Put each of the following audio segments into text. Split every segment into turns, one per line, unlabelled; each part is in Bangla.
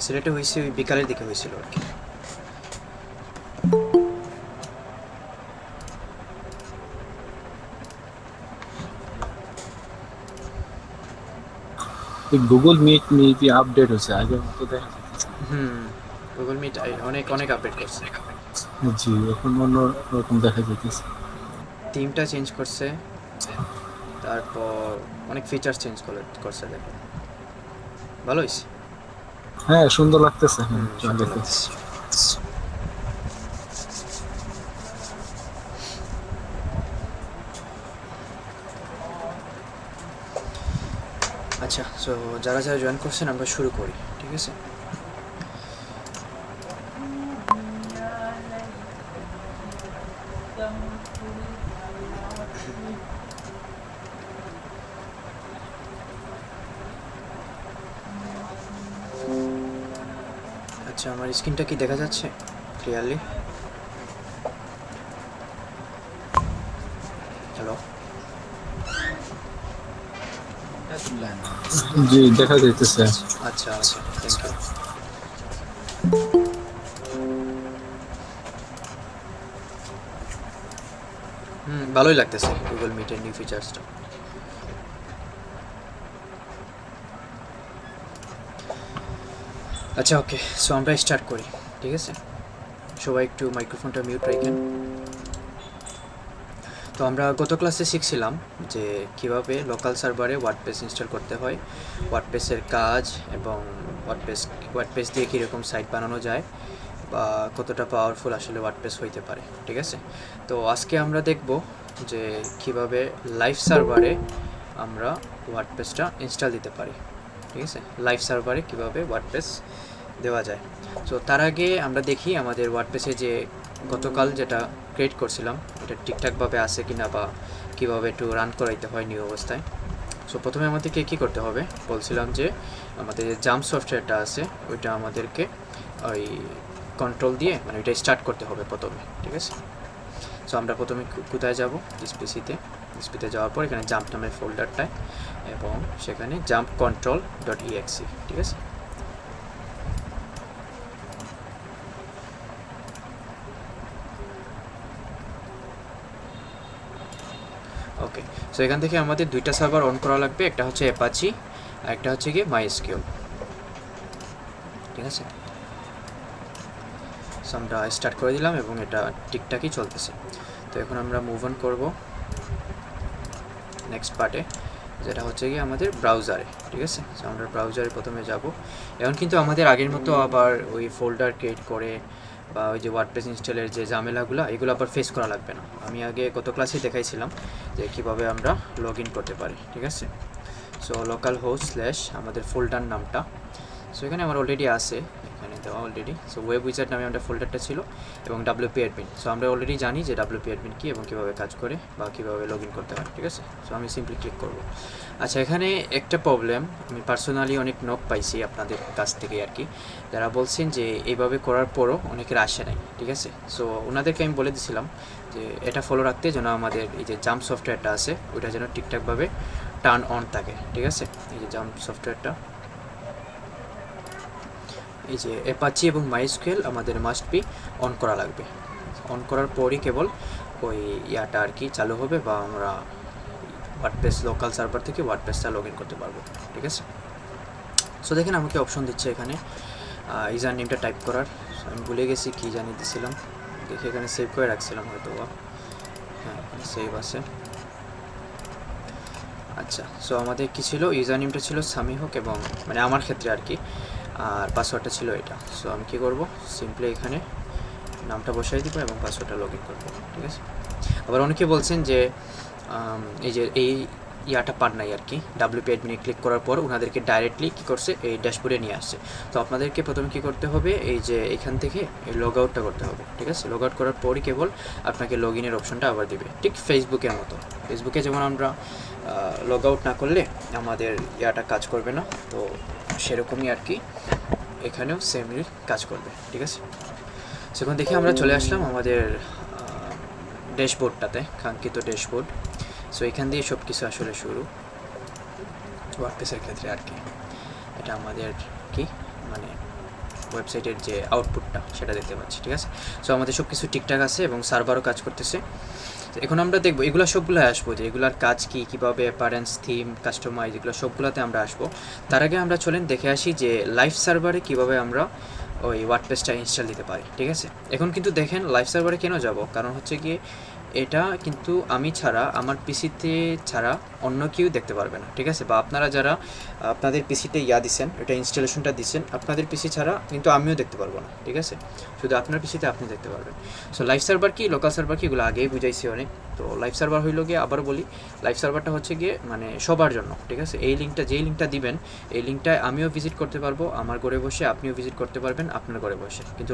সিলেটে হয়েছে ওই বিকালের দিকে হয়েছিল আর কি।
গুগল মিট মেবি আপডেট হয়েছে, আগের মতো দেখা যাচ্ছে।
হুম, গুগল মিট অনেক অনেক আপডেট করছে।
জি, এখন অন্য রকম দেখা যাইতেছে।
থিমটা চেঞ্জ করছে, তারপর অনেক ফিচার চেঞ্জ করছে, দেখো ভালো হয়েছে।
হ্যাঁ, সুন্দর লাগতেছে, হ্যাঁ
হুম,
একটু
সুন্দর
আগে থেকে।
লাগতেছে। আচ্ছা, সো যারা যারা জয়েন করছেন আমরা শুরু করি, ঠিক আছে? আচ্ছা, আমার স্ক্রিনটা কি দেখা যাচ্ছে ক্লিয়ারলি? হ্যালো?
জি, দেখা যাইতেছে।
আচ্ছা ওকে, থ্যাংক ইউ। হুম, ভালোই লাগতেছে গুগল মিটের নিউ ফিচার্সটা। আচ্ছা ওকে, সো আমরা স্টার্ট করি, ঠিক আছে? সবাই একটু মাইক্রোফোনটা মিউট রাখেন। তো আমরা গত ক্লাসে শিখছিলাম যে কিভাবে লোকাল সার্ভারে ওয়ার্ডপ্রেস ইনস্টল করতে হয়, ওয়ার্ডপ্রেসের কাজ, এবং ওয়ার্ডপ্রেস দিয়ে কীরকম সাইট বানানো যায়, বা কতটা পাওয়ারফুল আসলে ওয়ার্ডপ্রেস হইতে পারে, ঠিক আছে? তো আজকে আমরা দেখব যে কিভাবে লাইভ সার্ভারে আমরা ওয়ার্ডপ্রেসটা ইনস্টল দিতে পারি, ঠিক আছে? লাইভ সার্ভারে কিভাবে ওয়ার্ডপ্রেস দেওয়া যায়। সো তার আগে আমরা দেখি আমাদের ওয়ার্ডপ্রেসে যে গতকাল যেটা ক্রিয়েট করছিলাম এটা ঠিকঠাকভাবে আছে কি না, বা কীভাবে একটু রান করাইতে হয় নিউ অবস্থায়। সো প্রথমে আমাদেরকে কী করতে হবে, বলছিলাম যে আমাদের যে জাম্প সফটওয়্যারটা আছে ওইটা আমাদেরকে ওই কন্ট্রোল দিয়ে মানে ওইটা স্টার্ট করতে হবে প্রথমে, ঠিক আছে? সো আমরা প্রথমে কোথায় যাব, ডিসপিতে যাওয়ার পর এখানে জাম্প নামের ফোল্ডারটায়, এবং সেখানে জাম্প কন্ট্রোল ডট ইএক্সি, ঠিক আছে? ওকে, সো এখান থেকে আমাদের দুইটা সার্ভার অন করা লাগবে, একটা হচ্ছে অ্যাপাচি আর একটা হচ্ছে গিয়ে মাইএসকিউএল, ঠিক আছে? সো আমরা স্টার্ট করে দিলাম এবং এটা ঠিকঠাকই চলতেছে। তো এখন আমরা মুভ অন করব নেক্সট পার্টে, যেটা হচ্ছে গিয়ে আমাদের ব্রাউজারে, ঠিক আছে? সো আমরা ব্রাউজারে প্রথমে যাব। এখন কিন্তু আমাদের আগের মতো আবার ওই ফোল্ডার ক্রিয়েট করে বা ওই যে ওয়ার্ডপ্রেস ইনস্টলের যে ঝামেলাগুলো এগুলো আবার ফেস করা লাগবে না। আমি আগে গত ক্লাসে দেখাইছিলাম যে কীভাবে আমরা লগ ইন করতে পারি, ঠিক আছে? সো লোকাল হোস্ট স্ল্যাশ আমাদের ফোল্ডার নামটা, সো এখানে আমার অলরেডি আছে, এখানে দেওয়া অলরেডি। সো ওয়েব উইজার্ড নামে আমাদের ফোল্ডারটা ছিল, এবং ডাব্লিউপি অ্যাডমিন। সো আমরা অলরেডি জানি যে ডাব্লিউপি অ্যাডমিন কী এবং কীভাবে কাজ করে বা কীভাবে লগ ইন করতে হয়, ঠিক আছে? সো আমি সিম্পলি ক্লিক করব। আচ্ছা, এখানে একটা প্রবলেম আমি পার্সোনালি অনেক নক পাইছি আপনাদের কাছ থেকে আর কি, যারা বলছেন যে এইভাবে করার পরও অনেকের আসে নাই, ঠিক আছে? সো ওনাদেরকে আমি বলে দিছিলাম যে এটা ফলো রাখতে যেন আমাদের এই যে জাম্প সফটওয়্যারটা আছে ওইটা যেন ঠিকঠাকভাবে টার্ন অন থাকে, ঠিক আছে? এই যে জাম্প সফটওয়্যারটা, এই যে অ্যাপাচি এবং মাইএসকিউএল আমাদের মাস্ট বি অন করা লাগবে। অন করার পরই কেবল ওই ইয়াটা আর কি চালু হবে, বা আমরা ওয়ার্ডপ্রেস লোকাল সার্ভার থেকে ওয়ার্ডপ্রেসটা লগ ইন করতে পারবো, ঠিক আছে? সো দেখেন আমাকে অপশন দিচ্ছে এখানে ইউজার নেমটা টাইপ করার। আমি ভুলে গেছি কী জানিয়ে দিয়েছিলাম, দেখি এখানে সেভ করে রাখছিলাম হয়তো বা, হ্যাঁ এখানে সেভ আছে। আচ্ছা, সো আমাদের কী ছিল, ইউজার নেমটা ছিল সামি হোক, এবং মানে আমার ক্ষেত্রে আর কি, আর পাসওয়ার্ডটা ছিল এটা। সো আমি কী করবো, সিম্পলি এখানে নামটা বসাই দিব এবং পাসওয়ার্ডটা লগ ইন করবো, ঠিক আছে? আবার অনেকে বলছেন যে এই যে এই ইয়াটা পার নাই আর কি, ডাব্লিউপি অ্যাডমিনে ক্লিক করার পর ওনাদেরকে ডাইরেক্টলি কী করছে, এই ড্যাশবোর্ডে নিয়ে আসছে। তো আপনাদেরকে প্রথমে কী করতে হবে, এই যে এখান থেকে এই লগ আউটটা করতে হবে, ঠিক আছে? লগ আউট করার পরই কেবল আপনাকে লগ ইনের অপশনটা আবার দিবে, ঠিক ফেসবুকের মতো। ফেসবুকে যেমন আমরা লগ আউট না করলে আমাদের ইয়াটা কাজ করবে না, তো সেরকমই আর কি এখানেও সেমলি কাজ করবে, ঠিক আছে? সেখান দেখে আমরা চলে আসলাম আমাদের ড্যাশবোর্ডটাতে, কাঙ্ক্ষিত ড্যাশবোর্ড। সো এখান দিয়ে সব কিছু আসলে শুরু ওয়ার্ডপ্রেসের ক্ষেত্রে আর কি। এটা আমাদের কি মানে ওয়েবসাইটের যে আউটপুটটা সেটা দেখতে পাচ্ছি, ঠিক আছে। সো আমাদের সব কিছু ঠিকঠাক আছে এবং সার্ভারও কাজ করতেছে। এখন আমরা দেখবো এগুলো সবগুলো আসবো, যে এগুলার কাজ কী, কীভাবে অ্যাপারেন্স, থিম, কাস্টমাইজ, এগুলো সবগুলোতে আমরা আসবো। তার আগে আমরা চলেন দেখে আসি যে লাইভ সার্ভারে কীভাবে আমরা ওই ওয়ার্ডপ্রেসটা ইনস্টল দিতে পারি, ঠিক আছে। এখন কিন্তু দেখেন লাইভ সার্ভারে কেন যাব, কারণ হচ্ছে গিয়ে এটা কিন্তু আমি ছাড়া, আমার পিসিতে ছাড়া অন্য কেউ দেখতে পারবে না, ঠিক আছে। বা আপনারা যারা আপনাদের পিসিতে দিচ্ছেন, এটা ইনস্টলেশনটা দিচ্ছেন, আপনাদের পিসি ছাড়া কিন্তু আমিও দেখতে পারবো না, ঠিক আছে। শুধু আপনার পিসিতে আপনি দেখতে পারবেন। সো লাইভ সার্ভার কি, লোকাল সার্ভার কি, এগুলো আগেই বুঝাইছি অনেক। তো লাইভ সার্ভার হইল গিয়ে, আবার বলি, লাইভ সার্ভারটা হচ্ছে গিয়ে মানে সবার জন্য, ঠিক আছে। এই লিঙ্কটা, যেই লিঙ্কটা দিবেন, এই লিঙ্কটায় আমিও ভিজিট করতে পারবো আমার ঘরে বসে, আপনিও ভিজিট করতে পারবেন আপনার ঘরে বসে, কিন্তু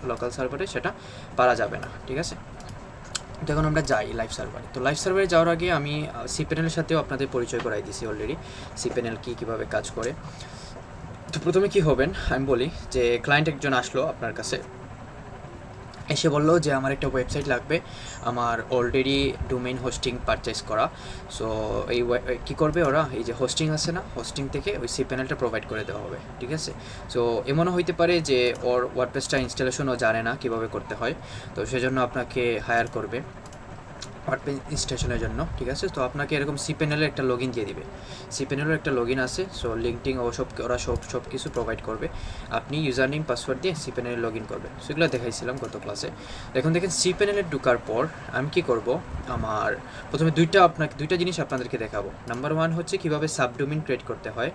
লোকাল সার্ভারে সেটা পারা যাবে না, ঠিক আছে। তো এখন আমরা যাই লাইভ সার্ভারে। তো লাইভ সার্ভারে যাওয়ার আগে আমি সিপ্যানেলের সাথেও আপনাদের পরিচয় করাই দিয়েছি অলরেডি, সিপ্যানেল কী, কীভাবে কাজ করে। তো প্রথমে কি হবেন আমি বলি, যে ক্লায়েন্ট একজন আসলো আপনার কাছে, এসে বললো যে আমার একটা ওয়েবসাইট লাগবে, আমার অলরেডি ডোমেইন হোস্টিং পারচেস করা। সো এই কী করবে ওরা, এই যে হোস্টিং আছে না, হোস্টিং থেকে ওই সিপ্যানেলটা প্রোভাইড করে দেওয়া হবে, ঠিক আছে। সো এমনও হইতে পারে যে ওর ওয়ার্ডপ্রেসটা ইনস্টলেশনও জানে না কীভাবে করতে হয়, তো সেজন্য আপনাকে হায়ার করবে ওয়ার্ডপ্রেস ইনস্টলেশনের জন্য, ঠিক আছে। তো আপনাকে এরকম সিপ্যানেলের একটা লগ ইন দিয়ে দিবে, সিপ্যানেলের একটা লগ ইন আছে। সো লিঙ্কটিং ও ওরা সব কিছু প্রোভাইড করবে, আপনি ইউজার নেম পাসওয়ার্ড দিয়ে সিপ্যানেলে লগ ইন করবেন। সেগুলো দেখাইছিলাম গত ক্লাসে। এখন দেখেন সিপ্যানেলে ঢোকার পর আমি কি করব, আমার প্রথমে দুইটা জিনিস আপনাদেরকে দেখাবো। নাম্বার 1 হচ্ছে কীভাবে সাবডোমেইন ক্রিয়েট করতে হয়,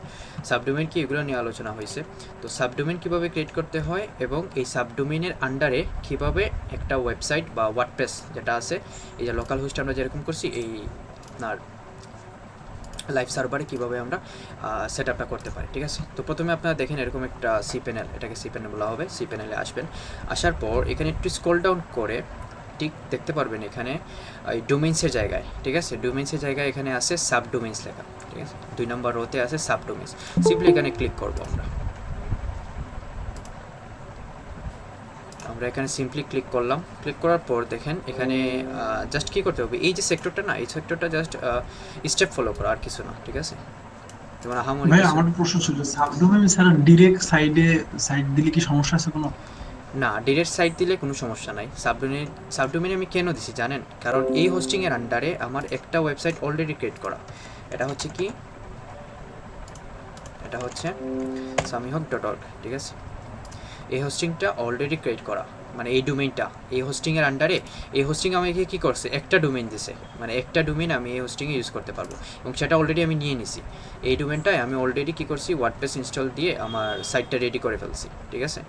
সাবডোমেইন কি, এগুলো নিয়ে আলোচনা হয়েছে। তো সাবডোমেইন কীভাবে ক্রিয়েট করতে হয় এবং এই সাবডোমেইনের আন্ডারে কীভাবে একটা ওয়েবসাইট বা ওয়ার্ডপ্রেস যেটা আছে, এই যে লোকাল হোস্ট আমরা যেরকম করছি, এই আপনার লাইভ সার্ভারে কীভাবে আমরা সেট আপটা করতে পারি, ঠিক আছে। তো প্রথমে আপনারা দেখেন এরকম একটা সিপ্যানেল, এটাকে সিপ্যানেল বলা হবে। সিপ্যানেলে আসবেন, আসার পর এখানে একটু স্ক্রল ডাউন করে ঠিক দেখতে পারবেন এখানে এই ডোমেইনসের জায়গায়, ঠিক আছে, ডোমেইনসের জায়গায় এখানে আছে সাবডোমেইনস লেখা, ঠিক আছে। 2 নম্বর রোতে আছে সাবডোমেইনস। সিম্পলি এখানে ক্লিক করবো আমরা এখানে সিম্পলি ক্লিক করলাম। ক্লিক করার পর দেখেন এখানে জাস্ট কী করতে হবে, এই যে সেক্টরটা না, এই সেক্টরটা জাস্ট স্টেপ ফলো করা, আর কিছু না, ঠিক আছে। যেমন আহামরি
ভাই
কিছু
আমার প্রশ্ন ছিল সাবডোমেইন ছাড়া ডিরেক্ট সাইট দিলে কি সমস্যা আছে কোনো?
না, ডিরেক্ট সাইট দিলে কোনো সমস্যা নাই। সাবডোমেইনে আমি কেন দিছি জানেন, কারণ এই হোস্টিংয়ের আন্ডারে আমার একটা ওয়েবসাইট অলরেডি ক্রিয়েট করা। এটা হচ্ছে কি, এটা হচ্ছে samihawk.org, ঠিক আছে। এই হোস্টিংটা অলরেডি ক্রিয়েট করা, মানে এই ডোমেইনটা এই হোস্টিংয়ের আন্ডারে, এই হোস্টিং আমাকে কী করছে, একটা ডোমেইন দিছে, মানে একটা ডোমেইন আমি এই হোস্টিংয়ে ইউজ করতে পারবো, এবং সেটা অলরেডি আমি নিয়ে নিছি। এই ডোমেইনটায় আমি অলরেডি কী করছি, ওয়ার্ডপ্রেস ইনস্টল দিয়ে আমার সাইটটা রেডি করে ফেলছি, ঠিক আছে।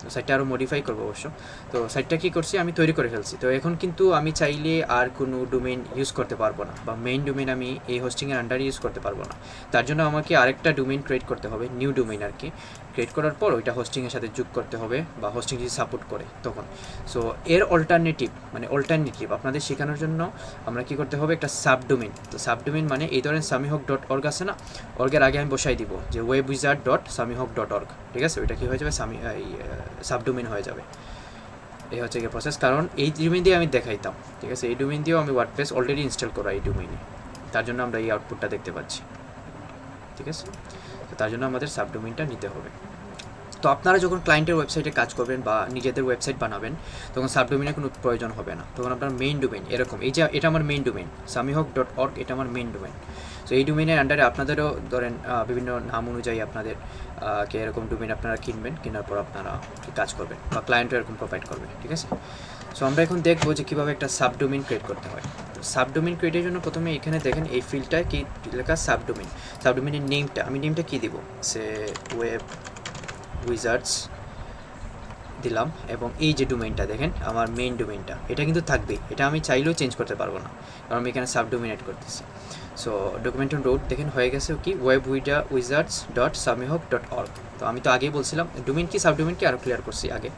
তো সাইটটা আরও মডিফাই করবো অবশ্য। তো সাইটটা কী করছি, আমি তৈরি করে ফেলছি। তো এখন কিন্তু আমি চাইলে আর কোনো ডোমেইন ইউজ করতে পারবো না, বা মেইন ডোমেইন আমি এই হোস্টিংয়ের আন্ডারে ইউজ করতে পারবো না। তার জন্য আমাকে আরেকটা ডোমেইন ক্রিয়েট করতে হবে, নিউ ডোমেইন আর কি। ক্রিয়েট করার পর ওইটা হোস্টিংয়ের সাথে যোগ করতে হবে, বা হোস্টিং যদি সাপোর্ট করে তখন। সো এর অল্টারনেটিভ আপনাদের শেখানোর জন্য আমরা কী করতে হবে, একটা সাবডোমেইন। তো সাবডোমেইন মানে এই ধরনের samihawk.org আছে না, অর্গের আগে আমি বসাই দিব যে webwizard.samihawk.org, ঠিক আছে। ওইটা কী হয়ে যাবে, সাবডোমেইন হয়ে যাবে। এই হচ্ছে গিয়ে প্রসেস, কারণ এই ডোমেইন দিয়ে আমি দেখাইতাম, ঠিক আছে। এই ডোমেইন দিয়েও আমি ওয়ার্ডপ্রেস অলরেডি ইনস্টল করা এই ডোমেইনে, তার জন্য আমরা এই আউটপুটটা দেখতে পাচ্ছি, ঠিক আছে। তো তার জন্য আমাদের সাবডোমেইনটা নিতে হবে। তো আপনারা যখন ক্লায়েন্টের ওয়েবসাইটে কাজ করবেন বা নিজেদের ওয়েবসাইট বানাবেন, তখন সাবডোমেইনের কোনো প্রয়োজন হবে না। তখন আপনার মেইন ডোমেইন এরকম, এই যে এটা আমার মেইন ডোমেইন samihawk.org, এটা আমার মেইন ডোমেইন। সো এই ডোমেইনের আন্ডারে আপনাদেরও ধরেন বিভিন্ন নাম অনুযায়ী আপনাদের কে এরকম ডোমেইন আপনারা কিনবেন, কেনার পর আপনারা কাজ করবেন, বা ক্লায়েন্টও এরকম প্রোভাইড করবে, ঠিক আছে। সো আমরা এখন দেখবো যে কীভাবে একটা সাবডোমেইন ক্রিয়েট করতে হয়। সাবডোমেইন ক্রিয়েটের জন্য প্রথমে এখানে দেখেন এই ফিল্ডটায় কি লেখা, সাবডোমেইনের নেমটা, আমি নেমটা কী দিব, সে ওয়েব উইজার্ডস দিলাম, এবং এই যে ডোমেইনটা দেখেন আমার মেইন ডোমেইনটা, এটা কিন্তু থাকবেই, এটা আমি চাইলেও চেঞ্জ করতে পারবো না, কারণ আমি এখানে সাবডোমেইন অ্যাড করতেছি। সো ডকুমেন্টন রোড দেখেন হয়ে গেছে কি, webwizards.samihawk.org। তো আমি তো আগেই বলছিলাম ডোমেইন কি সাবডোমেইন কি আরও ক্লিয়ার করছি আগে।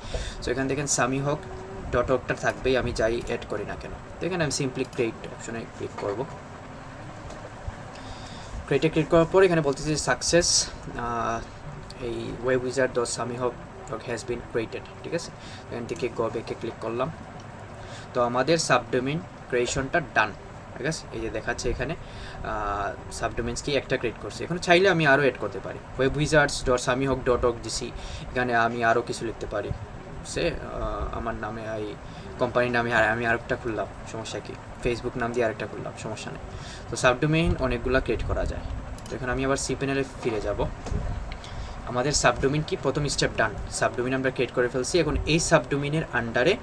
সো এখানে দেখেন samihawk.org-টা থাকবেই, আমি যাই অ্যাড করি না কেন। দেখেন আমি সিম্পলি ক্রিয়েট অপশনে ক্লিক করবো। ক্রিয়েটে ক্লিক করার পর এখানে বলতেছি সাকসেস, এই webwizard.samihawk হ্যাজ বিন ক্রিয়েটেড, ঠিক আছে। এখান থেকে গো ব্যাকে ক্লিক করলাম। তো আমাদের সাবডোমেইন ক্রিয়েশনটা ডান, ঠিক আছে, এই যে দেখাচ্ছে এখানে সাবডোমেন্স কি একটা ক্রিয়েট করছি। এখন চাইলে আমি আরও অ্যাড করতে পারি, webwizards.samihawk.org এখানে আমি আরও কিছু লিখতে পারি, সে আমার নামে এই কোম্পানির নামে আমি আরেকটা খুললাম, সমস্যা কি, ফেসবুক নাম দিয়ে আরেকটা খুললাম, সমস্যা নেই। তো সাবডোমেইন অনেকগুলো ক্রিয়েট করা যায়। তো এখন আমি আবার cPanel ফিরে যাব। আমাদের সাবডোমেইন কি প্রথম স্টেপ ডান, সাবডোমেইন আমরা ক্রিয়েট করে ফেলছি। এখন এই সাবডোমেইনের আন্ডারে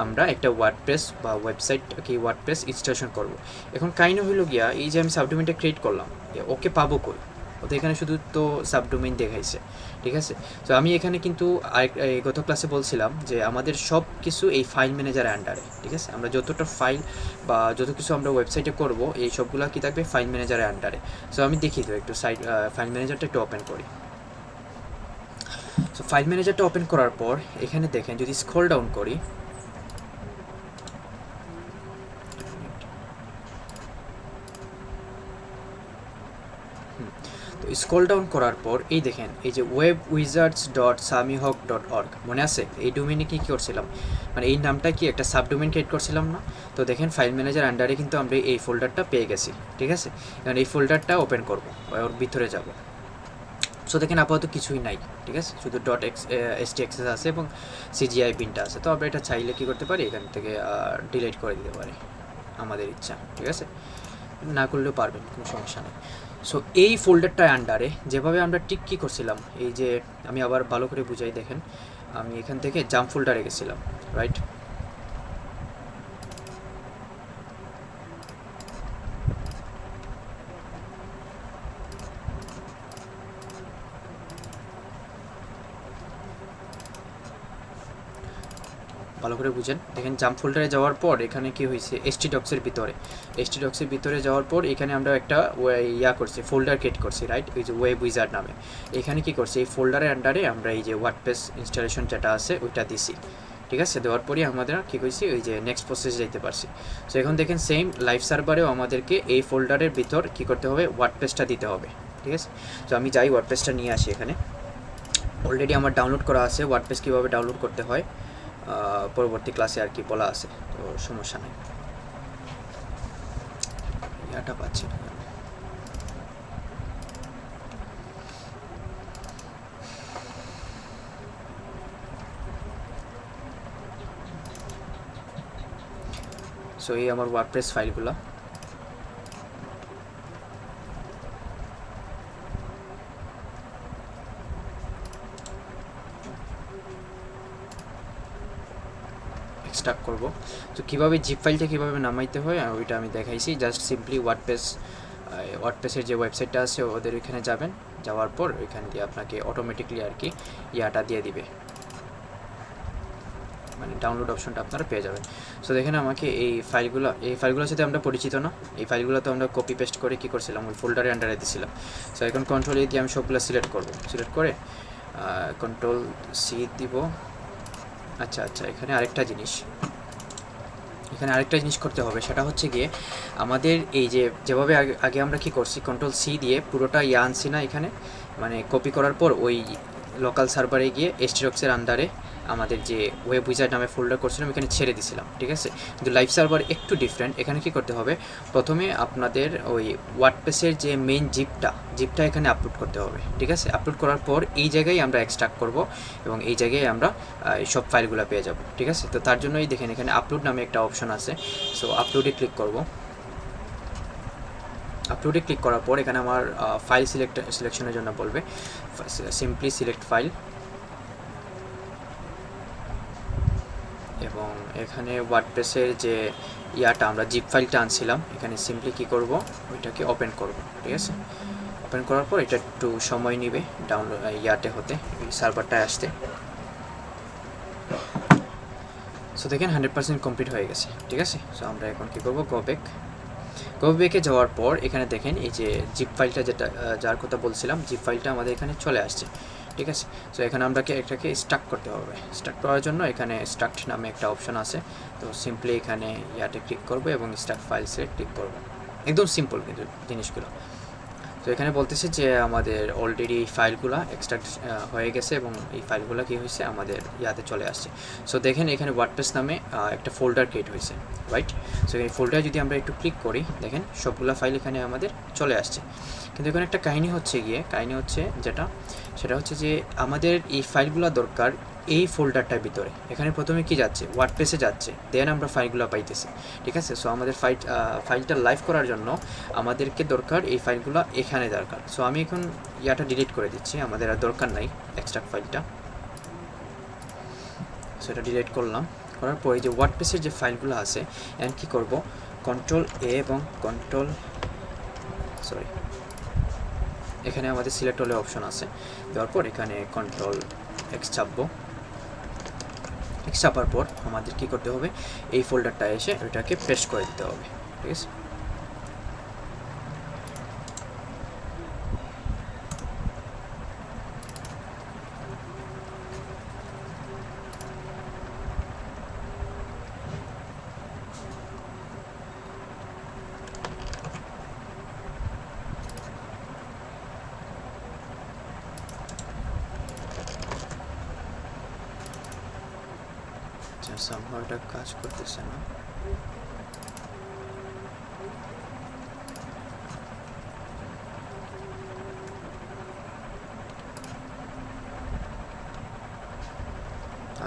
আমরা একটা ওয়ার্ডপ্রেস বা ওয়েবসাইট কি ওয়ার্ডপ্রেস ইনস্টলেশন করব। এখন কাইন্ড হইল গিয়া এই যে আমি সাবডোমেইনটা ক্রিয়েট করলাম, ওকে পাবো কই, তো এখানে শুধু তো সাবডোমেইন দেখাইছে, ঠিক আছে। তো আমি এখানে কিন্তু গত ক্লাসে বলছিলাম যে আমাদের সব কিছু এই ফাইল ম্যানেজারের আন্ডারে, ঠিক আছে। আমরা যতটা ফাইল বা যত কিছু আমরা ওয়েবসাইটে করব এই সবগুলো কি থাকবে ফাইল ম্যানেজারের আন্ডারে। সো আমি দেখি তো একটু ফাইল ম্যানেজারটা একটু ওপেন করি। সো ফাইল ম্যানেজারটা ওপেন করার পর এখানে দেখেন যদি স্ক্রল ডাউন করি, তো স্ক্রল ডাউন করার পর এই দেখেন এই যে webwizards.samihawk.org মনে আছে, এই ডোমেইনে কি করছিলাম, মানে এই নামটা কি একটা সাবডোমেইন ক্রিয়েট করছিলাম না। তো দেখেন ফাইল ম্যানেজার আন্ডারে কিন্তু আমরা এই ফোল্ডারটা পেয়ে গেছি, ঠিক আছে। এখন এই ফোল্ডারটা ওপেন করব, ওর ভিতরে যাব। সো দেখেন আপাতত কিছুই নাই, ঠিক আছে, শুধু .htxs আছে এবং CGI পিনটা আছে। তো আমরা এটা চাইলে কি করতে পারি, এখান থেকে ডিলিট করে দিতে পারি আমাদের ইচ্ছা, ঠিক আছে, না করলেও পারবেন, কোনো সমস্যা নেই। সো এই ফোল্ডারটার আন্ডারে যেভাবে আমরা টিক কি করছিলাম, এই যে আমি আবার ভালো করে বুঝাই, দেখেন আমি এখান থেকে জাম্প ফোল্ডারে গেছিলাম, রাইট। ভালো করে বুঝেন, দেখেন জাম্প ফোল্ডারে যাওয়ার পর এখানে কি হয়েছে, htdocs-এর ভিতরে যাওয়ার পর এখানে আমরা একটা করছি, ফোল্ডার ক্রিয়েট করছি, রাইট, ওই যে ওয়েব উইজার্ড নামে। এখানে কি করছি, এই ফোল্ডারের আন্ডারে আমরা এই যে ওয়ার্ডপ্রেস ইনস্টলেশন যেটা আছে ওইটা দিছি, ঠিক আছে। দেওয়ার পরই আমাদের কী করেছি, ওই যে নেক্সট প্রসেস যেতে পারছি। সো এখন দেখেন সেম লাইভ সার্ভারেও আমাদেরকে এই ফোল্ডারের ভিতর কী করতে হবে, ওয়ার্ডপ্রেসটা দিতে হবে, ঠিক আছে। তো আমি যাই ওয়ার্ডপ্রেসটা নিয়ে আসি, এখানে অলরেডি আমার ডাউনলোড করা আছে ওয়ার্ডপ্রেস কীভাবে ডাউনলোড করতে হয়, পরবর্তী ক্লাসে আর কি বলা আছে, তো সমস্যা নেই। ইয়াটা পাচ্ছি না, সো এই আমার ওয়ার্ডপ্রেস ফাইলগুলো। এক্সট্রাক্ট করব। তো কীভাবে জিপ ফাইলটা কীভাবে নামাইতে হয় ওইটা আমি দেখাইছি। জাস্ট সিম্পলি ওয়ার্ডপ্রেসের যে ওয়েবসাইটটা আছে ওদের ওইখানে যাবেন, যাওয়ার পর ওইখান দিয়ে আপনাকে অটোমেটিকলি আর কি ইয়াটা দিয়ে দিবে, মানে ডাউনলোড অপশনটা আপনারা পেয়ে যাবেন। সো দেখেন আমাকে এই ফাইলগুলোর সাথে আমরা পরিচিত না, এই ফাইলগুলো তো আমরা কপি পেস্ট করে কী করছিলাম, ওই ফোল্ডারে আন্ডারে দিয়েছিলাম। সো এখন কন্ট্রোল দিয়ে আমি সবগুলো সিলেক্ট করে কন্ট্রোল সি দিব। আচ্ছা, এখানে আরেকটা জিনিস করতে হবে, সেটা হচ্ছে গিয়ে আমাদের এই যেভাবে আগে আমরা কি করছি, কন্ট্রোল সি দিয়ে পুরোটা আনছি না এখানে, মানে কপি করার পর ওই লোকাল সার্ভারে গিয়ে htdocs-এর আন্ডারে আমাদের যে ওয়েব উইজার্ড নামে ফোল্ডার করছিলাম এখানে ছেড়ে দিছিলাম, ঠিক আছে। কিন্তু লাইভ সার্ভার একটু ডিফারেন্ট। এখানে কি করতে হবে, প্রথমে আপনাদের ওই ওয়ার্ডপ্রেসের যে মেইন জিপটা এখানে আপলোড করতে হবে, ঠিক আছে। আপলোড করার পর এই জায়গায় আমরা এক্সট্রাক্ট করব এবং এই জায়গায় আমরা সব ফাইলগুলো পেয়ে যাব, ঠিক আছে। তো তার জন্যই দেখেন এখানে আপলোড নামে একটা অপশন আছে। সো আপলোডে ক্লিক করব। আপলোডে ক্লিক করার পর এখানে আমার ফাইল সিলেকশনের জন্য বলবে, সিম্পলি সিলেক্ট ফাইল, এবং এখানে ওয়ার্ডপ্রেসের যে আমরা জিপ ফাইলটা আনছিলাম এখানে সিম্পলি কি করব, ওইটাকে ওপেন করব, ঠিক আছে। ওপেন করার পর এটা একটু সময় নেবে ডাউনলোড হতে, সার্ভারটায় আসতে। সো দেখেন 100% কমপ্লিট হয়ে গেছে, ঠিক আছে। সো আমরা এখন কি করব, গো ব্যাকে যাওয়ার পর এখানে দেখেন এই যে জিপ ফাইলটা যার কথা বলছিলাম, জিপ ফাইলটা আমাদের এখানে চলে আসছে, ঠিক আছে। সো এখানে আমরা এটাকে স্টাক করতে হবে। স্টাক করার জন্য এখানে স্টাক্ট নামে একটা অপশন আছে। তো সিম্পলি এখানে ক্লিক করব এবং স্টাক ফাইলসে ক্লিক করব। একদম সিম্পল কিন্তু জিনিসগুলো। তো এখানে বলতেছে যে আমাদের অলরেডি এই ফাইলগুলো এক্সট্রাক্ট হয়ে গেছে এবং এই ফাইলগুলো কী হয়েছে আমাদের ইয়াতে চলে আসছে। সো দেখেন এখানে ওয়ার্ডপ্রেস নামে একটা ফোল্ডার ক্রিয়েট হয়েছে, রাইট। সো এই ফোল্ডারে যদি আমরা একটু ক্লিক করি, দেখেন সবগুলো ফাইল এখানে আমাদের চলে আসছে। কিন্তু এখানে একটা কাহিনী হচ্ছে সেটা হচ্ছে যে আমাদের এই ফাইলগুলো দরকার এই ফোল্ডারটার ভিতরে। এখানে প্রথমে কি যাচ্ছে, ওয়ার্ডপ্রেসে যাচ্ছে, দেন আমরা ফাইলগুলো পাইতেছি, ঠিক আছে। সো আমাদের ফাইলটা লাইভ করার জন্য আমাদেরকে দরকার এই ফাইলগুলো এখানে দরকার। সো আমি এখন ইয়াটা ডিলিট করে দিচ্ছি, আমাদের আর দরকার নাই এক্সট্রাক্ট ফাইলটা। সো এটা ডিলিট করলাম, করার পরে যে ওয়ার্ডপ্রেসের যে ফাইলগুলো আছে এখন কী করব, কন্ট্রোল এ এবং এখানে আমাদের সিলেক্ট হলে অপশন আছে, দেওয়ার পর এখানে কন্ট্রোল এক্স চাপবো। এক্স চাপার পর আমাদের কী করতে হবে, এই ফোল্ডারটা এসে ওইটাকে পেস্ট করে দিতে হবে, ঠিক আছে। somehow এটা কাজ করতেছে না।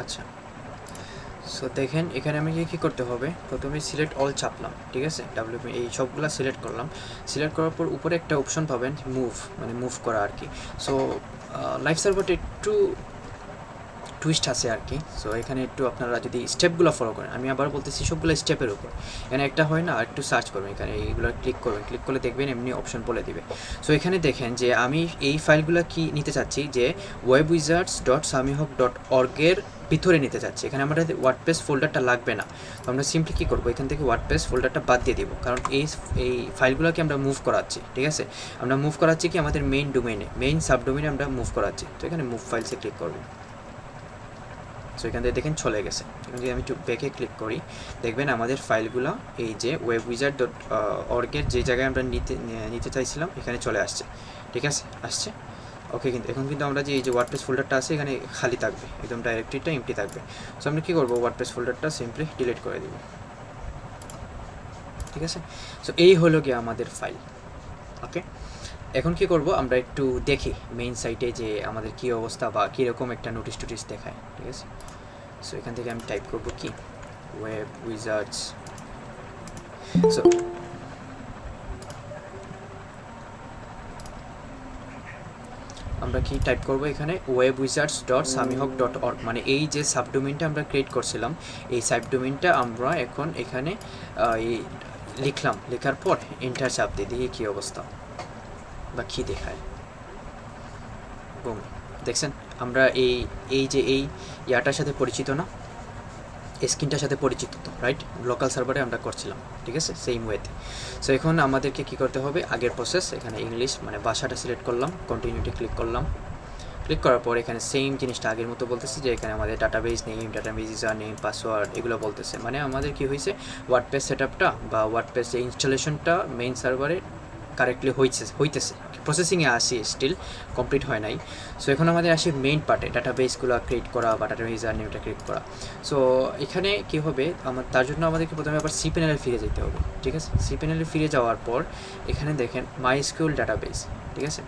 আচ্ছা, সো দেখেন এখানে আমি কী করতে হবে, প্রথমে সিলেক্ট অল চাপলাম, ঠিক আছে, ডাব্লিউপি এই সবগুলো সিলেক্ট করলাম। সিলেক্ট করার পর উপরে একটা অপশন পাবেন মুভ, মানে মুভ করা আর কি। সো লাইভ সার্ভারটা একটু টুইস্ট আছে আর কি। সো এখানে একটু আপনারা যদি স্টেপগুলো ফলো করেন, আমি আবার বলতেছি সবগুলো স্টেপের উপর, এখানে একটা হয় না, একটু সার্চ করবেন, এখানে এইগুলো ক্লিক করবেন, ক্লিক করলে দেখবেন এমনি অপশন বলে দিবে। সো এখানে দেখেন যে আমি এই ফাইলগুলো কি নিতে চাচ্ছি, যে webwizards.samihawk.org এর ভিতরে নিতে চাচ্ছি। এখানে আমাদের ওয়ার্ডপ্রেস ফোল্ডারটা লাগবে না, তো আমরা সিম্পলি কী করবো, এখান থেকে ওয়ার্ডপ্রেস ফোল্ডারটা বাদ দিয়ে দিব, কারণ এই ফাইলগুলোকে আমরা মুভ করাচ্ছি, ঠিক আছে। আমরা মুভ করাচ্ছি কি আমাদের মেইন ডোমেইনে, মেইন সাবডোমেইনে আমরা মুভ করাচ্ছি। তো এখানে মুভ ফাইলসে ক্লিক করবো। সো এখান থেকে দেখেন চলে গেছে। এখন যদি আমি একটু ব্যাকে ক্লিক করি, দেখবেন আমাদের ফাইলগুলো এই যে webwizard.org এর যে জায়গায় আমরা নিতে চাইছিলাম এখানে চলে আসছে, ঠিক আছে, আসছে ওকে। কিন্তু এখন কিন্তু আমরা যে এই যে ওয়ার্ডপ্রেস ফোল্ডারটা আছে এখানে খালি থাকবে, একদম ডাইরেক্টরিটা এমটি থাকবে। সো আমরা কী করবো, ওয়ার্ডপ্রেস ফোল্ডারটা সিম্পলি ডিলিট করে দিব, ঠিক আছে। সো এই হলো গিয়ে আমাদের ফাইল, ওকে। এখন কি করব, আমরা একটু দেখি মেইন সাইটে যে আমাদের কী অবস্থা বা কীরকম একটা নোটিশ টোটিস দেখায়, ঠিক আছে। সো এখান থেকে আমি টাইপ করব কি, ওয়েব উইজার্ডস। সো আমরা কি টাইপ করব এখানে, webwizards.samihawk.org, মানে এই যে সাবডোমেইনটা আমরা ক্রিয়েট করছিলাম, এই সাবডোমেইনটা আমরা এখন এখানে লিখলাম। লেখার পর এন্টার চাপ দিয়ে দেখি কী অবস্থা বা কী দেখায়। বুম, দেখছেন আমরা এই যে এই ইয়াটার সাথে পরিচিত না, স্ক্রিনটার সাথে পরিচিত তো, রাইট। লোকাল সার্ভারে আমরা করছিলাম, ঠিক আছে, সেম ওয়েতে। সো এখন আমাদেরকে কী করতে হবে, আগের প্রসেস, এখানে ইংলিশ মানে ভাষাটা সিলেক্ট করলাম, কন্টিনিউটি ক্লিক করলাম। ক্লিক করার পর এখানে সেম জিনিসটা আগের মতো বলতেছে যে এখানে আমাদের database name, database user name, password এগুলো বলতেছে। মানে আমাদের কি হয়েছে, ওয়ার্ডপ্রেস সেটআপটা বা ওয়ার্ডপ্রেস যে ইনস্টলেশনটা মেইন সার্ভারে কারেক্টলি হইতেছে, প্রসেসিংয়ে আসি, স্টিল কমপ্লিট হয় নাই। সো এখন আমাদের আসি মেইন পার্টে, ডাটাবেসগুলো ক্রিয়েট করা বা ডাটাবেস ইউজার নেমটা ক্রিয়েট করা। সো এখানে কী হবে, তার জন্য আমাদেরকে প্রথমে আবার সি প্যানেলে ফিরে যেতে হবে, ঠিক আছে। সি প্যানেলে ফিরে যাওয়ার পর এখানে দেখেন মাইস্কুল ডাটাবেস, ঠিক আছে,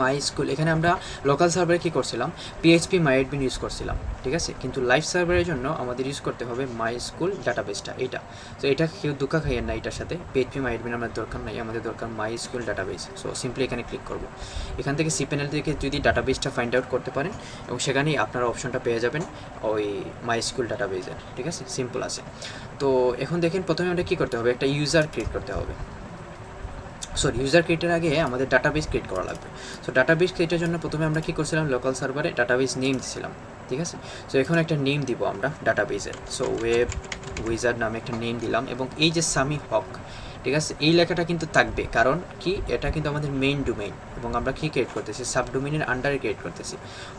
মাইস্কুল। এখানে আমরা লোকাল সার্ভারে কী করছিলাম, পিএইচপি মাইএডমিন ইউজ করছিলাম, ঠিক আছে। কিন্তু লাইভ সার্ভারের জন্য আমাদের ইউজ করতে হবে মাইস্কুল ডাটাবেসটা, এইটা। তো এটা কেউ দুঃখা খাইয়েন না, এটার সাথে পিএইচপি মাইএডমিন আমাদের দরকার নাই, আমাদের দরকার মাইস্কুল ডাটাবেস। সো সিম্পলি এখানে ক্লিক করব। এখান থেকে সি প্যানেল থেকে যদি ডাটাবেসটা ফাইন্ড আউট করতে পারেন এবং সেখানেই আপনারা অপশনটা পেয়ে যাবেন ওই মাইস্কুল ডাটাবেসের, ঠিক আছে, সিম্পল আছে। তো এখন দেখেন প্রথমে আমরা কী করতে হবে, একটা ইউজার ক্রিয়েট করতে হবে। ইউজার ক্রিয়েটের আগে আমাদের ডাটাবেস ক্রিয়েট করা লাগবে। সো ডাটাবেস ক্রিয়েটের জন্য প্রথমে আমরা কী করছিলাম, লোকাল সার্ভারে ডাটাবেস নেম দিয়েছিলাম, ঠিক আছে। সো এখন একটা নেম দিব আমরা ডাটাবেসের। সো ওয়েব উইজার্ড নামে একটা নেম দিলাম এবং এই যে সামি হক, ঠিক আছে, এই লেখাটা কিন্তু থাকবে, কারণ কি এটা কিন্তু আমাদের মেইন ডোমেইন এবং আমরা কী ক্রিয়েট করতেছি, সাবডোমেইনের আন্ডারে ক্রিয়েট করতেছি।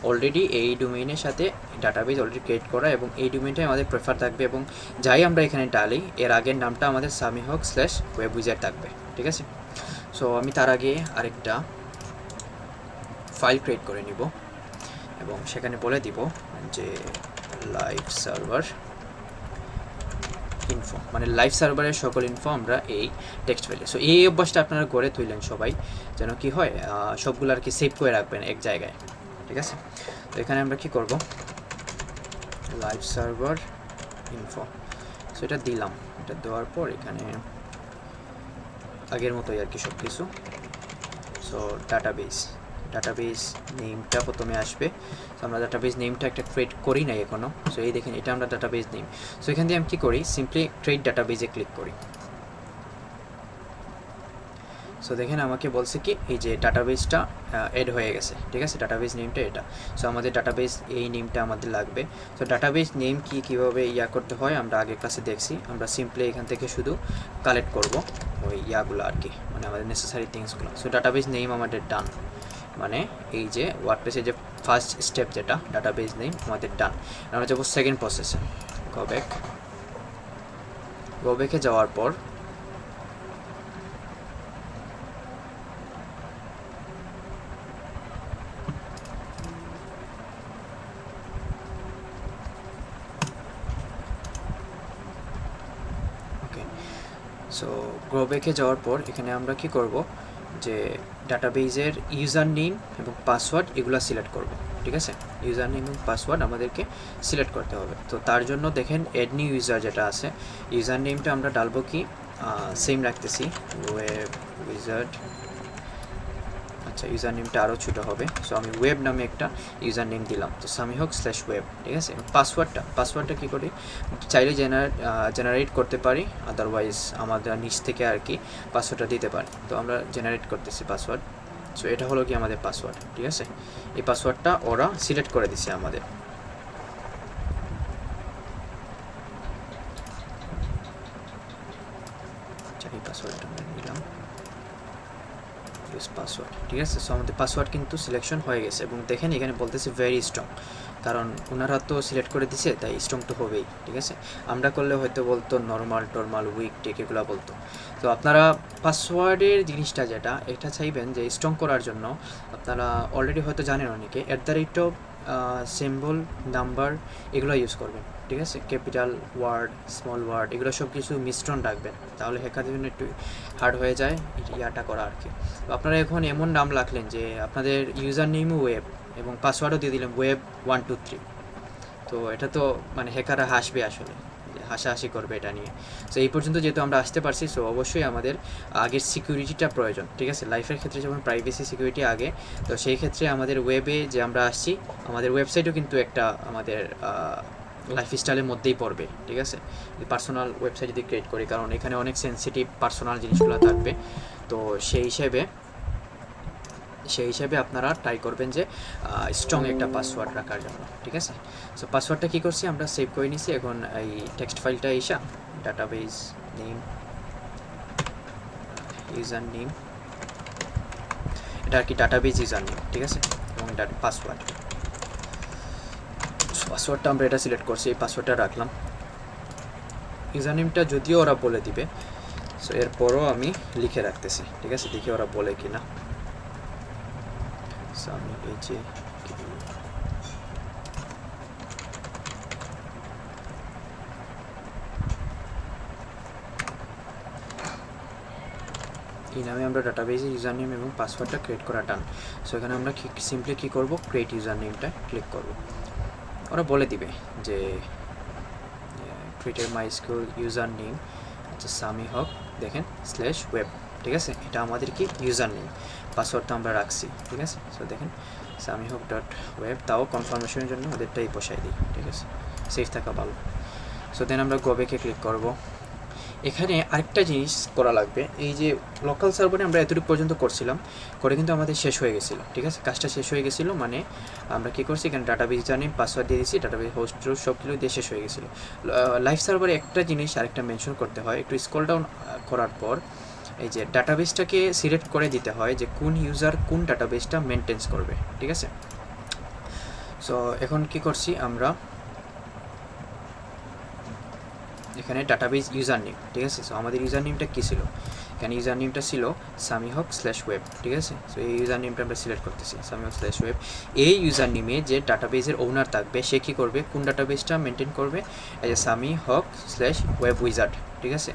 অলরেডি এই ডোমেইনের সাথে ডাটাবেস অলরেডি ক্রিয়েট করা এবং এই ডোমেইনটাই আমাদের প্রেফার থাকবে এবং যাই আমরা এখানে ডালি এর আগের নামটা আমাদের সামি হক /ওয়েব উইজার্ড থাকবে, ঠিক আছে। সো আমি তার আগে আরেকটা ফাইল ক্রিয়েট করে নিব এবং সেখানে বলে দিব যে লাইভ সার্ভার ইনফো, মানে লাইভ সার্ভারের সকল ইনফো আমরা এই টেক্সট ফাইলে। সো এই অভ্যাসটা আপনারা গড়ে তুললেন সবাই, যেন কি হয় সবগুলো আর কি সেভ করে রাখবেন এক জায়গায়, ঠিক আছে। তো এখানে আমরা কি করব, লাইভ সার্ভার ইনফো, সো এটা দিলাম। এটা দেওয়ার পর এখানে আগের মতোই আর কি সব কিছু। সো ডাটাবেস নেমটা প্রথমে আসবে। সো আমরা ডাটাবেস নেমটা একটা ক্রিয়েট করি নাই এখনও। সো এই দেখেন এটা আমরা ডাটাবেস নেম। সো এখান দিয়ে আমি কী করি, সিম্পলি ক্রিয়েট ডাটাবেসে ক্লিক করি। সো দেখেন আমাকে বলছে কি এই যে ডাটাবেসটা এড হয়ে গেছে, ঠিক আছে। ডাটাবেস নেমটা এটা। সো আমাদের ডাটাবেস এই নেমটা আমাদের লাগবে। সো ডাটাবেস নেম কীভাবে করতে হয় আমরা আগের ক্লাসে দেখছি। আমরা সিম্পলি এখান থেকে শুধু কালেক্ট করব ওই ইয়াগুলো আর কি, মানে আমাদের নেসেসারি থিংসগুলো। সো ডাটাবেস নেম আমাদের ডান, মানে এই যে ওয়ার্ডপ্রেসের যে ফার্স্ট স্টেপ যেটা ডাটাবেস নেম আমাদের ডান। আমরা যাবো সেকেন্ড প্রসেসে, গো ব্যাকে যাওয়ার পর সো গ্রো ব্যাকে যাওয়ার পর এখানে আমরা কি করব, যে ডাটাবেজের ইউজার নেম এবং পাসওয়ার্ড এগুলো সিলেক্ট করব, ঠিক আছে। ইউজার নেম এবং পাসওয়ার্ড আমাদেরকে সিলেক্ট করতে হবে। তো তার জন্য দেখেন অ্যাড নিউ ইউজার যেটা আছে, ইউজার নেমটা আমরা ডালবো কি সেম রাখতেছি, ওয়েব উইজার্ড। আচ্ছা, ইউজার নেমটা আরও ছোটো হবে। সো আমি ওয়েব নামে একটা ইউজার নেম দিলাম, তো samihawk/web, ঠিক আছে। পাসওয়ার্ডটা কী করি, চাইলে জেনারেট করতে পারি, আদারওয়াইজ আমাদের নিচ থেকে আর কি পাসওয়ার্ডটা দিতে পারি। তো আমরা জেনারেট করতেছি পাসওয়ার্ড। সো এটা হলো কি আমাদের পাসওয়ার্ড, ঠিক আছে। এই পাসওয়ার্ডটা ওরা সিলেক্ট করে দিছে আমাদের। আচ্ছা, এই পাসওয়ার্ডটা আমরা নিলাম, পাসওয়ার্ড, ঠিক আছে। সো আমাদের পাসওয়ার্ড কিন্তু সিলেকশন হয়ে গেছে এবং দেখেন এখানে বলতেছে ভেরি স্ট্রং, কারণ ওনারা তো সিলেক্ট করে দিছে তাই স্ট্রং তো হবেই, ঠিক আছে। আমরা করলে হয়তো বলতো নর্মাল টর্মাল উইক টেক এগুলো বলতো। তো আপনারা পাসওয়ার্ডের জিনিসটা যেটা এটা চাইবেন যে স্ট্রং করার জন্য আপনারা অলরেডি হয়তো জানেন অনেকে @ সিম্বল নাম্বার এগুলো ইউজ করবেন, ঠিক আছে। ক্যাপিটাল ওয়ার্ড স্মল ওয়ার্ড এগুলো সব কিছু মিশ্রণ রাখবেন, তাহলে হ্যাকারদের জন্য একটু হার্ড হয়ে যায় ইয়াটা করা আর কি। তো আপনারা এখন এমন নাম রাখলেন যে আপনাদের ইউজার নেমও ওয়েব এবং পাসওয়ার্ডও দিয়ে দিলেন web 1 2 3। তো এটা তো মানে হ্যাকাররা হাসবে, আসলে হাসাহাসি করবে এটা নিয়ে। সো এই পর্যন্ত যেহেতু আমরা আসতে পারছি, সো অবশ্যই আমাদের আগের সিকিউরিটিটা প্রয়োজন, ঠিক আছে। লাইফের ক্ষেত্রে যেমন প্রাইভেসি সিকিউরিটি আগে, তো সেই ক্ষেত্রে আমাদের ওয়েবে যে আমরা আসছি, আমাদের ওয়েবসাইটও কিন্তু একটা আমাদের লাইফস্টাইলের মধ্যেই পড়বে, ঠিক আছে। পার্সোনাল ওয়েবসাইট যদি ক্রিয়েট করি, কারণ এখানে অনেক সেন্সিটিভ পার্সোনাল জিনিসগুলো থাকবে। তো সেই হিসাবে আপনারা ট্রাই করবেন যে স্ট্রং একটা পাসওয়ার্ড রাখার জন্য, ঠিক আছে। সো পাসওয়ার্ডটা কী করছি আমরা সেভ করে নিছি। এখন এই টেক্সট ফাইলটা এসা ডাটাবেস নেম ইউজার নেম, এটা আর কি ডাটাবেস ইউজার নেম, ঠিক আছে, এবং পাসওয়ার্ডটা আমরা এটা সিলেক্ট করছি, এই পাসওয়ার্ডটা রাখলাম। ইউজার নেমটা যদিও ওরা বলে দিবে, সো এরপরও আমি লিখে রাখতেছি, ঠিক আছে, দেখি ওরা বলে কি না। আমি এই যে এই নামে আমরা ডাটাবেসে ইউজার নেম এবং পাসওয়ার্ডটা ক্রিয়েট করা ডান। সো এখানে আমরা সিম্পলি কী করব, ক্রিয়েট ইউজার নেমটা ক্লিক করব। ওরা বলে দিবে যে created my school user name, আচ্ছা samihawk দেখেন /web, ঠিক আছে। এটা আমাদের কি ইউজার নেম, পাসওয়ার্ডটা আমরা রাখছি, ঠিক আছে। সো দেখেন samihawk.web, তাও কনফার্মেশনের জন্য ওদেরটাই বসাই দিই, ঠিক আছে, সেফ থাকা ভালো। সো দেন আমরা গো ব্যাকে ক্লিক করব। এখানে আরেকটা জিনিস করা লাগবে, এই যে লোকাল সার্ভারে আমরা এতটুকু পর্যন্ত করছিলাম, করে কিন্তু আমাদের শেষ হয়ে গেছিলো, ঠিক আছে, কাজটা শেষ হয়ে গেছিলো। মানে আমরা কী করছি, এখানে ডাটাবেস জানি পাসওয়ার্ড দিয়ে দিয়েছি, ডাটাবেস হোস্ট সব কিছু দিয়ে শেষ হয়ে গেছিলো। লাইভ সার্ভারে একটা জিনিস আরেকটা মেনশন করতে হয়, একটু স্ক্রল ডাউন করার পর এই যে ডাটাবেসটাকে সিলেক্ট করে দিতে হয় যে কোন ইউজার কোন ডাটাবেসটা মেনটেন্স করবে, ঠিক আছে। সো এখন কি করছি আমরা, এখানে ডাটাবেস ইউজার নেম, ঠিক আছে। সো আমাদের ইউজার নেমটা কী ছিল, এখানে ইউজার নেমটা ছিল সামি হক স্ল্যাশ ওয়েব, ঠিক আছে। সো এই ইউজার নেমটা আমরা সিলেক্ট করতেছি, সামি হক স্ল্যাশ ওয়েব। এই ইউজার নেমে যে ডাটাবেজের ওনার থাকবে সে কী করবে, কোন ডাটাবেসটা মেনটেন করবে, এই যে সামি হক স্ল্যাশ ওয়েব উইজার্ড, ঠিক আছে।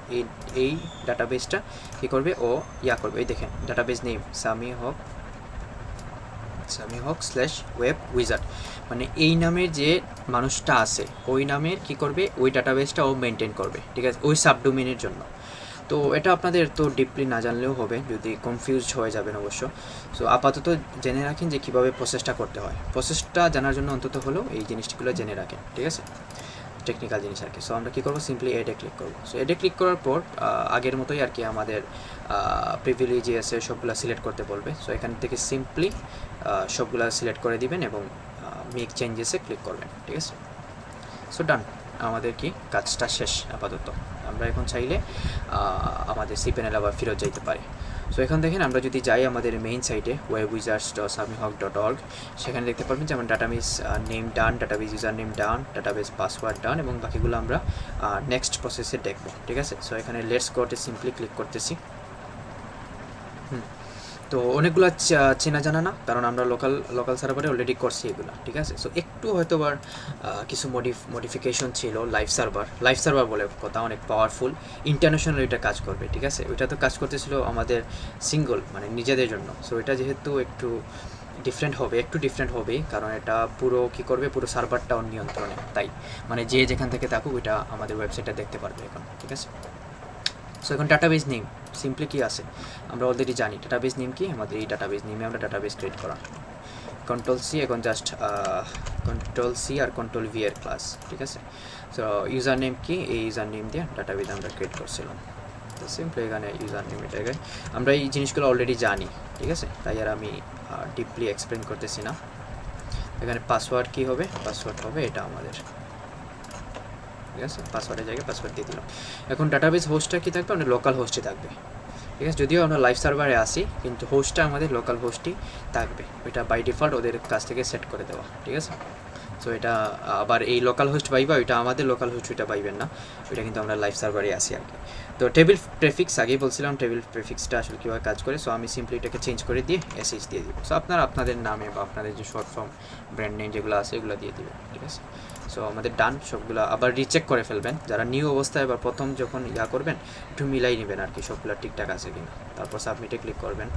এই ডাটাবেসটা কী করবে, ও করবে, এই দেখেন ডাটাবেস নেম সামি হক স্ল্যাশ ওয়েব উইজার্ড, মানে এই নামের যে মানুষটা আছে ওই নামের কী করবে, ওই ডাটাবেসটা ও মেনটেন করবে, ঠিক আছে, ওই সাবডোমেনের জন্য। তো এটা আপনাদের তো ডিপলি না জানলেও হবে, যদি কনফিউজড হয়ে যাবেন অবশ্য। সো আপাতত জেনে রাখেন যে কীভাবে প্রসেসটা করতে হয়, প্রসেসটা জানার জন্য অন্তত হলেও এই জিনিসগুলো জেনে রাখেন, ঠিক আছে, টেকনিক্যাল জিনিস আর কি। সো আমরা কী করবো, সিম্পলি এডে ক্লিক করবো। সো এডে ক্লিক করার পর আগের মতোই আর কি আমাদের প্রিভিলেজেসে সবগুলো সিলেক্ট করতে বলবে। সো এখান থেকে সিম্পলি সবগুলো সিলেক্ট করে দিবেন এবং মেক চেঞ্জেসে ক্লিক করবেন, ঠিক আছে। সো ডান, আমাদের কি কাজটা শেষ আপাতত। আমরা এখন চাইলে আমাদের সি প্যানেল আবার ফেরত যাইতে পারি। সো এখান দেখেন আমরা যদি যাই আমাদের মেইন সাইটে webwizards.samihawk.org, সেখানে দেখতে পারবেন যে আমার ডাটাবেস নেম ডান, ডাটাবেস ইউজার নেম ডান, ডাটাবেস পাসওয়ার্ড ডান, এবং বাকিগুলো আমরা নেক্সট প্রসেসে দেখব, ঠিক আছে। সো এখানে লেটস গোতে সিম্পলি ক্লিক করতেছি। তো অনেকগুলো চেনা জানা না, কারণ আমরা লোকাল সার্ভারে অলরেডি করছি এগুলো, ঠিক আছে। সো একটু হয়তো আবার কিছু মডিফিকেশন ছিল। লাইভ সার্ভার বলে কথা, অনেক পাওয়ারফুল, ইন্টারন্যাশনাল এটা কাজ করবে, ঠিক আছে। ওইটা তো কাজ করতেছিল আমাদের সিঙ্গল, মানে নিজেদের জন্য। সো এটা যেহেতু একটু ডিফারেন্ট হবে, কারণ এটা পুরো কী করবে, পুরো সার্ভারটা ওর নিয়ন্ত্রণে, তাই মানে যে যেখান থেকে থাকুক ওইটা আমাদের ওয়েবসাইটটা দেখতে পারবে এখন, ঠিক আছে। সো এখন ডাটাবেস নেম সিম্পলি কী আছে আমরা অলরেডি জানি, ডাটাবেস নেম কি, আমাদের এই ডাটাবেস নেমে আমরা ডাটাবেস ক্রিয়েট করা, Ctrl+C, এখন জাস্ট Ctrl+C আর Ctrl+V এর ক্লাস, ঠিক আছে। সো ইউজার নেম কি, এই ইউজার নেম দিয়ে ডাটাবেস আমরা ক্রিয়েট করছিলাম। তো সিম্পলি এখানে ইউজার নেম এটাকে আমরা এই জিনিসগুলো অলরেডি জানি, ঠিক আছে, তাই আর আমি ডিপলি এক্সপ্লেন করতেছি না। এখানে পাসওয়ার্ড কী হবে, পাসওয়ার্ড হবে এটা আমাদের, ঠিক আছে, পাসওয়ার্ডের জায়গায় পাসওয়ার্ড দিয়ে দিলাম। এখন ডাটাবেস হোস্টটা কী থাকবে, আমাদের লোকাল হোস্টে থাকবে, ঠিক আছে। যদিও আমরা লাইভ সার্ভারে আসি, কিন্তু হোস্টটা আমাদের লোকাল হোস্টই থাকবে, ওইটা বাই ডিফল্ট ওদের কাছ থেকে সেট করে দেওয়া, ঠিক আছে। সো এটা আবার এই লোকাল হোস্ট পাইবা, ওইটা আমাদের লোকাল হোস্ট, ওইটা পাইবেন না, ওইটা কিন্তু আমরা লাইভ সার্ভারে আসি আর কি। তো টেবিল প্রেফিক্স আগেই বলছিলাম, টেবিল প্রেফিক্সটা আসলে কীভাবে কাজ করে। সো আমি সিম্পলি এটাকে চেঞ্জ করে দিয়ে এসএইচ দিয়ে দিব। সো আপনাদের নামে বা আপনাদের যে শর্ট ফর্ম ব্র্যান্ড নেম যেগুলো আছে এগুলো দিয়ে দিবেন, ঠিক আছে। সো আমাদের ডান, সবগুলো আবার রিচেক করে ফেলবেন, যারা নিউ অবস্থায় বা প্রথম যখন করবেন একটু মিলাই নেবেন আর কি, সবগুলো ঠিকঠাক আছে কিনা, তারপর সাবমিটে ক্লিক করবেন।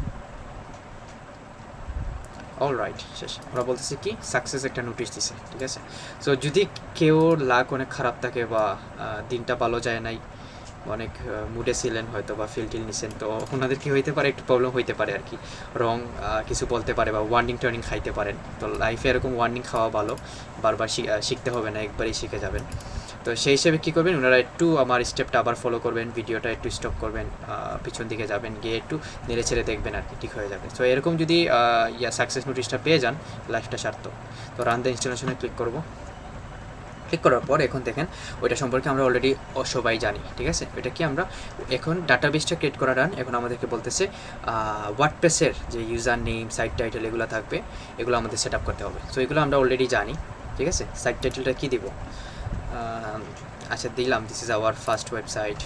অলরাইট, শেষ। ওরা বলতেছে কি সাকসেস একটা নোটিশ দিছে, ঠিক আছে। সো যদি কেউ লাক অনেক খারাপ থাকে বা দিনটা ভালো যায় নাই, অনেক মুডে ছিলেন হয়তো বা ফিল নিছেন, তো ওনাদের কী হইতে পারে, একটু প্রবলেম হইতে পারে আর কি, রং কিছু বলতে পারে বা ওয়ার্নিং টর্নিং খাইতে পারেন। তো লাইফে এরকম ওয়ার্নিং খাওয়া ভালো, বারবার শিখতে হবে না, একবারই শিখে যাবেন। তো সেই হিসেবে কী করবেন, ওনারা একটু আমার স্টেপটা আবার ফলো করবেন, ভিডিওটা একটু স্টপ করবেন, পিছন দিকে যাবেন, গিয়ে একটু নেড়ে ছেড়ে দেখবেন আর কি, ঠিক হয়ে যাবে। তো এরকম যদি সাকসেস নোটিশটা পেয়ে যান, লাইফটা সার্থক। তো রান দ্য ইনস্টলেশনে ক্লিক করবো। ক্লিক করার পর এখন দেখেন ওইটা সম্পর্কে আমরা অলরেডি সবাই জানি, ঠিক আছে। ওইটা কি আমরা এখন ডাটাবেসটা ক্রিয়েট করা ডান, এখন আমাদেরকে বলতেছে ওয়ার্ডপ্রেসের যে ইউজার নেম, সাইট টাইটেল এগুলো থাকবে, এগুলো আমাদের সেট আপ করতে হবে। সো এগুলো আমরা অলরেডি জানি, ঠিক আছে। সাইট টাইটেলটা কী দিব, আচ্ছা দিলাম this is our first website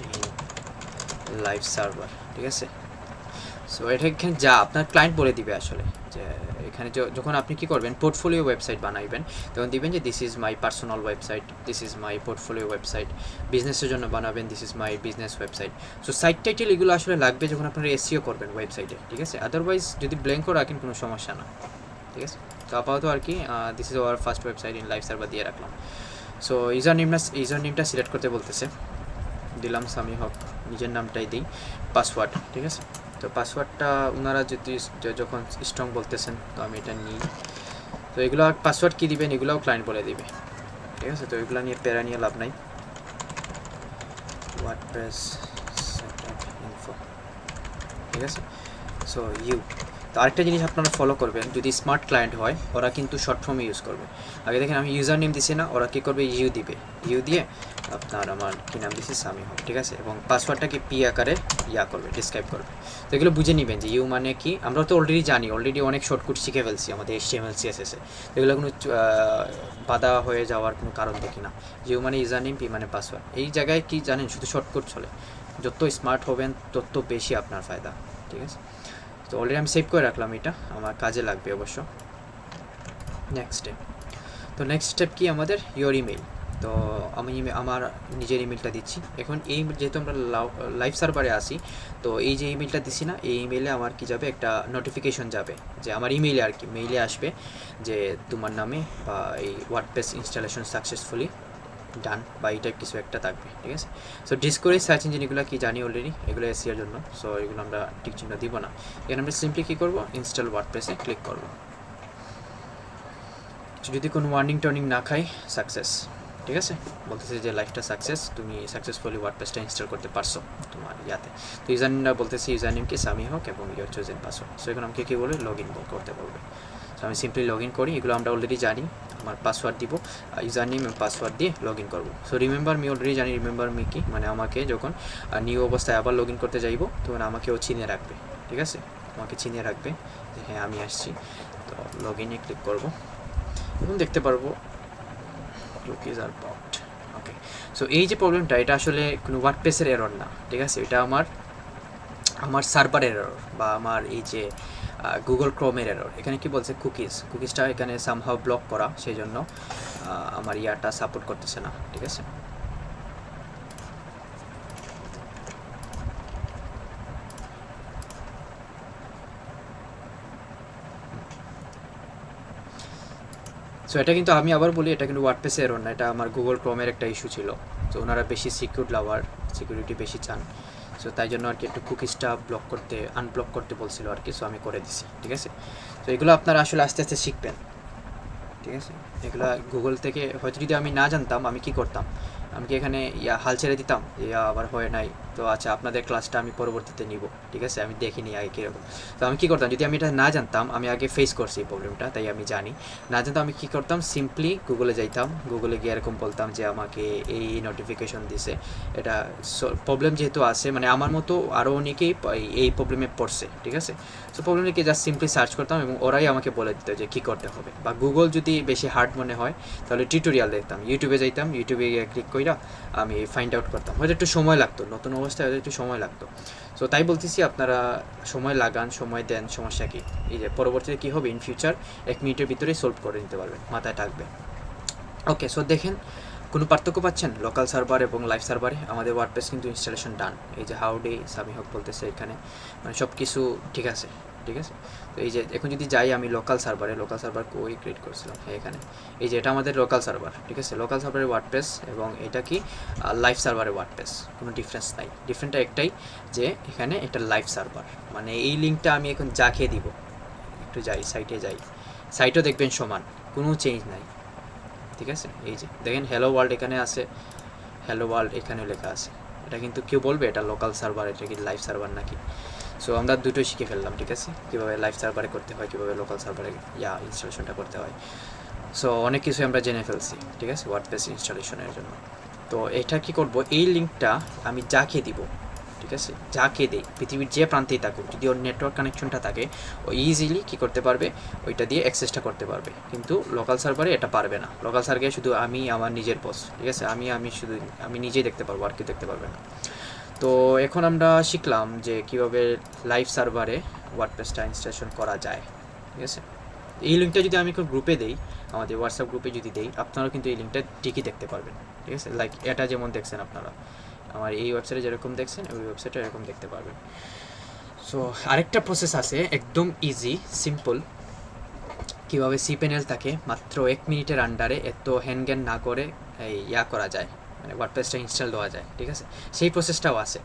in live server, ঠিক আছে। সো এটা এখানে যা আপনার ক্লায়েন্ট বলে দিবে আসলে, যে এখানে যখন আপনি কী করবেন, পোর্টফোলিও ওয়েবসাইট বানাইবেন, তখন দিবেন যে this is my personal website, this is my portfolio website. বিজনেসের জন্য বানাবেন, this is my business website. So site title এগুলো আসলে লাগবে যখন আপনারা এসইও করবেন ওয়েবসাইটে, ঠিক আছে। আদারওয়াইজ যদি ব্ল্যাঙ্কও রাখেন কোনো সমস্যা না, ঠিক আছে। তো আপাতত আর কি this is our first website in live server দিয়ে রাখলাম। সো ইউজার নেমটা সিলেক্ট করতে বলতেছে, দিলাম সামি হক, নিজের নামটাই দিই, পাসওয়ার্ড, ঠিক আছে। তো পাসওয়ার্ডটা ওনারা যদি যখন স্ট্রং বলতেছেন, তো আমি এটা নিই। তো এগুলো পাসওয়ার্ড কী দিবেন এগুলোও ক্লায়েন্ট বলে দিবে, ঠিক আছে। তো এগুলো নিয়ে প্যারা নিয়ে লাভ নাই। ওয়ার্ডপ্রেস সেটআপ ইনফো, ঠিক আছে। সো তো আরেকটা জিনিস আপনারা ফলো করবেন, যদি স্মার্ট ক্লায়েন্ট হয় ওরা কিন্তু শর্ট ফর্মে ইউজ করবে। আগে দেখেন আমি ইউজার নেম দিছি না, ওরা কী করবে, দিবে, দিয়ে আপনার আমার কী নাম দিচ্ছি, সামি হক, ঠিক আছে। এবং পাসওয়ার্ডটাকে পি আকারে করবে, ডিসক্রাইব করবে। তো এগুলো বুঝে নেবেন যে মানে কি, আমরা তো অলরেডি জানি, অলরেডি অনেক শর্টকাট শিখে ফেলছি আমাদের HTML CSS-এ। তো এগুলো কোনো বাধা হয়ে যাওয়ার কোনো কারণ দেখি না। মানে ইউজার নেম, পি মানে পাসওয়ার্ড, এই জায়গায় কি জানেন শুধু শর্টকাট চলে, যত স্মার্ট হবেন তত বেশি আপনার ফায়দা, ঠিক আছে। তো অলরেডি আমি সেভ করে রাখলাম, এটা আমার কাজে লাগবে অবশ্য। নেক্সট স্টেপ, তো নেক্সট স্টেপ কি আমাদের, ইয়োর ইমেল। তো আমি আমার নিজের ইমেলটা দিচ্ছি। এখন এই যেহেতু আমরা লাইভ সার্ভারে আসি, তো এই যে ইমেলটা দিছি না, এই ইমেলে আমার কি যাবে, একটা নোটিফিকেশন যাবে যে আমার ইমেইলে আর কি, মেইলে আসবে যে তোমার নামে বা এই ওয়ার্ডপ্রেস ইনস্টলেশন সাকসেসফুলি ডান বা এই টাইপ কিছু একটা থাকবে, ঠিক আছে। সো ডিসকোরেজ সার্চ ইঞ্জিন এগুলো কি জানি অলরেডি, এগুলো এসিওর জন্য, সো এগুলো আমরা টিক চিহ্ন দিব না। এখানে আমরা সিম্পলি কী করবো, ইনস্টল ওয়ার্ডপ্রেসে ক্লিক করবো। যদি কোনো ওয়ার্নিং টার্নিং না খাই, সাকসেস, ঠিক আছে, বলতেছে যে লাইফটা সাকসেস, তুমি সাকসেসফুলি ওয়ার্ডপ্রেসটা ইনস্টল করতে পারছো তোমার ইয়াতে। তো ইউজার নেমটা বলতেছি, ইউজার নেম কি সামি হোক এবং ইউর চোজেন পাসওয়ার্ড। সো এখন আমাকে কী বলে, লগ ইন করতে বলবে। সো আমি সিম্পলি লগ ইন করি, এগুলো আমরা অলরেডি জানি। আমার পাসওয়ার্ড দিব, ইউজার নেম এবং পাসওয়ার্ড দিয়ে লগ ইন করবো। সো রিমেম্বার মি অলরেডি জানি, রিমেম্বার মি কি মানে আমাকে যখন নিউ অবস্থায় আবার লগ ইন করতে যাইব তখন আমাকেও চিনে রাখবে, ঠিক আছে, আমাকে চিনে রাখবে যে হ্যাঁ আমি আসছি। তো লগ ইনে ক্লিক করবো, এখন দেখতে পারবো কুকিজ আর বট। ওকে, সো এই যে প্রবলেমটা, এটা আসলে কোনো ওয়ার্ডপ্রেসের এরর না, ঠিক আছে, এটা আমার সার্ভারের এরর বা আমার এই যে গুগল ক্রোমের এরর। এখানে কি বলছে, কুকিজটা এখানে সামহাও ব্লক করা, সেই জন্য আমার ইয়াটা সাপোর্ট করতেছে না, ঠিক আছে। সো এটা কিন্তু আমি আবার বলি, এটা কিন্তু ওয়ার্ডপ্রেসে এরর না, এটা আমার গুগল ক্রোমের একটা ইস্যু ছিল। তো ওনারা বেশি সিকিউর লাভার, সিকিউরিটি বেশি চান, সো তাই জন্য আর কি একটু কুকিজটা আনব্লক করতে বলছিল আর কি। সো আমি করে দিছি, ঠিক আছে। তো এগুলো আপনারা আসলে আস্তে আস্তে শিখবেন, ঠিক আছে। এগুলো গুগল থেকে হয়তো যদি আমি না জানতাম, আমি কি করতাম, আমি কি এখানে হাল ছেড়ে দিতাম, আবার হয় নাই, তো আচ্ছা আপনাদের ক্লাসটা আমি পরবর্তীতে নিব, ঠিক আছে, আমি দেখিনি আগে কীরকম। তো আমি কী করতাম, যদি আমি এটা না জানতাম, আমি আগে ফেস করছি এই প্রবলেমটা, তাই আমি জানি। না জানতাম আমি কী করতাম, সিম্পলি গুগলে যাইতাম, গুগলে গিয়ে এরকম বলতাম যে আমাকে এই নোটিফিকেশন দিছে। এটা প্রবলেম যেহেতু আছে, মানে আমার মতো আরও অনেকেই এই প্রবলেমে পড়ছে, ঠিক আছে। সো প্রবলেমটাকে জাস্ট সিম্পলি সার্চ করতাম এবং ওরাই আমাকে বলে দিত যে কী করতে হবে। বা গুগল যদি বেশি হার্ড মনে হয় তাহলে টিউটোরিয়াল দেখতাম, ইউটিউবে যাইতাম, ইউটিউবে গিয়ে ক্লিক কইরা আমি ফাইন্ড আউট করতাম। হয়তো একটু সময় লাগতো, নতুন অবস্থায় হয়তো একটু সময় লাগতো। সো তাই বলতেছি আপনারা সময় লাগান, সময় দেন, সমস্যা কী, এই যে পরবর্তীতে কী হবে, ইন ফিউচার 1 মিনিটের ভিতরেই সলভ করে নিতে পারবেন, মাথায় থাকবে। ওকে, সো দেখেন কোনো পার্থক্য পাচ্ছেন লোকাল সার্ভার এবং লাইভ সার্ভারে? আমাদের ওয়ার্ডপ্রেস কিন্তু ইনস্টলেশন ডান। এই যে হাউডে সামি হক বলতেছে এখানে, মানে সব কিছু ঠিক আছে, ঠিক আছে। তো এই যে এখন যদি যাই আমি লোকাল সার্ভার কই ক্রিয়েট করছিলাম, হ্যাঁ এখানে, এই যে এটা আমাদের লোকাল সার্ভার, ঠিক আছে। লোকাল সার্ভারের ওয়ার্ডপ্রেস এবং এটা কি লাইভ সার্ভারের ওয়ার্ডপ্রেস, কোনো ডিফারেন্স নাই। ডিফারেন্টটা একটাই যে এখানে এটা লাইভ সার্ভার, মানে এই লিঙ্কটা আমি এখন যা খেয়ে দিব, একটু যাই সাইটে যাই, সাইটও দেখবেন সমান, কোনো চেঞ্জ নাই, ঠিক আছে। এই যে দেখেন হ্যালো ওয়ার্ল্ড এখানে আছে, হ্যালো ওয়ার্ল্ড এখানে লেখা আছে। এটা কিন্তু কেউ বলবে এটা লোকাল সার্ভার, এটা কি লাইভ সার্ভার নাকি। সো আমরা দুটোই শিখে ফেললাম, ঠিক আছে, কীভাবে লাইভ সার্ভারে করতে হয়, কীভাবে লোকাল সার্ভারে ইনস্টলেশনটা করতে হয়। সো অনেক কিছু আমরা জেনে ফেলছি, ঠিক আছে, ওয়ার্ডপ্রেস ইনস্টলেশনের জন্য। তো এটা কি করব, এই লিঙ্কটা আমি যাকে দিব, ঠিক আছে, যাকে দেই, পৃথিবীর যে প্রান্তেই থাকুক, যদি ওর নেটওয়ার্ক কানেকশনটা থাকে, ও ইজিলি কী করতে পারবে, ওইটা দিয়ে অ্যাক্সেসটা করতে পারবে। কিন্তু লোকাল সার্ভারে এটা পারবে না। লোকাল সার্ভারে শুধু আমি আমার নিজের বস, ঠিক আছে, আমি নিজেই দেখতে পারবো, আর কেউ দেখতে পারবে না। তো এখন আমরা শিখলাম যে কীভাবে লাইভ সার্ভারে ওয়ার্ডপ্রেসটা ইনস্টলেশন করা যায়, ঠিক আছে। এই লিঙ্কটা যদি আমি কোনো গ্রুপে দেই, আমাদের হোয়াটসঅ্যাপ গ্রুপে যদি দেই, আপনারাও কিন্তু এই লিঙ্কটা ঠিকই দেখতে পারবেন, ঠিক আছে। লাইক এটা যেমন দেখছেন আপনারা, আমার এই ওয়েবসাইটে যেরকম দেখছেন ওই ওয়েবসাইটে এরকম দেখতে পারবেন। সো আরেকটা প্রসেস আছে একদম ইজি সিম্পল, কীভাবে cPanel থাকে মাত্র 1 মিনিটের আন্ডারে এত হ্যান্ড না করে এই করা যায়, মানে ওয়ার্ডপ্রেসটা ইনস্টল দেওয়া যায়, ঠিক আছে। সেই প্রসেসটাও আছে।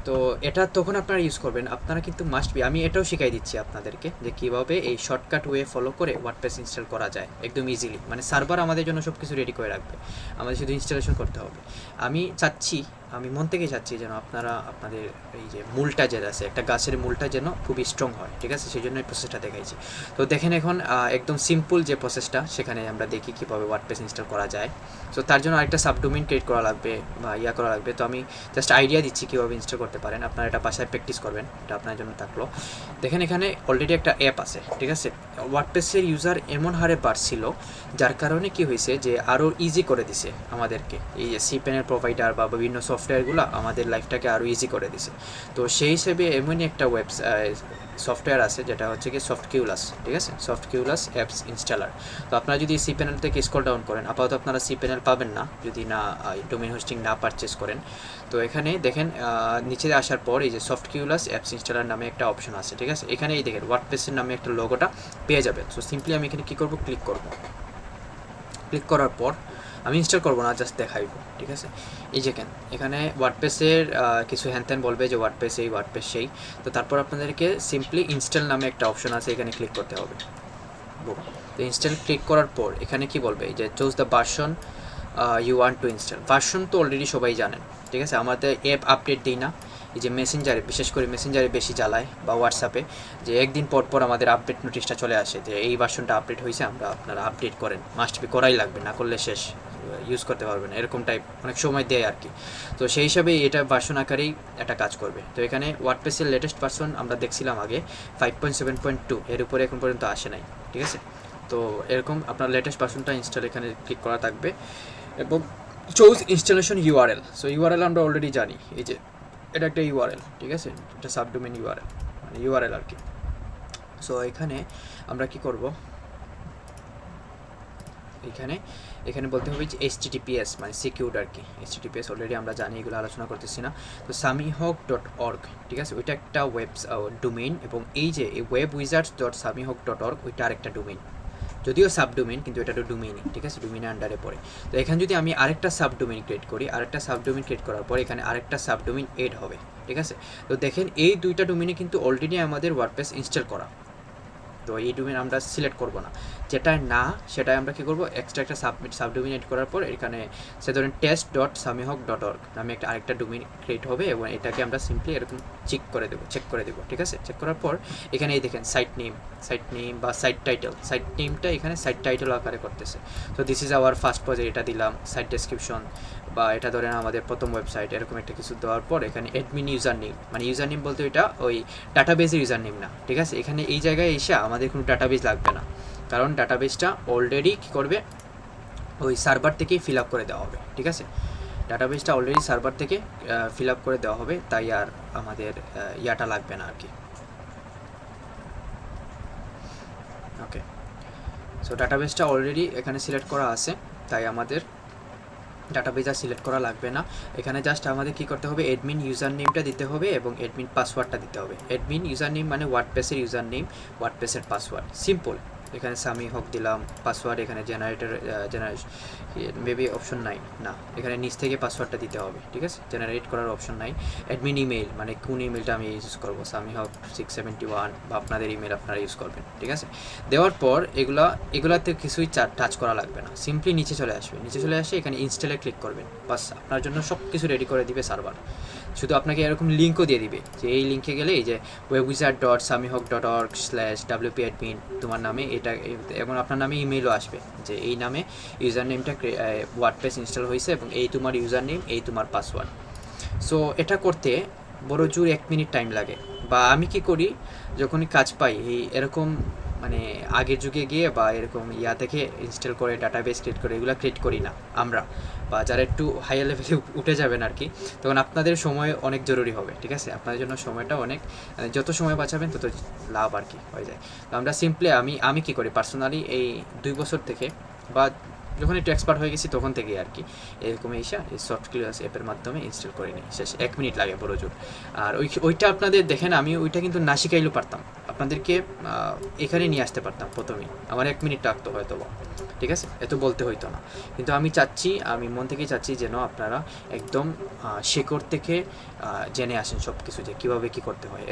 তো এটা তখন আপনারা ইউজ করবেন, আপনারা কিন্তু মাস্ট বি, আমি এটাও শিখাই দিচ্ছি আপনাদেরকে যে কীভাবে এই শর্টকাট ওয়ে ফলো করে ওয়ার্ডপ্রেস ইনস্টল করা যায় একদম ইজিলি। মানে সার্ভার আমাদের জন্য সব কিছু রেডি করে রাখবে, আমাদের শুধু ইনস্টলেশন করতে হবে। আমি মন থেকেই চাচ্ছি যেন আপনারা আপনাদের এই যে মূলটা যেটা আছে, একটা গাছের মূলটা যেন খুবই স্ট্রং হয়, ঠিক আছে, সেই জন্য এই প্রসেসটা দেখাইছি। তো দেখেন এখন একদম সিম্পল যে প্রসেসটা, সেখানে আমরা দেখি কীভাবে ওয়ার্ডপ্রেস ইনস্টল করা যায়। সো তার জন্য আরেকটা সাবডোমেইন ক্রিয়েট করা লাগবে বা করা লাগবে। তো আমি জাস্ট আইডিয়া দিচ্ছি কীভাবে ইনস্টল করতে পারেন, আপনারা এটা বাসায় প্র্যাকটিস করবেন, এটা আপনার জন্য থাকলো। দেখেন এখানে অলরেডি একটা অ্যাপ আছে, ঠিক আছে। ওয়ার্ডপ্রেসের ইউজার এমন হারে বাড়ছিল, যার কারণে কি হয়েছে যে আরও ইজি করে দিছে আমাদেরকে এই যে cPanel প্রোভাইডার বা বিভিন্ন সফটওয়্যার সফটওয়্যারগুলো আমাদের লাইফটাকে আরও ইজি করে দিছে। তো সেই হিসেবে এমনই একটা সফটওয়্যার আছে যেটা হচ্ছে কি সফটকিউলাস, ঠিক আছে, সফটকিউলাস অ্যাপস ইনস্টলার। তো আপনারা যদি সি প্যানেল থেকে স্ক্রল ডাউন করেন, আপাতত আপনারা সি প্যানেল পাবেন না যদি না ডোমেইন হোস্টিং না পারচেস করেন। তো এখানে দেখেন নিচে আসার পর এই যে সফটকিউলাস অ্যাপস ইনস্টলার নামে একটা অপশন আছে, ঠিক আছে। এখানে এই দেখেন ওয়ার্ডপ্রেসের নামে একটা লোগোটা পেয়ে যাবেন। সো সিম্পলি আমি এখানে কী করবো, ক্লিক করব। ক্লিক করার পর আমি ইনস্টল করবো না, জাস্ট দেখাইব, ঠিক আছে। এই যে এখানে ওয়ার্ডপ্রেসের কিছু হ্যানত্যান বলবে যে ওয়ার্ডপ্রেস এই ওয়ার্ডপ্রেস সেই। তো তারপর আপনাদেরকে সিম্পলি ইনস্টল নামে একটা অপশন আছে, এখানে ক্লিক করতে হবে। তো ইনস্টল ক্লিক করার পর এখানে কি বলবে যে choose the version you want to install. Version তো অলরেডি সবাই জানেন, ঠিক আছে। আমাদের অ্যাপ আপডেট দিই না, এই যে মেসেঞ্জারে, বিশেষ করে মেসেঞ্জারে বেশি জ্বালায় বা হোয়াটসঅ্যাপে, যে একদিন পর পর আমাদের আপডেট নোটিশটা চলে আসে যে এই ভার্সনটা আপডেট হয়েছে, আপনারা আপডেট করেন, মাস্ট বি করাই লাগবে, না করলে শেষ, ইউজ করতে পারবে না, এরকম টাইপ অনেক সময় দেয় আর কি। তো সেই হিসাবে এটা ভার্সন আকারেই একটা কাজ করবে। তো এখানে ওয়ার্ডপ্রেসের লেটেস্ট ভার্সন আমরা দেখছিলাম আগে 5.7.2, এর উপরে এখন পর্যন্ত আসে নাই, ঠিক আছে। তো এরকম আপনার লেটেস্ট ভার্সনটা ইনস্টল এখানে ক্লিক করা থাকবে এবং choose installation URL. So URL আমরা অলরেডি জানি, এই যে এটা একটা ইউআরএল, ঠিক আছে, এটা সাবডোমেন ইউআরএল, মানে ইউআরএল আর কি। সো এখানে আমরা কি করব, এখানে বলতে হবে যে HTTPS মানে সিকিউরড আর কি। HTTPS অলরেডি আমরা জানি, এগুলো আলোচনা করতেছি না। তো samihawk.org, ঠিক আছে, ওইটা একটা ওয়েব ডোমেইন, এবং এই যে webwizards.samihawk.org ওইটা আরেকটা ডোমেইন, যদিও সাবডোমেইন কিন্তু এটা তো ডোমেইনই, ঠিক আছে, ডোমেইনের আন্ডারে পড়ে। তো এখানে যদি আমি আরেকটা সাবডোমেইন ক্রিয়েট করি, আরেকটা সাবডোমেইন ক্রিয়েট করার পর এখানে আরেকটা সাবডোমেইন এড হবে, ঠিক আছে। তো দেখেন এই দুইটা ডোমেইনে কিন্তু অলরেডি আমাদের ওয়ার্ডপ্রেস ইনস্টল করা। তো এই ডোমেইন আমরা সিলেক্ট করব না, যেটা না সেটাই আমরা কী করবো, এক্সট্রা একটা সাবডোমেইন এড করার পর এখানে সে ধরেন test.samihawk.org নামে একটা আরেকটা ডোমেইন ক্রিয়েট হবে, এবং এটাকে আমরা সিম্পলি এরকম চেক করে দেবো, ঠিক আছে। চেক করার পর এখানে এই দেখেন সাইট নেম বা সাইট নেমটা এখানে সাইট টাইটেল আকারে করতেছে। তো this is our first project, এটা দিলাম, সাইট ডেসক্রিপশন বা এটা ধরেন আমাদের প্রথম ওয়েবসাইট, এরকম একটা কিছু দেওয়ার পর এখানে অ্যাডমিন ইউজার নেম, মানে ইউজার নেম বলতে ওইটা ওই ডাটাবেসের ইউজার নেম না, ঠিক আছে। এখানে এই জায়গায় এসে আমাদের কোনো ডাটাবেস লাগবে না, কারণ ডাটাবেসটা অলরেডি কী করবে, ওই সার্ভার থেকেই ফিল আপ করে দেওয়া হবে, ঠিক আছে। ডাটাবেসটা অলরেডি সার্ভার থেকে ফিল আপ করে দেওয়া হবে, তাই আর আমাদের ইয়াটা লাগবে না আর কি। ওকে, সো ডাটাবেসটা অলরেডি এখানে সিলেক্ট করা আছে, তাই আমাদের ডাটাবেস আর সিলেক্ট করা লাগবে না। এখানে জাস্ট আমাদের কী করতে হবে, অ্যাডমিন ইউজার নেমটা দিতে হবে এবং অ্যাডমিন পাসওয়ার্ডটা দিতে হবে। অ্যাডমিন ইউজার নেম মানে ওয়ার্ডপ্রেসের ইউজার নেম, ওয়ার্ডপ্রেসের পাসওয়ার্ড, সিম্পল। এখানে সামিহক দিলাম, পাসওয়ার্ড এখানে মেবি অপশন নাই, না, এখানে নিচ থেকে পাসওয়ার্ডটা দিতে হবে, ঠিক আছে, জেনারেট করার অপশন নাই। অ্যাডমিন ইমেল মানে কোন ইমেলটা আমি ইউজ করবো, samihawk671 বা আপনাদের ইমেল আপনারা ইউজ করবেন, ঠিক আছে। দেওয়ার পর এগুলাতে কিছুই টাচ করা লাগবে না, সিম্পলি নিচে চলে আসে এখানে ইনস্টলে ক্লিক করবেন, বাস আপনার জন্য সব কিছু রেডি করে দিবে সার্ভার। শুধু আপনাকে এরকম লিঙ্কও দিয়ে দিবে যে এই লিঙ্কে গেলে এই যে webwizard.samihawk.org/wp-admin তোমার নামে এটা, এবং আপনার নামে ইমেলও আসবে যে এই নামে ইউজার নেমটা ওয়ার্ডপ্রেস ইনস্টল হয়েছে এবং এই তোমার ইউজার নেম, এই তোমার পাসওয়ার্ড। সো এটা করতে বড় জোর 1 মিনিট টাইম লাগে। বা আমি কি করি, যখনই কাজ পাই এই এরকম মানে আগের যুগে গিয়ে বা এরকম ইয়া থেকে ইনস্টল করে ডাটাবেস ক্রিয়েট করে এগুলো ক্রিয়েট করি না আমরা, বা যারা একটু হাইয়ার লেভেলে উঠে যাবেন আর কি, তখন আপনাদের সময় অনেক জরুরি হবে, ঠিক আছে। আপনাদের জন্য সময়টা অনেক, যত সময় বাঁচাবেন তত লাভ আর কি হয়ে যায়। তো আমরা সিম্পলি আমি কী করি পার্সোনালি, এই 2 বছর থেকে বা যখন একটু এক্সপার্ট হয়ে গেছি তখন থেকেই আর কি এরকম এসে এই সফটকিউলাস অ্যাপের মাধ্যমে ইনস্টল করে নিই, শেষ 1 মিনিট লাগে বড় জোর। আর ওইটা আপনাদের দেখেন, আমি ওইটা কিন্তু না শিখাইলেও পারতাম, আপনাদেরকে এখানে নিয়ে আসতে পারতাম প্রথমেই, আমার 1 মিনিট লাগতো হয়তো বা, ঠিক আছে, এত বলতে হইতো না। কিন্তু আমি মন থেকেই চাচ্ছি যেন আপনারা একদম শেকড় থেকে জেনে আসেন সব কিছু, যে কীভাবে কী করতে হয়।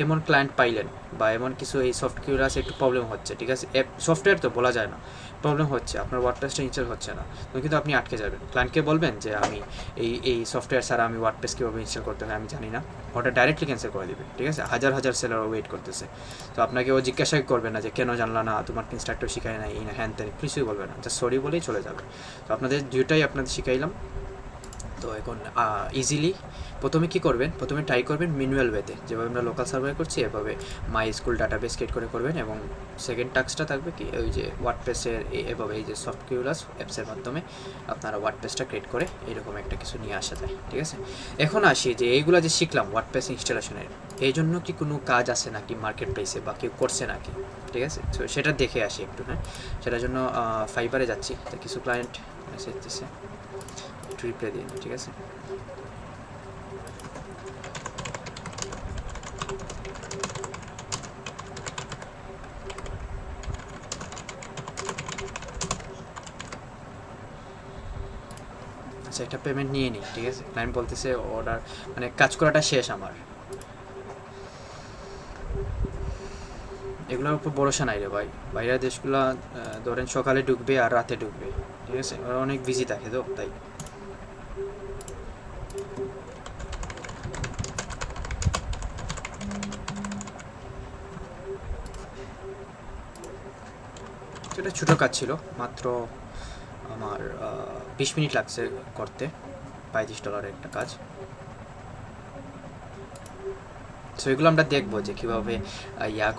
এমন ক্লায়েন্ট পাইলেন বা এমন কিছু এই সফটকিউলাস একটু প্রবলেম হচ্ছে, ঠিক আছে, সফটওয়্যার তো বলা যায় না, প্রবলেম হচ্ছে, আপনার ওয়ার্ডপ্রেসটা ইনস্টল হচ্ছে না, তো কিন্তু আপনি আটকে যাবেন। ক্লায়েন্টকে বলবেন যে আমি এই সফটওয়্যার ছাড়া আমি ওয়ার্ডপ্রেস কীভাবে ইনস্টল করতে হয় আমি জানি না, ওটা ডাইরেক্টলি ক্যান্সেল করে দেবে, ঠিক আছে। হাজার সেলার ওয়েট করতেছে, তো আপনাকে ও জিজ্ঞাসাই করবে না যে কেন জানলা না, তোমার ইনস্ট্রাক্টর শিখায় না, এই না হ্যান তেন কিছুই বলবে না, জাস্ট সরি বলেই চলে যাবে। তো আপনাদের দুটাই আপনাদের শিখাইলাম, তো এখন ইজিলি প্রথমে কি করবেন, প্রথমে ট্রাই করবেন ম্যানুয়াল ওয়েতে, যেভাবে আমরা লোকাল সার্ভারে করছি এভাবে মাই স্কুল ডাটাবেস ক্রিয়েট করে করবেন। এবং সেকেন্ড টাস্কটা থাকবে কি, ওই যে ওয়ার্ডপ্রেসের এভাবে এই যে সফটকিউলাস অ্যাপসের মাধ্যমে আপনারা ওয়ার্ডপ্রেসটা ক্রিয়েট করে এইরকম একটা কিছু নিয়ে আসা যায়। ঠিক আছে, এখন আসি যে এইগুলো যে শিখলাম ওয়ার্ডপ্রেস ইনস্টলেশনের, এই জন্য কি কোনো কাজ আছে নাকি মার্কেট প্লেসে বা কেউ করছে নাকি? ঠিক আছে, তো সেটা দেখে আসি একটু। হ্যাঁ, সেটার জন্য ফাইবারে যাচ্ছি, তো কিছু ক্লায়েন্ট মেসেজ দিচ্ছে, একটু রিপ্লাই দিয়ে নিই। ঠিক আছে, আচ্ছা একটা পেমেন্ট নিয়ে নিই। ঠিক আছে, ক্লায়েন্ট বলতেছে অর্ডার মানে কাজ করাটা শেষ আমার, এগুলোর উপর ভরসা নাই রে ভাই। বাইরের দেশগুলা ধরেন সকালে ঢুকবে আর রাতে ঢুকবে। ঠিক আছে, ওরা অনেক বিজি থাকে তো তাই। এটা ছোটো কাজ ছিল, মাত্র আমার 20 মিনিট লাগছে করতে, $35 একটা কাজ। সো এগুলো আমরা দেখবো যে কীভাবে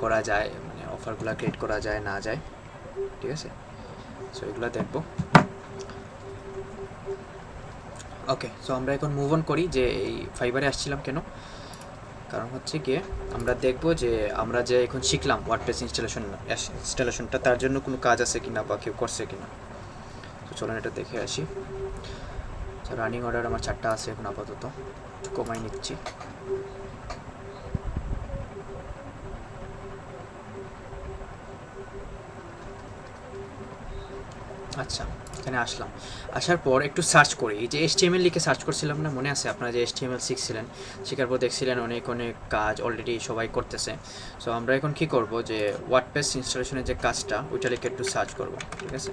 করা যায়, মানে অফারগুলো ক্রিয়েট করা যায় না যায়। ঠিক আছে, সো এগুলো দেখবো। ওকে, সো আমরা এখন মুভ অন করি যে এই ফাইবারে আসছিলাম কেন, কারণ হচ্ছে গিয়ে আমরা দেখব যে আমরা যে এখন শিখলাম ওয়ার্ডপ্রেস ইনস্টলেশনটা, তার জন্য কোনো কাজ আছে কিনা বা কেউ করছে কিনা। তো চলুন এটা দেখে আসি। রানিং অর্ডার আমার 4টা আছে এখন আপাতত, কমাই নিচ্ছি। আচ্ছা, এখানে আসলাম, আসার পর একটু সার্চ করি। এই যে HTML লিখে সার্চ করছিলাম না, মনে আছে আপনারা যে HTML শিখছিলেন, শেখার পর দেখছিলেন অনেক অনেক কাজ অলরেডি সবাই করতেছে। সো আমরা এখন কি করব যে ওয়ার্ডপ্রেস ইনস্টলেশনের যে কাজটা ওইটা লিখে একটু সার্চ করব। ঠিক আছে,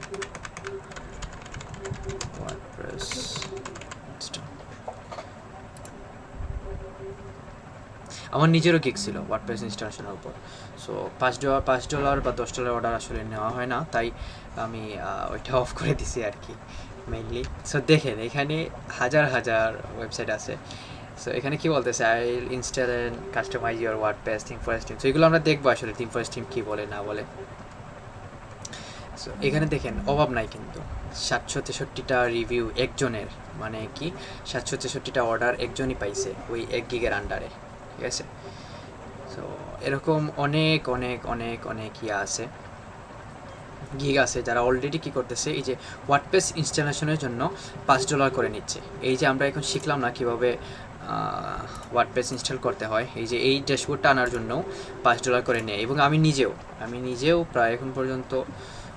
ওয়ার্ডপ্রেস আমার নিজেরও গিগ ছিল ওয়ার্ডপ্রেস ইনস্টলেশনের উপর। সো $5 বা $10 অর্ডার আসলে নেওয়া হয় না, তাই আমি ওইটা অফ করে দিছি আর কি মেইনলি। সো দেখেন এখানে হাজার হাজার ওয়েবসাইট আছে। সো এখানে কি বলতেছে, I install and customize your WordPress theme for stream. So এগুলো আমরা দেখবো আসলে থিম ফর স্ট্রিম কী বলে না বলে। সো এখানে দেখেন অভাব নাই কিন্তু 763টা রিভিউ একজনের, মানে কি 763টা অর্ডার একজনই পাইছে ওই 1 গিগের আন্ডারে। ঠিক আছে, সো এরকম অনেক অনেক অনেক অনেক আছে, গিগ আছে যারা অলরেডি কী করতেছে, এই যে ওয়ার্ডপ্রেস ইনস্টলেশনের জন্য $5 করে নিচ্ছে। এই যে আমরা এখন শিখলাম না কীভাবে ওয়ার্ডপ্রেস ইনস্টল করতে হয়, এই যে এই ড্যাশবোর্ডটা আনার জন্য $5 করে নেয়। এবং আমি নিজেও প্রায় এখন পর্যন্ত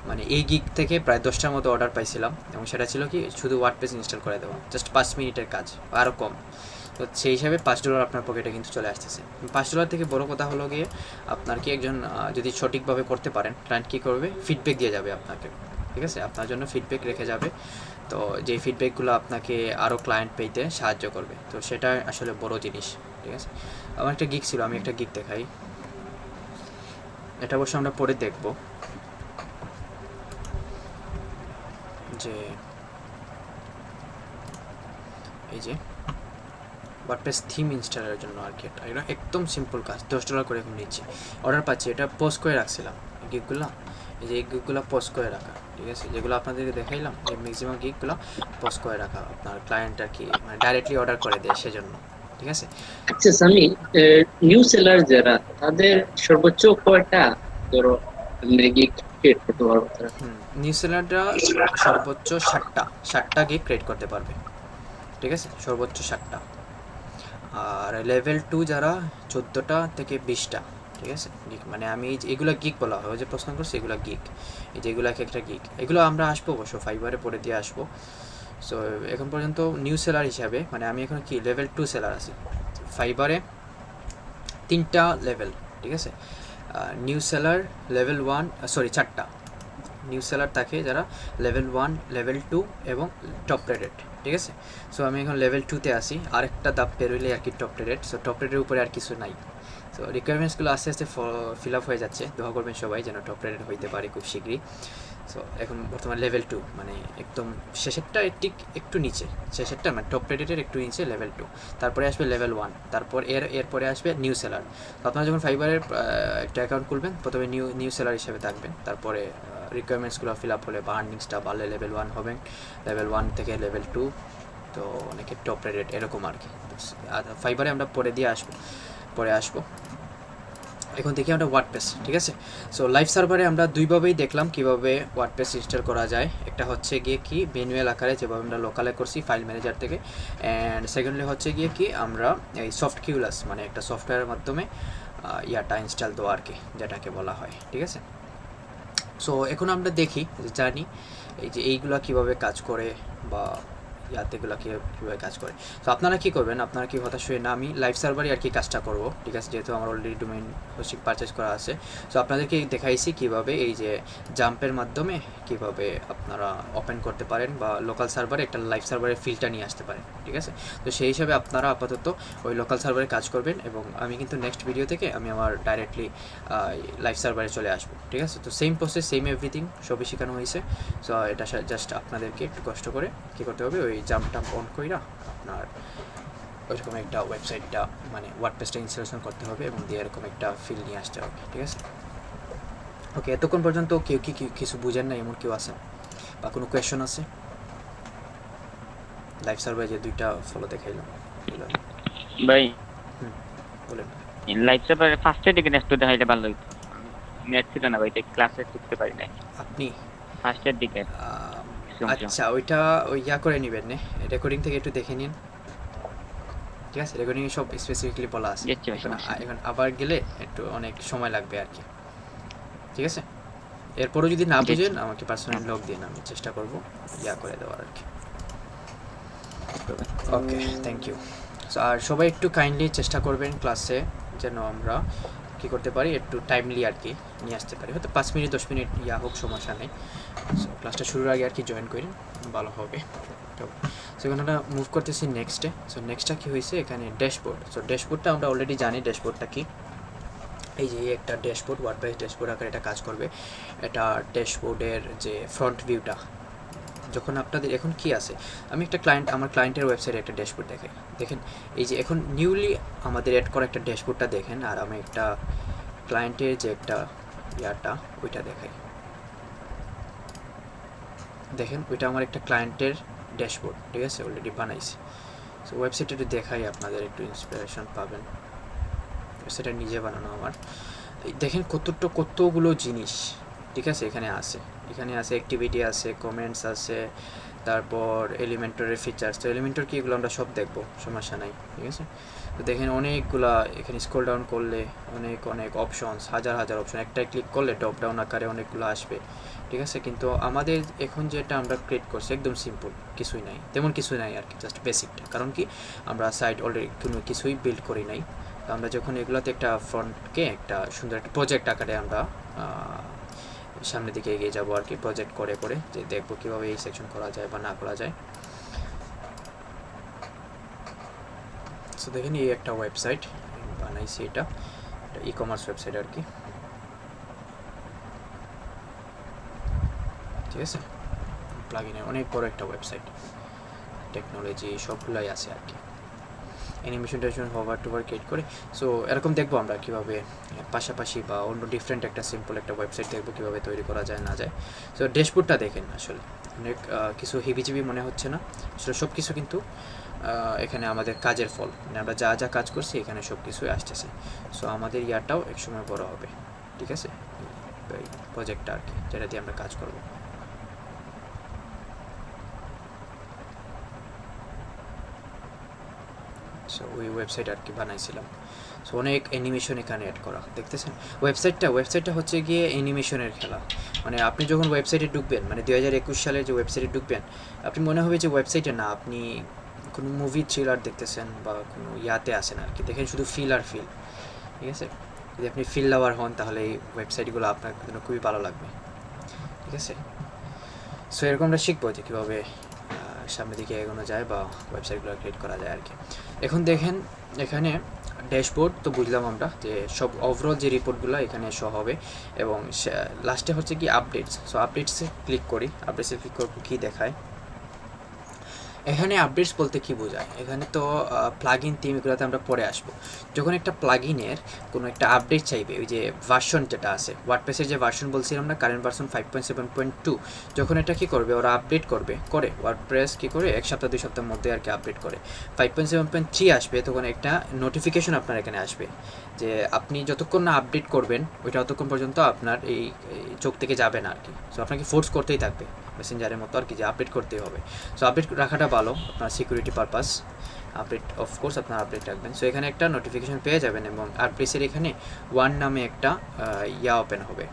মানে এই গিগ থেকে প্রায় 10টার মতো অর্ডার পাইছিলাম, এবং সেটা ছিল কি শুধু ওয়ার্ডপ্রেস ইনস্টল করে দেওয়া, জাস্ট 5 মিনিটের কাজ, আরও কম। তো সেই হিসাবে $5 আপনার পকেটে কিন্তু চলে আসতেছে। $5 থেকে বড় কথা হলো গিয়ে আপনার কি একজন যদি সঠিকভাবে করতে পারেন, ক্লায়েন্ট কী করবে, ফিডব্যাক দিয়ে যাবে আপনাকে। ঠিক আছে, আপনার জন্য ফিডব্যাক রেখে যাবে। তো যেই ফিডব্যাকগুলো আপনাকে আরও ক্লায়েন্ট পেতে সাহায্য করবে, তো সেটা আসলে বড় জিনিস। ঠিক আছে, আমার একটা গিগ ছিল, আমি একটা গিগ দেখাই, এটা অবশ্য আমরা পরে দেখব যে এই যে ওয়ার্ডপ্রেস থিম ইনস্টলের জন্য আর কি, এটা একদম সিম্পল কাজ, $10 করে এখন নিচ্ছি, অর্ডার পাচ্ছি। এটা পোস্ট করে রাখছিলাম গিগগুলো, এই যে এই গিগগুলো পোস্ট করে রাখা। ঠিক আছে, যেগুলো আপনাদেরকে দেখাইলাম এই ম্যাক্সিমাম গিগগুলো পোস্ট করে রাখা, আপনার ক্লায়েন্ট আর কি মানে ডাইরেক্টলি অর্ডার করে দেয় সেজন্য। ঠিক আছে,
আচ্ছা সামি, নিউ সেলার যারা তাদের সর্বোচ্চ কয়টা ধরো গিগ ক্রিয়েট করতে পারবো তারা?
নিউ সেলাররা সর্বোচ্চ 60টা গিগ ক্রিয়েট করতে পারবে। ঠিক আছে, সর্বোচ্চ 60টা। আর লেভেল 2 যারা 14টা থেকে 20টা। ঠিক আছে, গিগ মানে আমি এগুলো গিগ বলা হয়, যে প্রশ্ন করছি এগুলো গিগ, এই যে এগুলো একটা গিগ, এগুলো আমরা আসবো অবশ্য ফাইবারে পরে দিয়ে আসবো। সো এখন পর্যন্ত নিউ সেলার হিসাবে মানে আমি এখন কি লেভেল 2 সেলার আছি ফাইবারে, 3টা লেভেল। ঠিক আছে, নিউ সেলার লেভেল 1, সরি 4টা নিউ সেলার থাকে যারা লেভেল 1, লেভেল 2 এবং টপ রেটেড। ঠিক আছে, সো আমি এখন লেভেল 2তে আসি, আরেকটা ধাপ পেরোইলে আর কি টপ রেটেড। সো টপ রেটের উপরে আর কিছু নাই, সো রিকোয়ারমেন্টসগুলো আস্তে আস্তে ফিল আপ হয়ে যাচ্ছে, দোয়া করবেন সবাই যেন টপ রেটেড হইতে পারে খুব শীঘ্রই। সো এখন বর্তমান লেভেল 2, মানে একদম শেষেরটা ঠিক একটু নিচে, শেষেরটা মানে টপ রেটেডের একটু নিচে লেভেল 2, তারপরে আসবে লেভেল 1, তারপর এরপরে আসবে নিউ সেলার। তো আপনারা যখন ফাইবারের একটা অ্যাকাউন্ট খুলবেন প্রথমে নিউ সেলার হিসেবে থাকবেন, তারপরে রিকোয়ারমেন্টসগুলো ফিল আপ হলে বা আর্নিংসটা বাড়লে লেভেল 1 হবেন, লেভেল 1 থেকে লেভেল 2, তো অনেকে টপ রেটেড এরকম আর কি। ফাইবারে আমরা পরে আসবো। এখন দেখি আমরা ওয়ার্ডপ্রেস, ঠিক আছে। সো লাইভ সার্ভারে আমরা দুইভাবেই দেখলাম কিভাবে ওয়ার্ডপ্রেস ইনস্টল করা যায়। একটা হচ্ছে গিয়ে কি ম্যানুয়াল আকারে যেভাবে আমরা লোকালে করছি ফাইল ম্যানেজার থেকে, অ্যান্ড সেকেন্ডলি হচ্ছে গিয়ে কি আমরা এই সফট কিউলাস মানে একটা সফটওয়্যারের মাধ্যমে ইয়াটা ইনস্টল দেওয়া আর কি, যেটাকে বলা হয়, ঠিক আছে। সো এখন আমরা দেখি জানি এই যে এইগুলা কিভাবে কাজ করে বা ইয়াতেগুলো কীভাবে কাজ করে। তো আপনারা কী করবেন, আপনারা কি হতাশ হয়ে না, আমি লাইভ সার্ভারে আর কি কাজটা করব, ঠিক আছে, যেহেতু আমার অলরেডি ডোমেইন হোস্টিং পারচেজ করা আছে। সো আপনাদেরকে দেখাইছি কিভাবে এই যে জাম্পের মাধ্যমে কিভাবে আপনারা ওপেন করতে পারেন বা লোকাল সার্ভারে একটা লাইভ সার্ভারের ফিলটা নিয়ে আসতে পারেন, ঠিক আছে। তো সেই হিসাবে আপনারা আপাতত ওই লোকাল সার্ভারে কাজ করবেন, এবং আমি কিন্তু নেক্সট ভিডিও থেকে আমি আমার ডাইরেক্টলি লাইভ সার্ভারে চলে আসবো, ঠিক আছে। তো সেম প্রসেস, সেম এভরিথিং সবই শেখানো হয়েছে। সো এটা জাস্ট আপনাদেরকে একটু কষ্ট করে কী করতে হবে, ওই জাম্পটা অন কইরা আপনার ওইরকম একটা ওয়েবসাইটটা মানে ওয়ার্ডপ্রেসটা ইনস্টলেশন করতে হবে এবং দিয়ে এরকম একটা ফিল নিয়ে আসতে হবে, ঠিক আছে। ওকে, এতক্ষণ পর্যন্ত কেউ কি কিছু বুঝেন না এমন কেউ আছে বা কোনো কোয়েশন আছে? লাইভ সার্ভারে যে দুইটা ফলো দেখাইলাম
ভাই,
বলেন।
লাইভ সার্ভারে ফার্স্টের দিকে নেট দেখাইলে ভালো হইতো। নেট ছিল না ভাই, তাই ক্লাসে ঢুকতে পারি নাই।
আপনি
ফার্স্টের দিকে
আচ্ছা, ওইটা ওই ইয়া করে নেবেন, রেকর্ডিং থেকে একটু দেখে নিন, ঠিক আছে। রেকর্ডিং সব স্পেসিফিকলি বলা আছে। এখন আবার গেলে একটু অনেক সময় লাগবে আর কি, ঠিক আছে। এরপরও যদি না বুঝেন আমাকে পার্সোনালি লগ দিন, আমি চেষ্টা করব ইয়া করে দেওয়ার আর কি। ওকে, থ্যাংক ইউ। আর সবাই একটু কাইন্ডলি চেষ্টা করবেন ক্লাসে যেন আমরা কী করতে পারি, একটু টাইমলি আর কি নিয়ে আসতে পারি, হয়তো 5 মিনিট 10 মিনিট ইয়া হোক, সমস্যা নেই। সো ক্লাসটা শুরুর আগে আর কি জয়েন করেন, ভালো হবে। তো সেখানে আমরা মুভ করতেছি নেক্সটে। সো নেক্সটটা কী হয়েছে, এখানে ড্যাশবোর্ড। সো ড্যাশবোর্ডটা আমরা অলরেডি জানি ড্যাশবোর্ডটা কী। এই যে একটা ড্যাশবোর্ড, ওয়ার্ডপ্রেস ড্যাশবোর্ড আকারে এটা কাজ করবে। এটা ড্যাশবোর্ডের যে ফ্রন্ট ভিউটা, যখন আপনাদের এখন কি আছে, আমি একটা আমার ক্লায়েন্টের ওয়েবসাইটে একটা ড্যাশবোর্ড দেখাই, দেখেন এই যে এখন নিউলি আমাদের অ্যাড করা একটা ড্যাশবোর্ডটা দেখেন, আর আমি একটা ক্লায়েন্টের যে একটা ইয়াটা ওইটা দেখাই, দেখেন ওইটা আমার একটা ক্লায়েন্টের ড্যাশবোর্ড, ঠিক আছে, অলরেডি বানাইছি। সো ওয়েবসাইটে একটু দেখাই, আপনাদের একটু ইন্সপিরেশন পাবেন। ওয়েবসাইটটা নিজে বানানো আমার, দেখেন কতগুলো জিনিস, ঠিক আছে, এখানে আছে অ্যাক্টিভিটি আছে, কমেন্টস আছে, তারপর এলিমেন্টরের ফিচার্স। তো এলিমেন্টর কি, এগুলো আমরা সব দেখবো, সমস্যা নাই, ঠিক আছে। তো দেখেন অনেকগুলা, এখানে স্ক্রল ডাউন করলে অনেক অপশনস, হাজার অপশন, একটাই ক্লিক করলে টপ ডাউন আকারে অনেকগুলো আসবে, ঠিক আছে। কিন্তু আমাদের এখন যেটা আমরা ক্রিয়েট করছি একদম সিম্পল, কিছুই নাই, তেমন কিছু নাই আর কি, জাস্ট বেসিকটা। কারণ কি, আমরা সাইট অলরেডি কোনো কিছুই বিল্ড করি নাই। তো আমরা যখন এগুলোতে একটা ফ্রন্টকে একটা সুন্দর একটা প্রজেক্ট আকারে আমরা সামনের দিকে এগিয়ে যাবো আর কি, প্রজেক্ট করে যে দেখবো কীভাবে এই সেকশন করা যায় বা না করা যায়। সো দেখেন এই একটা ওয়েবসাইট বানাইছি, এটা ই কমার্স ওয়েবসাইট আর কি, ঠিক আছে। প্লাগইনে অনেক বড় একটা ওয়েবসাইট, টেকনোলজি সবগুলাই আছে আর কি, অ্যানিমেশন হোভার টোভার ক্রিয়েট করে। সো এরকম দেখবো আমরা কীভাবে পাশাপাশি বা অন্য ডিফারেন্ট একটা সিম্পল একটা ওয়েবসাইট দেখবো কীভাবে তৈরি করা যায় না যায়। সো ড্যাশবোর্ডটা দেখেন, আসলে অনেক কিছু হিবিজিবি মনে হচ্ছে না, আসলে সব কিছু কিন্তু এখানে আমাদের কাজের ফল, মানে আমরা যা কাজ করছি এখানে সব কিছুই আসতেছে। সো আমাদের ইয়ারটাও একসময় বড় হবে, ঠিক আছে, এই প্রজেক্টটা আর কি, যেটা দিয়ে আমরা কাজ করবো। সো ওই ওয়েবসাইট আর কি বানাইছিলাম। সো অনেক অ্যানিমেশন এখানে অ্যাড করা, দেখতেছেন ওয়েবসাইটটা হচ্ছে গিয়ে অ্যানিমেশনের খেলা। মানে আপনি যখন ওয়েবসাইটে ঢুকবেন, মানে 2021 সালে যে ওয়েবসাইটে ঢুকবেন, আপনি মনে হবে যে ওয়েবসাইটে না, আপনি কোনো মুভি থ্রিলার দেখতেছেন বা কোনো ইয়াতে আসেন আর কি। দেখেন শুধু ফিল, ঠিক আছে। যদি আপনি ফিল লাভার হন তাহলে এই ওয়েবসাইটগুলো আপনার জন্য খুবই ভালো লাগবে, ঠিক আছে। সো এরকম আমরা শিখবো যে কীভাবে সামনের দিকে এগোনো যায় বা ওয়েবসাইটগুলো ক্রিয়েট করা যায় আর কি। এখন দেখেন এখানে ড্যাশবোর্ড তো বুঝলাম আমরা যে সব ওভারঅল যে রিপোর্টগুলো এখানে শো হবে, এবং লাস্টে হচ্ছে কি আপডেটস। সো আপডেটসে ক্লিক করি, আপডেটসে ক্লিক করব, কী দেখায় এখানে। আপডেটস বলতে কি বোঝায়, এখানে তো প্লাগ ইন থিম এগুলোতে আমরা পরে আসবো। যখন একটা প্লাগ ইনের কোনো একটা আপডেট চাইবে, ওই যে ভার্সন যেটা আছে ওয়ার্ডপ্রেসের যে ভার্সন বলছিলাম না, কারেন্ট ভার্সন 5.7.2, যখন এটা কী করবে ওরা আপডেট করে ওয়ার্ডপ্রেস কী করে 1 সপ্তাহ 2 সপ্তাহের মধ্যে আর কি আপডেট করে 5.7.3 আসবে, তখন একটা নোটিফিকেশন আপনার এখানে আসবে যে আপনি যতক্ষণ না আপডেট করবেন ওইটা ততক্ষণ পর্যন্ত আপনার এই চোখ থেকে যাবে না আর কি। সো আপনাকে ফোর্স করতেই থাকবে মেসেঞ্জারের মতো আর কি, যে আপডেট করতেই হবে। সো আপডেট রাখাটা ভালো আপনার সিকিউরিটি পারপাস, আপডেট অফকোর্স আপনার আপডেট রাখবেন। সো এখানে একটা নোটিফিকেশন পেয়ে যাবেন, এবং আপডেটসের এখানে ওয়ান নামে একটা ওপেন হবে,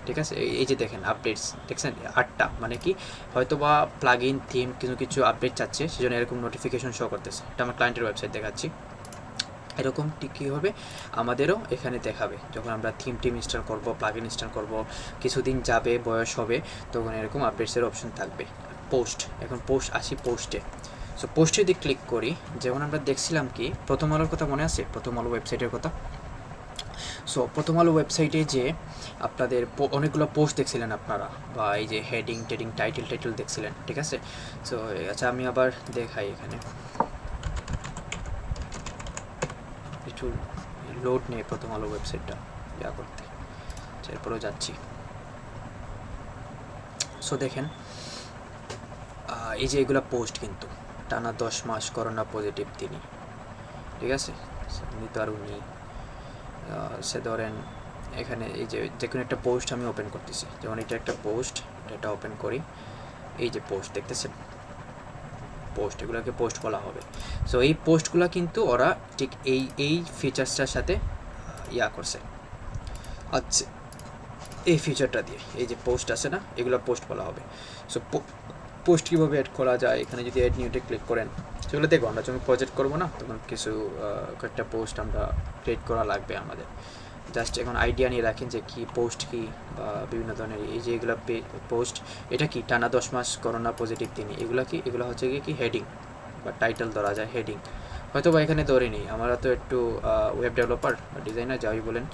ঠিক আছে। এই যে দেখেন আপডেটস দেখছেন 8টা, মানে কি হয়তো বা প্লাগ ইন থিম কিছু আপডেট চাচ্ছে, সেজন্য এরকম নোটিফিকেশন শো করতেছে। এটা আমার ক্লায়েন্টের ওয়েবসাইট দেখাচ্ছি। এরকম ঠিক কী হবে আমাদেরও এখানে দেখাবে, যখন আমরা থিম ইনস্টল করব, প্লাগ ইন ইনস্টল করব, কিছুদিন যাবে, বয়স হবে, তখন এরকম আপডেটসের অপশন থাকবে। পোস্ট, এখন আসি পোস্টে। সো পোস্টে যদি ক্লিক করি, যেমন আমরা দেখছিলাম কি প্রথম আলোর কথা মনে আছে, প্রথম আলো ওয়েবসাইটের কথা। সো প্রথম আলো ওয়েবসাইটে যে আপনাদের অনেকগুলো পোস্ট দেখছিলেন আপনারা, বা এই যে হেডিং টেডিং টাইটেল দেখছিলেন, ঠিক আছে। সো আচ্ছা আমি আবার দেখাই এখানে একটু লোড নেই প্রথম আলো ওয়েবসাইটটা করতে, এরপরেও যাচ্ছি। সো দেখেন এই যে এগুলো পোস্ট কিন্তু টানা 10 মাস করোনা পজিটিভ তিনি, ঠিক আছে। উনি তো আর উনি সে ধরেন এখানে এই যে কোনো একটা পোস্ট আমি ওপেন করতেছি, যেমন এটা একটা পোস্ট, এটা ওপেন করি, এই যে পোস্ট দেখতেছেন, পোস্ট, এগুলোকে পোস্ট বলা হবে। সো এই পোস্টগুলো কিন্তু ওরা ঠিক এই ফিচার্সটার সাথে করছে, আচ্ছা এই ফিচারটা দিয়ে, এই যে পোস্ট আছে না, এগুলো পোস্ট বলা হবে। সো পোস্ট কীভাবে অ্যাড করা যায়, এখানে যদি অ্যাড নিউতে ক্লিক করেন, সেগুলো দেখবো আমরা যখন প্রজেক্ট করবো না, তখন কিছু কয়েকটা পোস্ট আমরা ক্রিয়েট করা লাগবে আমাদের। জাস্ট এখন আইডিয়া নিয়ে রাখেন যে কী পোস্ট কী, বা বিভিন্ন ধরনের এই যে এগুলো পোস্ট, এটা কি টানা 10 মাস করোনা পজিটিভ তিনি, এগুলো কি, এগুলো হচ্ছে কি হেডিং বা টাইটেল ধরা যায়, হেডিং হয়তো বা এখানে ধরে নিই, আমরা তো একটু ওয়েব ডেভেলপার বা ডিজাইনার যাই বলেন।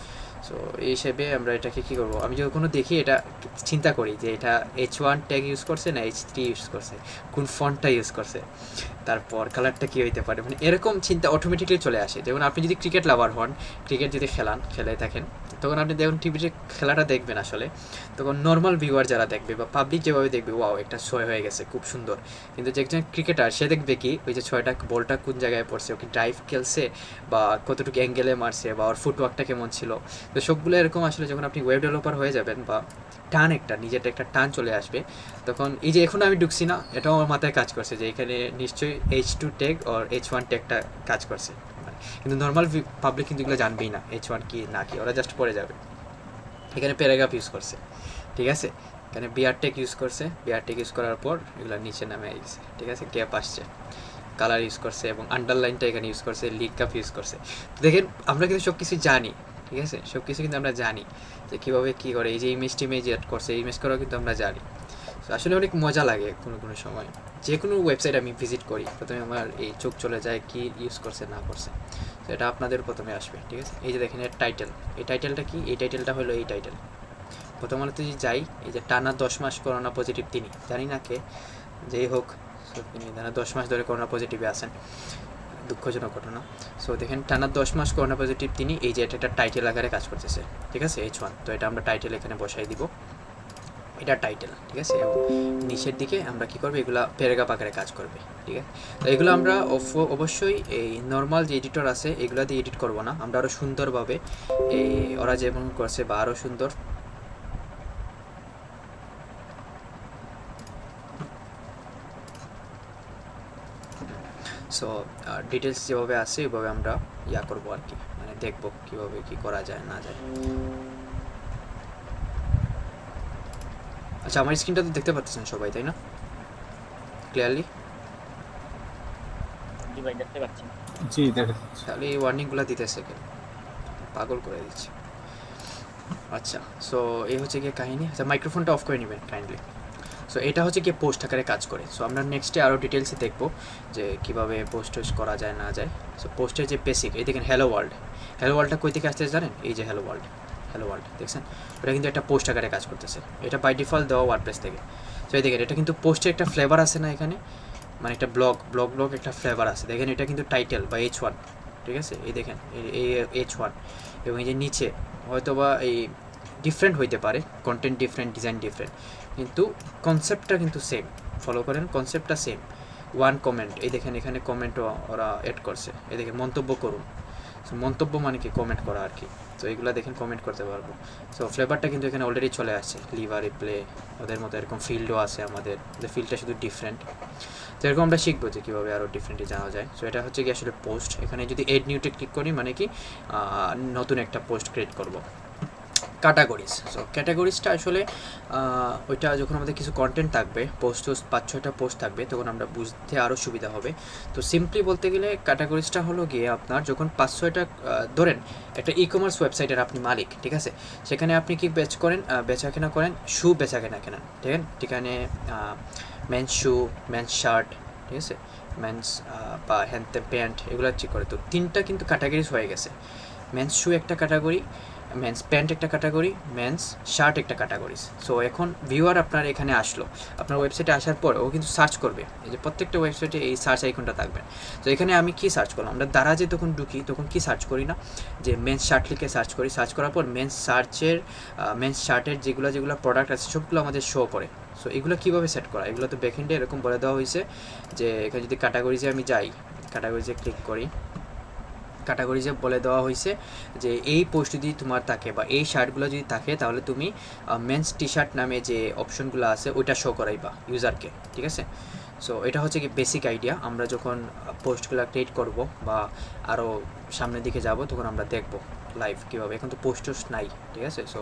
সো এই হিসেবে আমরা এটাকে কী করবো, আমি যখন দেখি এটা চিন্তা করি যে এটা H1 ট্যাগ ইউজ করছে না H3 ইউজ করছে, কোন ফন্টটা ইউজ করছে, তারপর কালারটা কী হইতে পারে, মানে এরকম চিন্তা অটোমেটিকলি চলে আসে। যেমন আপনি যদি ক্রিকেট লাভার হন, ক্রিকেট যদি খেলে থাকেন, তখন আপনি দেখুন টিভিতে খেলাটা দেখবেন, আসলে তখন নর্মাল ভিউয়ার যারা দেখবে বা পাবলিক যেভাবে দেখবে, ওয়াও একটা 6 হয়ে গেছে খুব সুন্দর, কিন্তু যে একজন ক্রিকেটার সে দেখবে কি ওই যে 6টা বলটা কোন জায়গায় পড়ছে, ওকে ড্রাইভ খেলছে বা কতটুকু অ্যাঙ্গেলে মারছে, বা ওর ফুটওয়ার্কটা কেমন ছিল। তো সবগুলো এরকম আসলে যখন আপনি ওয়েব ডেভেলপার হয়ে যাবেন, বা নিজেরটা একটা টান চলে আসবে, তখন এই যে এখন আমি ঢুকছি না, এটাও আমার মাথায় কাজ করছে যে এখানে নিশ্চয়ই H2 ট্যাগ আর H1 ট্যাগটা কাজ করছে, কিন্তু নর্মাল পাবলিক কিন্তু এগুলো জানবেই না H1 কি না কি, ওরা জাস্ট পড়ে যাবে। এখানে প্যারাগ্রাফ ইউজ করছে, ঠিক আছে, এখানে বিআর ট্যাগ ইউজ করছে, বিআর ট্যাগ ইউজ করার পর এগুলো নিচে নামে গেছে, ঠিক আছে, গ্যাপ আসছে, কালার ইউজ করছে, এবং আন্ডারলাইনটা এখানে ইউজ করছে, লিক কাপ ইউজ করছে। দেখেন আমরা কিন্তু সব কিছু জানি, ঠিক আছে, সব কিছু কিন্তু আমরা জানি যে কীভাবে কী করে, এই যে ইমেজ অ্যাড করছে, ইমেজ করাও কিন্তু আমরা জানি। আসলে অনেক মজা লাগে কোনো সময়, যে কোনো ওয়েবসাইট আমি ভিজিট করি, প্রথমে আমার এই চোখ চলে যায় কি ইউজ করছে না করছে। তো এটা আপনাদের প্রথমে আসবে, ঠিক আছে। এই যে দেখেন এর টাইটেল, এই টাইটেলটা কি, এই টাইটেলটা হলো এই টাইটেল। প্রথমত যদি যাই, এই যে টানা 10 মাস করোনা পজিটিভ তিনি, জানি না কে, যেই হোক তিনি টানা 10 মাস ধরে করোনা পজিটিভে আছেন, দুঃখজনক ঘটনা। সো দেখেন টানা 10 মাস করোনা পজিটিভ তিনি, এই যে এটা একটা টাইটেল আকারে কাজ করতেছে, ঠিক আছে, H1। তো এটা আমরা টাইটেল এখানে বসাই দিব, এটা টাইটেল, ঠিক আছে, এবং নিচের দিকে আমরা কী করবো, এগুলো প্যারাগ্রাফ আকারে কাজ করবে, ঠিক আছে। তো এগুলো আমরা অবশ্যই এই নর্মাল যে এডিটর আছে এগুলো দিয়ে এডিট করবো না, আমরা আরও সুন্দরভাবে এই ওরা যেমন করছে বা আরও সুন্দর সো ডিটেলস যেভাবে আছে ওইভাবে আমরা করবো আর কি, মানে দেখবো কীভাবে কী করা যায় না যায়। আচ্ছা আমার স্ক্রিনটা তো দেখতে পাচ্ছেন সবাই, তাই না, ক্লিয়ারলি?
জি ভাই দেখতে পাচ্ছি।
জি দেখা যাচ্ছে।
তাহলে এই ওয়ার্নিংগুলো দিতেছে কেন, পাগল করে দিচ্ছে। আচ্ছা সো এই হচ্ছে গিয়ে কাহিনী। আচ্ছা মাইক্রোফোনটা অফ করে নেবেন কাইন্ডলি। সো এটা হচ্ছে কি পোস্ট আকারে কাজ করে। সো আমরা নেক্সটে আরও ডিটেলসে দেখবো যে কীভাবে পোস্ট করা যায় না যায়। সো পোস্টের যে বেসিক, এই দেখেন হ্যালো ওয়ার্ল্ড, হ্যালো ওয়ার্ল্ডটা কই থেকে আসতেছে জানেন? এই যে হ্যালো ওয়ার্ল্ড দেখছেন, ওটা কিন্তু একটা পোস্ট আকারে কাজ করতেছে, এটা বাই ডিফল্ট দেওয়া ওয়ার্ডপ্রেস থেকে। সো এই দেখেন এটা কিন্তু পোস্টের একটা ফ্লেভার আছে না এখানে, মানে একটা ব্লগ একটা ফ্লেভার আছে, দেখেন এটা কিন্তু টাইটেল বা H1, ঠিক আছে? এই দেখেন এই H1, এবং এই যে নিচে হয়তো বা এই ডিফারেন্ট হইতে পারে, কন্টেন্ট ডিফারেন্ট, ডিজাইন ডিফারেন্ট, কিন্তু কনসেপ্টটা কিন্তু সেম। ফলো করেন, কনসেপ্টটা সেম। ওয়ান কমেন্ট, এই দেখেন এখানে কমেন্টও ওরা অ্যাড করছে, এই দেখেন মন্তব্য করুন। সো মন্তব্য মানে কি? কমেন্ট করা আর কি। তো এইগুলো দেখেন কমেন্ট করতে পারবো। সো ফ্লেভারটা কিন্তু এখানে অলরেডি চলে আসছে, লিভ আর রিপ্লে, ওদের মতো এরকম ফিল্ডও আছে আমাদের, ফিল্ডটা শুধু ডিফারেন্ট। তো এরকম আমরা শিখবো যে কীভাবে আরও ডিফারেন্টলি জানা যায়। সো এটা হচ্ছে কি আসলে পোস্ট। এখানে যদি এড নিউতে ক্লিক করি মানে কি নতুন একটা পোস্ট ক্রিয়েট করব। ক্যাটাগরিজ, সো ক্যাটাগরিজটা আসলে ওইটা যখন আমাদের কিছু কন্টেন্ট থাকবে, পোস্ট 5-6টা পোস্ট থাকবে, তখন আমরা বুঝতে আরও সুবিধা হবে। তো সিম্পলি বলতে গেলে ক্যাটাগরিজটা হলো গিয়ে আপনার যখন 5-6টা ধরেন একটা কমার্স ওয়েবসাইটের আপনি মালিক, ঠিক আছে? সেখানে আপনি কি বেচা কেনা করেন, শু বেচা কেনা কেনেন, ঠিক আছে? সেখানে মেন্স শু, মেন্স শার্ট, ঠিক আছে, মেন্স বা হ্যান্ড প্যান্ট, এগুলো ঠিক করে। তো 3টা কিন্তু ক্যাটাগরিজ হয়ে গেছে। মেন্স শু একটা ক্যাটাগরি, মেন্স প্যান্ট একটা ক্যাটাগরি, মেন্স শার্ট একটা ক্যাটাগরিজ। সো এখন ভিউয়ার আপনার এখানে আসলো, আপনার ওয়েবসাইটে আসার পর ও কিন্তু সার্চ করবে, এই যে প্রত্যেকটা ওয়েবসাইটে এই সার্চ আইকনটা থাকবে। তো এখানে আমি কি সার্চ করলাম, আমরা দারাজে তখন ঢুকি তখন কি সার্চ করি না, যে মেন্স শার্ট লিখে সার্চ করি, সার্চ করার পর মেন্স শার্টের যেগুলো প্রোডাক্ট আছে সবগুলো আমাদের শো করে। সো এগুলো কীভাবে সেট করা, এগুলো তো ব্যাকএন্ডে এরকম বলে দেওয়া হয়েছে যে এখানে যদি ক্যাটাগরিজে আমি যাই, ক্যাটাগরিজে ক্লিক করি, ক্যাটাগরিজে বলে দেওয়া হয়েছে যে এই পোস্ট যদি তোমার থাকে বা এই শার্টগুলো যদি থাকে তাহলে তুমি মেন্স টি শার্ট নামে যে অপশনগুলো আছে ওইটা শো করাইবা ইউজারকে, ঠিক আছে? সো এটা হচ্ছে কি বেসিক আইডিয়া। আমরা যখন পোস্টগুলো ক্রিয়েট করব বা আরও সামনের দিকে যাব তখন আমরা দেখব লাইভ কীভাবে। এখন তো পোস্ট নাই, ঠিক আছে? সো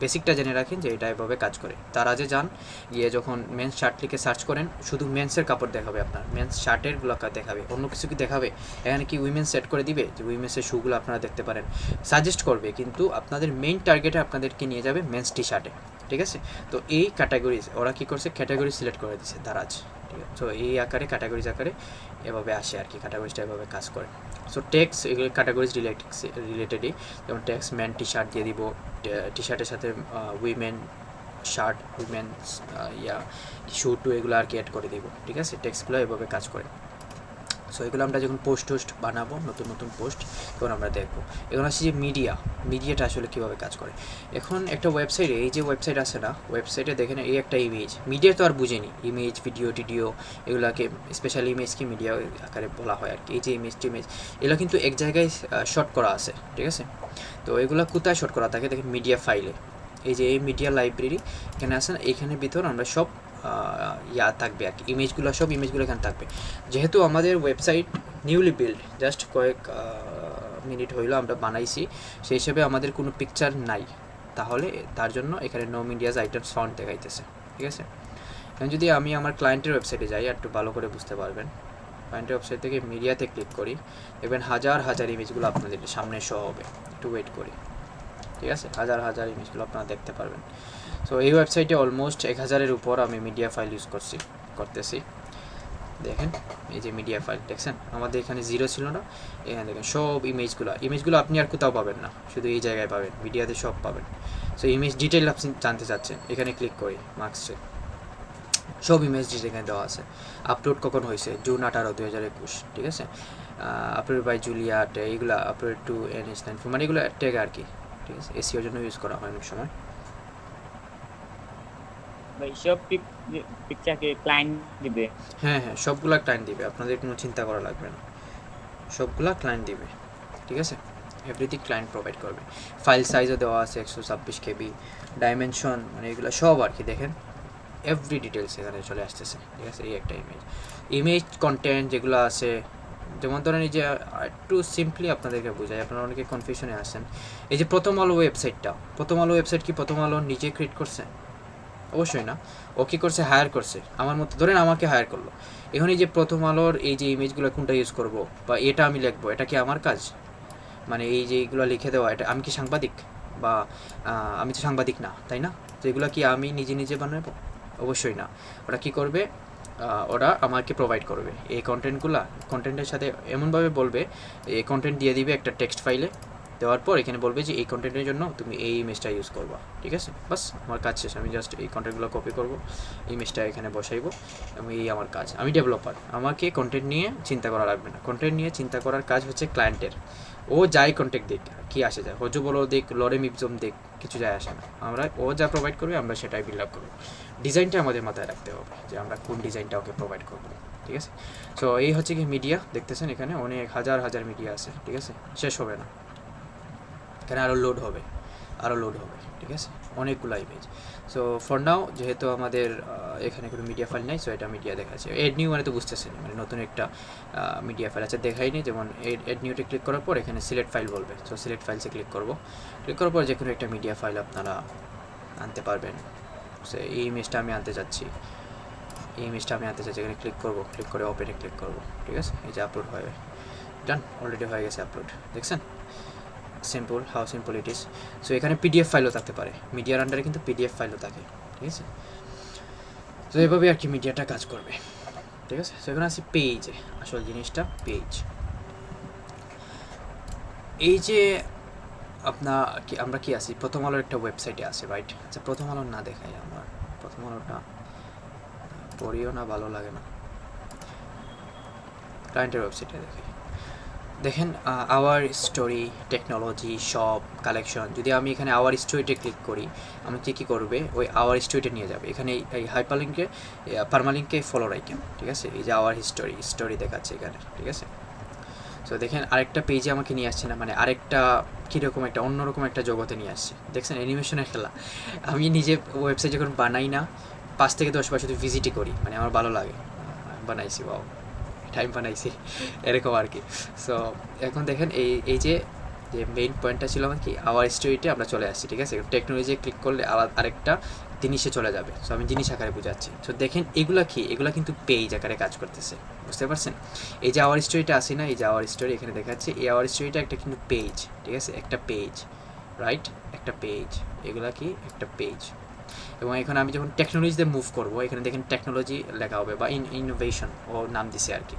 বেসিকটা জেনে রাখেন যে এটা এভাবে কাজ করে। তার আগে যান, গিয়ে যখন মেন্স শার্ট লিখে সার্চ করেন শুধু মেন্সের কাপড় দেখাবে, আপনার মেন্স শার্টেরগুলো দেখাবে, অন্য কিছু কি দেখাবে? এখানে কি উইমেন্স সেট করে দিবে যে উইমেন্সের শুগুলো আপনারা দেখতে পারেন, সাজেস্ট করবে, কিন্তু আপনাদের মেইন টার্গেটে আপনাদেরকে নিয়ে যাবে মেন্স টি শার্টে, ঠিক আছে? তো এই ক্যাটাগরিজ ওরা কী করছে, ক্যাটাগরি সিলেক্ট করে দিচ্ছে দারাজ, ঠিক আছে? তো এই আকারে ক্যাটাগরিজ আকারে এভাবে আসে আর কি, ক্যাটাগরিজটা এভাবে কাজ করে। সো টেক্স এগুলো ক্যাটাগরিজ রিলেটেডই, যেমন টেক্স ম্যান টি শার্ট দিয়ে দিব, টি শার্টের সাথে উইমেন শার্ট, উইমেন্স শু টু এগুলো আর কি অ্যাড করে দিব, ঠিক আছে? টেক্সটগুলো এভাবে কাজ করে। সো এগুলো আমরা যখন পোস্ট বানাবো, নতুন পোস্ট, তখন আমরা দেখবো। এখন আসছি যে মিডিয়াটা আসলে কীভাবে কাজ করে। এখন একটা ওয়েবসাইটে, এই যে ওয়েবসাইট আছে না, ওয়েবসাইটে দেখেন এই একটা ইমেজ, মিডিয়া তো আর বুঝেনি, ইমেজ ভিডিও টিডিও এগুলোকে স্পেশাল ইমেজকে মিডিয়া আকারে বলা হয় আর কি। এই যে ইমেজ এগুলো কিন্তু এক জায়গায় শর্ট করা আছে, ঠিক আছে? তো এগুলো কোথায় শর্ট করা থাকে দেখেন, মিডিয়া ফাইলে, এই যে এই মিডিয়া লাইব্রেরি এখানে আছে না, এইখানের ভিতর আমরা সব থাকবে আর কি, সব ইমেজগুলো এখানে থাকবে। যেহেতু আমাদের ওয়েবসাইট নিউলি বিল্ড, জাস্ট কয়েক মিনিট হইলো আমরা বানাইছি, সেই হিসেবে আমাদের কোনো পিকচার নাই, তাহলে তার জন্য এখানে নো মিডিয়াস আইটেমস ফাউন্ড দেখাইতেছে, ঠিক আছে? এখন যদি আমি আমার ক্লায়েন্টের ওয়েবসাইটে যাই, একটু ভালো করে বুঝতে পারবেন। ক্লায়েন্টের ওয়েবসাইট থেকে মিডিয়াতে ক্লিক করি, দেখবেন হাজার ইমেজগুলো আপনাদের সামনে শো হবে। একটু ওয়েট করি, ঠিক আছে? হাজার ইমেজগুলো আপনারা দেখতে পারবেন। সো এই ওয়েবসাইটে অলমোস্ট 1000-এর উপর আমি মিডিয়া ফাইল ইউজ করতেছি। দেখেন এই যে মিডিয়া ফাইল দেখছেন, আমাদের এখানে 0 ছিল না, এখানে দেখেন সব ইমেজগুলো আপনি আর কোথাও পাবেন না, শুধু এই জায়গায় পাবেন, মিডিয়াতে সব পাবেন। সো ইমেজ ডিটেল আপনি জানতে চাচ্ছেন, এখানে ক্লিক করি, মার্কসে সব ইমেজ এখানে দেওয়া আছে। আপলোড কখন হয়েছে, জুন 18, 2021, ঠিক আছে? আপলোড বাই জুলিয়াট, এইগুলো আপলোড টু NH9, মানে এগুলো ট্যাগ আর কি, ঠিক আছে? এসিওর জন্য ইউজ করা হয় অনেক সময়।
ভাই সব পিকচারকে ক্লায়েন্ট দিবে?
হ্যাঁ, সবগুলা ক্লায়েন্ট দিবে, আপনাদের কোনো চিন্তা করা লাগবে না, সবগুলা ক্লায়েন্ট দিবে, ঠিক আছে? এভরিথিং ক্লায়েন্ট প্রোভাইড করবে। ফাইল সাইজও দেওয়া আছে 126 KB, ডাইমেনশন, মানে এগুলো সব আর কি। দেখেন এভরি ডিটেলস এখানে চলে আসতেছে, ঠিক আছে? এই একটা ইমেজ কন্টেন্ট যেগুলো আছে, যেমন ধরেন এই যে একটু সিম্পলি আপনাদেরকে বোঝাই, আপনারা অনেকে কনফিউশনে আসেন। এই যে প্রথম আলো ওয়েবসাইট কি প্রথম আলো নিজে ক্রিয়েট করছে? অবশ্যই না, ও কী করছে, হায়ার করছে। আমার মতো ধরেন আমাকে হায়ার করলো, এখন এই যে প্রথম আলোর এই যে ইমেজগুলো কোনটা ইউজ করব বা এটা আমি লিখবো, এটা কি আমার কাজ? মানে এই যে এইগুলো লিখে দেওয়া, এটা আমি কি সাংবাদিক? বা আমি তো সাংবাদিক না, তাই না? তো এগুলো কি আমি নিজে বানাবো? অবশ্যই না। ওরা কি করবে, ওরা আমাকে প্রোভাইড করবে এই কন্টেন্টগুলো, কন্টেন্টের সাথে এমনভাবে বলবে, এই কন্টেন্ট দিয়ে দিবে একটা টেক্সট ফাইলে, দেওয়ার পর এখানে বলবে যে এই কন্টেন্টের জন্য তুমি এই ইমেজটা ইউজ করবা, ঠিক আছে? বাস আমার কাজ শেষ। আমি জাস্ট এই কন্টেন্টগুলো কপি করব, ইমেজটা এখানে বসাইবো, এবং এই আমার কাজ। আমি ডেভেলপার, আমাকে কন্টেন্ট নিয়ে চিন্তা করা লাগবে না। কন্টেন্ট নিয়ে চিন্তা করার কাজ হচ্ছে ক্লায়েন্টের। ও যাই কন্টেন্ট দিক, কী আসে যায়, হজু বলো দিক, লরে মিপজম দিক, কিছু যায় আসে না। আমরা ও যা প্রোভাইড করবে আমরা সেটাই বিল্ড আপ করবো। ডিজাইনটা আমাদের মাথায় রাখতে হবে যে আমরা কোন ডিজাইনটা ওকে প্রোভাইড করবো, ঠিক আছে? সো এই হচ্ছে কি মিডিয়া, দেখতেছেন এখানে অনেক হাজার হাজার মিডিয়া আছে, ঠিক আছে? শেষ হবে না, এখানে আরও লোড হবে, আরও লোড হবে, ঠিক আছে? অনেকগুলো ইমেজ। সো ফর নাও যেহেতু আমাদের এখানে কোনো মিডিয়া ফাইল নাই, সো এটা মিডিয়া দেখাচ্ছে। এড নিউ মানে তো বুঝতেছেন, মানে নতুন একটা মিডিয়া ফাইল আছে, দেখাইনি। যেমন এড নিউতে ক্লিক করার পর এখানে সিলেক্ট ফাইল বলবে, সো সিলেক্ট ফাইলসে ক্লিক করব। ক্লিক করার পর যে কোনো একটা মিডিয়া ফাইল আপনারা আনতে পারবেন। সো এই ইমেজটা আমি আনতে চাচ্ছি, এই ইমেজটা আমি আনতে চাচ্ছি, এখানে ক্লিক করব, ক্লিক করে ওপেনে ক্লিক করব, ঠিক আছে? এই যে আপলোড হবে, ডান, অলরেডি হয়ে গেছে আপলোড, দেখছেন? Simple, how simple it is. So এখানে পিডিএফ ফাইলও থাকতে পারে, মিডিয়ার আন্ডারে কিন্তু পিডিএফ ফাইলও থাকে, ঠিক আছে? তো এভাবে আর কি মিডিয়াটা কাজ করবে, ঠিক আছে? সো এখানে আসি পেজে, আসল জিনিসটা পেজ। এই যে আপনার কি, আমরা কি আছি, প্রথম আলোর একটা ওয়েবসাইটে আছে, রাইট? আচ্ছা, প্রথম আলো না দেখাই আমার, প্রথম আলোটা পড়িও না, ভালো লাগে না, ক্লায়েন্টের ওয়েবসাইটে দেখাই। দেখেন hour story, technology, shop, collection. যদি আমি এখানে আওয়ার স্টোরিতে ক্লিক করি, আমাকে কী করবে, ওই আওয়ার স্টোরিতে নিয়ে যাবে। এখানে এই হাইপারলিঙ্কে, পারমালিঙ্কে ফলো রাখেন, ঠিক আছে? এই যে আওয়ার স্টোরি দেখাচ্ছে এখানে, ঠিক আছে? সো দেখেন আরেকটা পেজে আমাকে নিয়ে আসছে না, মানে আরেকটা কীরকম একটা অন্যরকম একটা জগতে নিয়ে আসছে, দেখছেন? অ্যানিমেশনের খেলা। আমি নিজে ওয়েবসাইট যখন বানাই না, 5 থেকে 10 বার শুধু ভিজিটই করি, মানে আমার ভালো লাগে, বানাইছি, বাও টাইম বানাইছি, এরকম আর কি। সো এখন দেখেন এই যে মেইন পয়েন্টটা ছিল আমার কি, আওয়ার স্টোরিতে আমরা চলে আসছি, ঠিক আছে? টেকনোলজি ক্লিক করলে আরেকটা জিনিসে চলে যাবে। সো আমি জিনিস আকারে বুঝাচ্ছি। সো দেখেন এগুলা কি, এগুলা কিন্তু পেজ আকারে কাজ করতেছে, বুঝতে পারছেন? এই যে আওয়ার স্টোরিটা আসে না, এই যে আওয়ার স্টোরি এখানে দেখাচ্ছে, এই আওয়ার স্টোরিটা একটা কিন্তু পেজ, ঠিক আছে? একটা পেজ, রাইট? একটা পেজ, এগুলা কি একটা পেজ। এবং এখানে আমি যখন টেকনোলজিতে মুভ করব, এখানে দেখেন টেকনোলজি লেখা হবে বা ইনোভেশন ও নাম দিছে আর কি।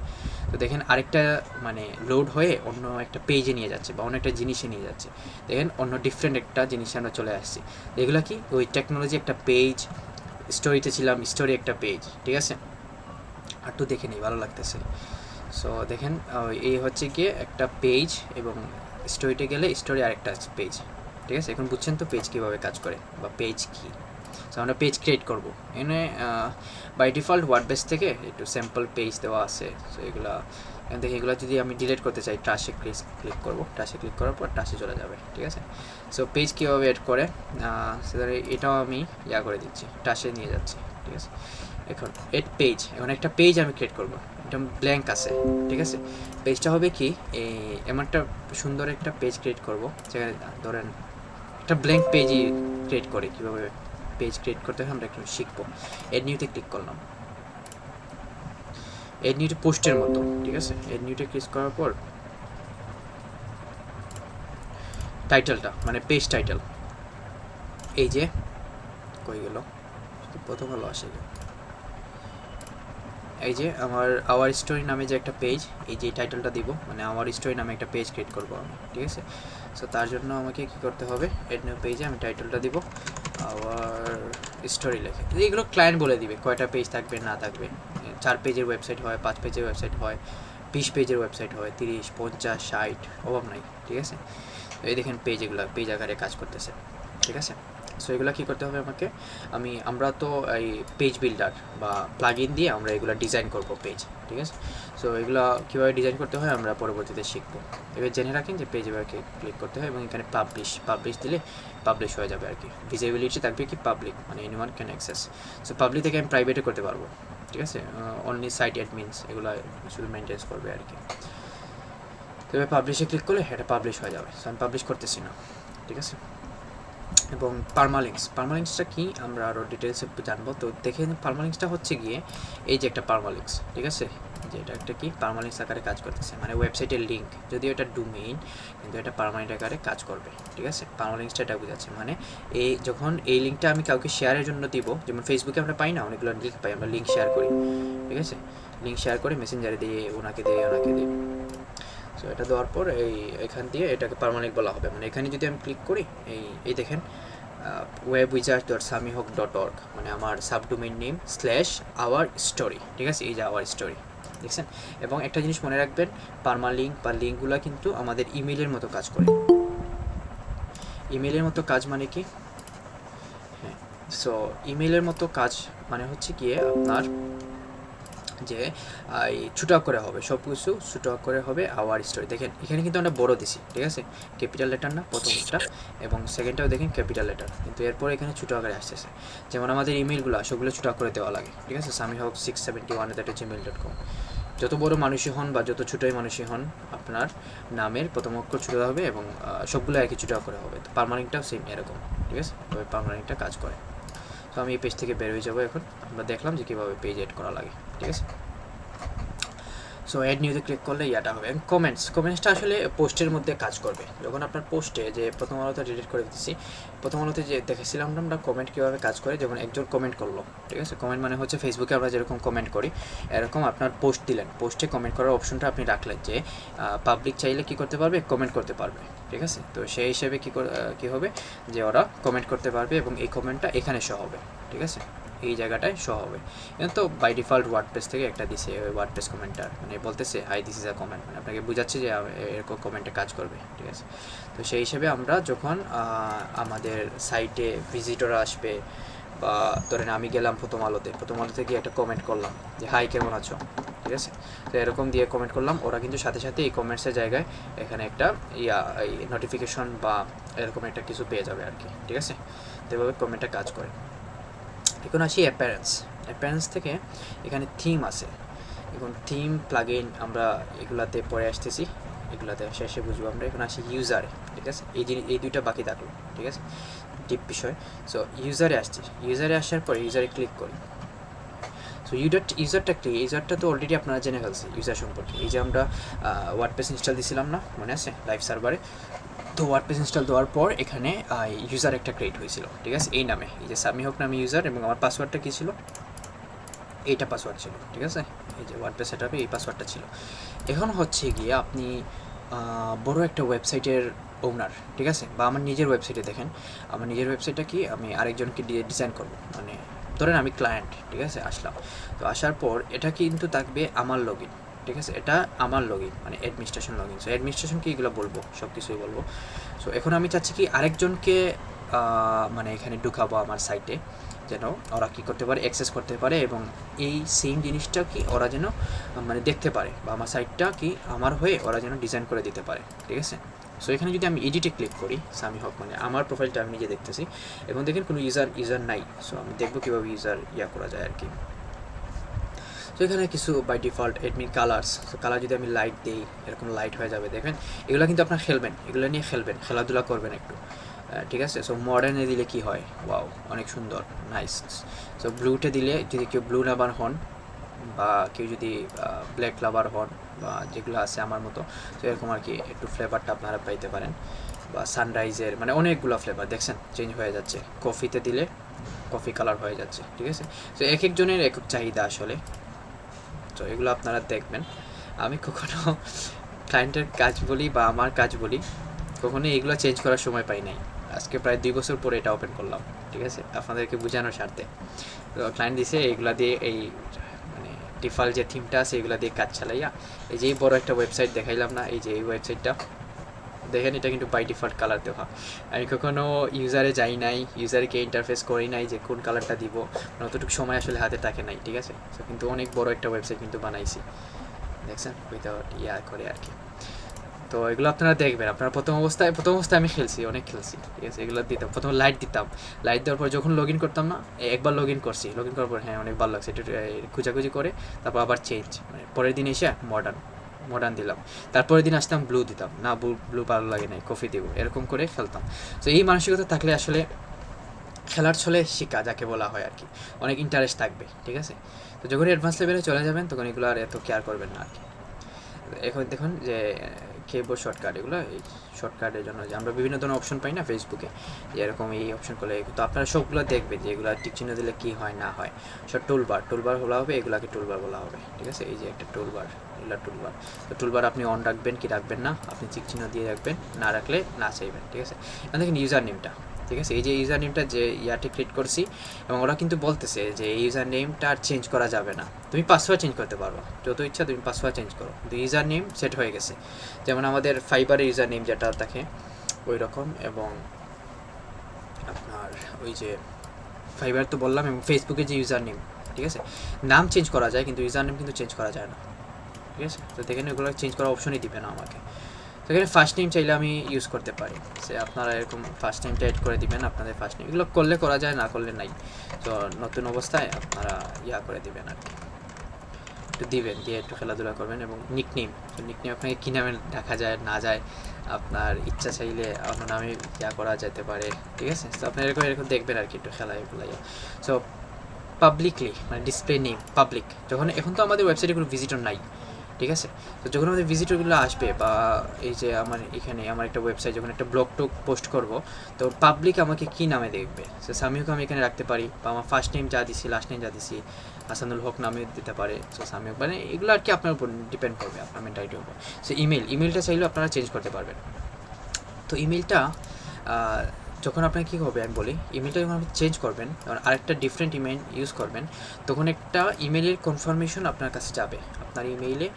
তো দেখেন আরেকটা মানে লোড হয়ে অন্য একটা পেজে নিয়ে যাচ্ছে বা অন্য একটা জিনিসে নিয়ে যাচ্ছে। দেখেন অন্য ডিফারেন্ট একটা জিনিসে আমরা চলে আসছি। এগুলো কি, ওই টেকনোলজি একটা পেজ, স্টোরিতে ছিলাম, স্টোরি একটা পেজ, ঠিক আছে? আর তো দেখে নিই, ভালো লাগতেছে। সো দেখেন এই হচ্ছে গিয়ে একটা পেজ, এবং স্টোরিতে গেলে স্টোরি আরেকটা পেজ, ঠিক আছে? এখন বুঝছেন তো পেজ কীভাবে কাজ করে বা পেজ কী। সো আমরা পেজ ক্রিয়েট করবো। এখানে বাই ডিফল্ট ওয়ার্ডপ্রেস থেকে একটু স্যাম্পল পেজ দেওয়া আছে। সো এখান থেকে এগুলো যদি আমি ডিলিট করতে চাই, টাসে ক্লিক করবো, টাসে ক্লিক করার পর টাসে চলে যাবে, ঠিক আছে? সো পেজ কীভাবে এড করে, এটাও আমি করে দিচ্ছি, টাসে নিয়ে যাচ্ছি, ঠিক আছে? এখন এড পেজ, এখন একটা পেজ আমি ক্রিয়েট করবো, এটা ব্ল্যাঙ্ক আছে, ঠিক আছে? পেজটা হবে কি, এমন একটা সুন্দর একটা পেজ ক্রিয়েট করবো, যেখানে ধরেন একটা ব্ল্যাঙ্ক পেজই ক্রিয়েট করে, কীভাবে পেজ ক্রিয়েট করতে হয় আমরা একটু শিখবো। এড নিউতে ক্লিক করলাম, এড নিউতে পোস্টের মতো, ঠিক আছে? এড নিউতে ক্লিক করার পর টাইটেলটা, মানে পেজ টাইটেল, এই যে কই গেল, প্রথম হলো আসে, এই যে আমার আওয়ার স্টোরি নামে যে একটা পেজ, এই যে টাইটেলটা দিব, মানে আওয়ার স্টোরি নামে একটা পেজ ক্রিয়েট করবো আমি, ঠিক আছে? সো তার জন্য আমাকে কী করতে হবে, এড নিউ পেজে আমি টাইটেলটা দিব আওয়ার স্টোরি লেখে। এইগুলো ক্লায়েন্ট বলে দিবে কয়টা পেজ থাকবে না থাকবে। 4 পেজের ওয়েবসাইট হয়, 5 পেজের ওয়েবসাইট হয়, 20 পেজের ওয়েবসাইট হয়, 30, 50, 60, অভাব নাই, ঠিক আছে? এই দেখেন পেজ, এগুলো পেজ আকারে কাজ করতেছে, ঠিক আছে? সো এগুলো কী করতে হবে আমাকে, আমরা তো এই পেজ বিল্ডার বা প্লাগইন দিয়ে আমরা এগুলো ডিজাইন করব পেজ, ঠিক আছে? সো এগুলো কীভাবে ডিজাইন করতে হয় আমরা পরবর্তীতে শিখবো। এবার জেনে রাখেন যে পেজ এবার ক্লিক করতে হয় এবং এখানে পাবলিশ দিলে পাবলিশ হয়ে যাবে আর কি। ভিজিবিলিটি থাকবে কি পাবলিক, মানে anyone can access. So public থেকে আমি প্রাইভেটে করতে পারবো, ঠিক আছে? অনলি সাইট অ্যাডমিনস এগুলো শুধু মেনটেন করবে আর কি। তো এবার পাবলিশে ক্লিক করলে এটা পাবলিশ হয়ে যাবে। সো আমি পাবলিশ করতেছি না, ঠিক আছে? এবং পারমালিঙ্কসটা কি আমরা আরও ডিটেলসে জানবো। তো দেখেন পারমালিঙ্কসটা হচ্ছে গিয়ে এই যে একটা পারমালিঙ্কস, ঠিক আছে? যে এটা একটা কি পার্মানেন্ট আকারে কাজ করতেছে, মানে ওয়েবসাইটের লিঙ্ক, যদিও এটা ডোমেইন কিন্তু এটা পার্মানেন্ট আকারে কাজ করবে, ঠিক আছে। পার্মানেন্টটা এটা বোঝাচ্ছে, মানে এই যখন এই লিঙ্কটা আমি কাউকে শেয়ারের জন্য দিব, যেমন ফেসবুকে আমরা পাই না অনেকগুলো লিঙ্ক পাই, আমরা লিঙ্ক শেয়ার করি, ঠিক আছে, লিঙ্ক শেয়ার করে মেসেঞ্জারে দিয়ে ওনাকে দিয়ে ওনাকে দিই। সো এটা দেওয়ার পর এখান দিয়ে এটাকে পার্মানেন্ট বলা হবে, মানে এখানে যদি আমি ক্লিক করি এই দেখেন webwizard.samihawk.org, মানে আমার সাবডোমেইন নেম /our story, ঠিক আছে, এই যে আওয়ার স্টোরি দেখছেন। এবং একটা জিনিস মনে রাখবেন, পার্মালিঙ্ক বা লিঙ্কগুলো কিন্তু আমাদের ইমেলের মতো কাজ করে। ইমেলের মতো কাজ মানে কি, হ্যাঁ, সো ইমেলের মতো কাজ মানে হচ্ছে গিয়ে আপনার যে এই ছোটো করে হবে, সব কিছু ছোটো করে হবে আওয়ার স্টোরি। দেখেন এখানে কিন্তু আমরা বড় দিছি, ঠিক আছে, ক্যাপিটাল লেটার না প্রথমটা, এবং সেকেন্ডটাও দেখেন ক্যাপিটাল লেটার, কিন্তু এরপর এখানে ছোটো আকারে আসতেছে। যেমন আমাদের ইমেলগুলো সবগুলো ছোটো করে দেওয়া লাগে, ঠিক আছে, samihawk671@gmail.com। যত বড় মানুষই হন বা যত ছোটোই মানুষই হন, আপনার নামের প্রথম অক্ষর ছোটো হবে এবং সবগুলো একই ছোটো করে হবে। তো পার্মানেন্টটাও সেম এরকম, ঠিক আছে, তবে পার্মানেন্টটা কাজ করে। তো আমি এই পেজ থেকে বের হয়ে যাবো। এখন আমরা দেখলাম যে কীভাবে পেজ এড করা লাগে, ঠিক আছে। সো অ্যাড নিউতে ক্লিক করলে ইয়াটা হবে। এবং কমেন্টসটা আসলে পোস্টের মধ্যে কাজ করবে। যখন আপনার পোস্টে, যে প্রথম আলোতে ডিলিট করে দিচ্ছি, প্রথম আলোতে যে দেখেছিলাম আমরা কমেন্ট কীভাবে কাজ করে, যেমন একজন কমেন্ট করলো, ঠিক আছে, কমেন্ট মানে হচ্ছে ফেসবুকে আমরা যেরকম কমেন্ট করি এরকম আপনার পোস্ট দিলেন, পোস্টে কমেন্ট করার অপশনটা আপনি রাখলেন যে পাবলিক চাইলে কী করতে পারবে, কমেন্ট করতে পারবে, ঠিক আছে। তো সেই হিসেবে কী হবে যে ওরা কমেন্ট করতে পারবে এবং এই কমেন্টটা এখানে শো হবে, ঠিক আছে, এই জায়গাটায় শো হবে। এখন তো বাই ডিফল্ট ওয়ার্ডপ্রেস থেকে একটা দিছে ওয়ার্ডপ্রেস কমেন্টার, মানে বলতেছে hi this is a comment, মানে আপনাকে বোঝাচ্ছে যে এরকম কমেন্টে কাজ করবে, ঠিক আছে। তো সেই হিসেবে আমরা যখন আমাদের সাইটে ভিজিটর আসবে, বা ধরেন আমি গেলাম প্রথম আলোতে গিয়ে একটা কমেন্ট করলাম যে হাই কেমন আছো, ঠিক আছে, তো এরকম দিয়ে কমেন্ট করলাম, ওরা কিন্তু সাথে সাথে এই কমেন্টসের জায়গায় এখানে একটা এই নোটিফিকেশন বা এরকম একটা কিছু পেয়ে যাবে আর কি, ঠিক আছে। তো এভাবে কমেন্টটা কাজ করে। এখন আসি অ্যাপিয়ারেন্স থেকে এখানে থিম আছে। এখন থিম প্লাগইন আমরা এগুলাতে পরে আসতেছি, এগুলাতে শেষে বুঝবো আমরা। এখন আসি ইউজারে, ঠিক আছে, এই দুইটা বাকি থাকলো, ঠিক আছে, ডিপ বিষয়। সো ইউজারে আসছি, ইউজারে আসার পরে ইউজারে ক্লিক করি। সো ইউজারটা তো অলরেডি আপনারা জেনে ফেলছে ইউজার সম্পর্কে। এই যে আমরা ওয়ার্ডপ্রেস ইনস্টল দিয়েছিলাম না, মনে আছে, লাইভ সার্ভারে। তো ওয়ার্ডপ্রেস ইনস্টল দেওয়ার পর এখানে ইউজার একটা ক্রিয়েট হয়েছিল, ঠিক আছে, এই নামে, এই যে সামিহক নামে ইউজার, এবং আমার পাসওয়ার্ডটা কী ছিল, এইটা পাসওয়ার্ড ছিল, ঠিক আছে, এই যে ওয়ার্ডপ্রেস সেটআপে এই পাসওয়ার্ডটা ছিল। এখন হচ্ছে গিয়ে আপনি বড় একটা ওয়েবসাইটের ওনার, ঠিক আছে, বা আমার নিজের ওয়েবসাইটে দেখেন, আমার নিজের ওয়েবসাইটটা কি আমি আরেকজনকে দিয়ে ডিজাইন করব, মানে ধরেন আমি ক্লায়েন্ট, ঠিক আছে, আসলাম। তো আসার পর এটা কিন্তু থাকবে আমার লগইন, ঠিক আছে, এটা আমার লগইন, মানে অ্যাডমিনিস্ট্রেশন লগইন। সো অ্যাডমিনিস্ট্রেশন কি এগুলো বলবো, সব কিছুই বলবো। সো এখন আমি চাচ্ছি কি আরেকজনকে মানে এখানে ঢুকাবো আমার সাইটে, যেন ওরা কী করতে পারে, অ্যাক্সেস করতে পারে, এবং এই সেম জিনিসটা কি ওরা যেন মানে দেখতে পারে, বা আমার সাইটটা কি আমার হয়ে ওরা যেন ডিজাইন করে দিতে পারে, ঠিক আছে। সো এখানে যদি আমি এডিটে ক্লিক করি, সামিহক মানে আমার প্রোফাইলটা আমি নিজে দেখতেছি, এখন দেখেন কোনো ইউজার নাই। সো আমি দেখবো কীভাবে ইউজার করা যায় আর কি। তো এখানে কিছু বাই ডিফল্ট অ্যাডমিন কালার্স, তো কালার যদি আমি লাইট দিই এরকম লাইট হয়ে যাবে, দেখবেন এগুলো কিন্তু আপনার খেলবেন, এগুলো নিয়ে খেলবেন, খেলাধুলা করবেন একটু, ঠিক আছে। সো মডার্নে দিলে কি হয়, ওয়াও অনেক সুন্দর, নাইস। সো ব্লুতে দিলে যদি কেউ ব্লু লাভার হন, বা কেউ যদি ব্ল্যাক লাভার হন, বা যেগুলো আছে আমার মতো, তো এরকম আর কি একটু ফ্লেভারটা আপনারা পাইতে পারেন, বা সানরাইজের, মানে অনেকগুলো ফ্লেভার দেখছেন চেঞ্জ হয়ে যাচ্ছে। কফিতে দিলে কফি কালার হয়ে যাচ্ছে, ঠিক আছে। তো এক একজনের এক এক চাহিদা আসলে, তো এগুলো আপনারা দেখবেন। আমি কখনো ক্লায়েন্টের কাজ বলি বা আমার কাজ বলি, কখনো এগুলো চেঞ্জ করার সময় পাই নাই। আজকে প্রায় 2 বছর পরে এটা ওপেন করলাম, ঠিক আছে, আপনাদেরকে বোঝানোর স্বার্থে। তো ক্লায়েন্ট দিছে এইগুলা দিয়ে, এই মানে ডিফল্ট যে থিমটা আছে এগুলো দিয়ে কাজ চালাইয়া, এই যে বড় একটা ওয়েবসাইট দেখাইলাম না, এই যে এই ওয়েবসাইটটা দেখেন, এটা কিন্তু বাই ডিফল্ট কালার দেওয়া। আমি কখনো ইউজারে যাই নাই, ইউজারকে ইন্টারফেস করি নাই যে কোন কালারটা দিব, অতটুকু সময় আসলে হাতে থাকে নাই, ঠিক আছে। তো কিন্তু অনেক বড় একটা ওয়েবসাইট কিন্তু বানাইছি, দেখছেন, উইদাউট করে আর কি। তো এগুলো আপনারা দেখবেন। আপনারা প্রথম অবস্থায় আমি অনেক খেলছি, ঠিক আছে। এগুলো দিতাম, প্রথমে লাইট দেওয়ার পর যখন লগ ইন করতাম না, একবার লগ ইন করার পর হ্যাঁ অনেক ভালো লাগছে, একটু খুঁজাখুঁজি করে তারপর আবার চেঞ্জ, মানে পরের দিন এসে মডার্ন দিলাম, তারপরের দিন আসতাম ব্লু দিতাম, না ব্লু ভালো লাগে নাই, কফি দিব, এরকম করে খেলতাম। তো এই মানসিকতা থাকলে আসলে খেলার ছলে শিক্ষা যাকে বলা হয় আর কি, অনেক ইন্টারেস্ট থাকবে, ঠিক আছে। তো যখন অ্যাডভান্স লেভেলে চলে যাবেন তখন এগুলো আর এত কেয়ার করবেন না আর কি। এখন দেখুন যে কিবোর্ড শর্টকাট, এগুলো এই শর্টকাটের জন্য যে আমরা বিভিন্ন ধরনের অপশন পাই না ফেসবুকে, যে এরকম এই অপশন করলে, তো আপনারা সবগুলো দেখবেন যে এগুলো টিক চিহ্ন দিলে কী হয় না হয়। সব টুলবার বলা হবে, এগুলাকে টুলবার বলা হবে, ঠিক আছে। এই যে একটা টুলবার, এগুলো টুলবার। তো টুলবার আপনি অন রাখবেন কি রাখবেন না, আপনি টিক চিহ্ন দিয়ে রাখবেন, না রাখলে না চাইবেন, ঠিক আছে। এখন দেখেন ইউজার নেমটা, ঠিক আছে। এই যে ইউজার নেমটা যে ইয়াতে ক্রিয়েট করছি, এবং ওরা কিন্তু বলতেছে যে এই ইউজার নেমটা আর চেঞ্জ করা যাবে না, তুমি পাসওয়ার্ড চেঞ্জ করতে পারো, যত ইচ্ছা তুমি পাসওয়ার্ড চেঞ্জ করো, কিন্তু ইউজার নেম সেট হয়ে গেছে। যেমন আমাদের ফাইবারের ইউজার নেম যেটা থাকে ওই রকম, এবং আপনার ওই যে ফাইবার তো বললাম, এবং ফেসবুকের যে ইউজার নেম, ঠিক আছে, নাম চেঞ্জ করা যায় কিন্তু ইউজার নেম কিন্তু চেঞ্জ করা যায় না, ঠিক আছে। তো দেখেন এগুলো চেঞ্জ করার অপশনই দিবে না আমাকে। তো এখানে ফার্স্ট নেম চাইলে আমি ইউজ করতে পারি, সে আপনারা এরকম ফার্স্ট নেমটা অ্যাড করে দিবেন আপনাদের ফার্স্ট নেম, এগুলো করলে করা যায়, না করলে নাই। তো নতুন অবস্থায় আপনারা ইয়া করে দিবেন আর কি, একটু দিবেন, দিয়ে একটু খেলাধুলা করবেন। এবং নিকনেম, তো নিকনেম আপনাকে কী নামে দেখা যায় না যায়, আপনার ইচ্ছা চাইলে অন্য নামে ইয়া করা যেতে পারে, ঠিক আছে। তো আপনি এরকম দেখবেন আর কি, একটু খেলায় খেলাইয়া। সো পাবলিকলি মানে ডিসপ্লে নেম পাবলিক, যখন এখন তো আমাদের ওয়েবসাইটে কোনো ভিজিটর নাই, ঠিক আছে। তো যখন আমাদের ভিজিটরগুলো আসবে, বা এই যে আমার এখানে আমার একটা ওয়েবসাইট যখন একটা ব্লগ টক পোস্ট করব, তো পাবলিক আমাকে কী নামে দেখবে, সো সামিউকে আমি এখানে রাখতে পারি, বা আমার ফার্স্ট নেম যা দিছি লাস্ট নেম যা দিছি হাসানুল হক নামে দিতে পারে, সো সামিউক, মানে এগুলো আর কি আপনার উপর ডিপেন্ড করবে, আপনার মেন্টালিটির উপর। সো ইমেলটা চাইলেও আপনারা চেঞ্জ করতে পারবেন। তো ইমেলটা যখন আপনার কী হবে আমি বলি, ইমেলটা যখন আপনি চেঞ্জ করবেন, তখন আরেকটা ডিফারেন্ট ইমেল ইউজ করবেন, তখন একটা ইমেলের কনফার্মেশন আপনার কাছে যাবে, আপনার ইমেইলে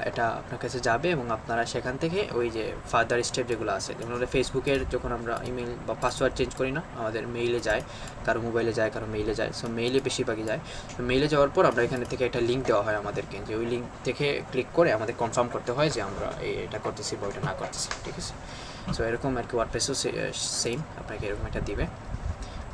এটা আপনার কাছে যাবে, এবং আপনারা সেখান থেকে ওই যে ফার্দার স্টেপ যেগুলো আছে, যেমন আমরা ফেসবুকের যখন আমরা ইমেল বা পাসওয়ার্ড চেঞ্জ করি না, আমাদের মেইলে যায়, কারো মোবাইলে যায়, কারো মেইলে যায়, সো মেইলে বেশিরভাগই যায়। তো মেইলে যাওয়ার পর আমরা এখানে থেকে একটা লিঙ্ক দেওয়া হয় আমাদেরকে, যে ওই লিঙ্ক থেকে ক্লিক করে আমাদের কনফার্ম করতে হয় যে আমরা এটা করতেছি বা ওইটা না করতেছি, ঠিক আছে। সো এরকম আর কি ওয়ার্ডপ্রেসও সেম আপনাকে এরকম একটা দিবে।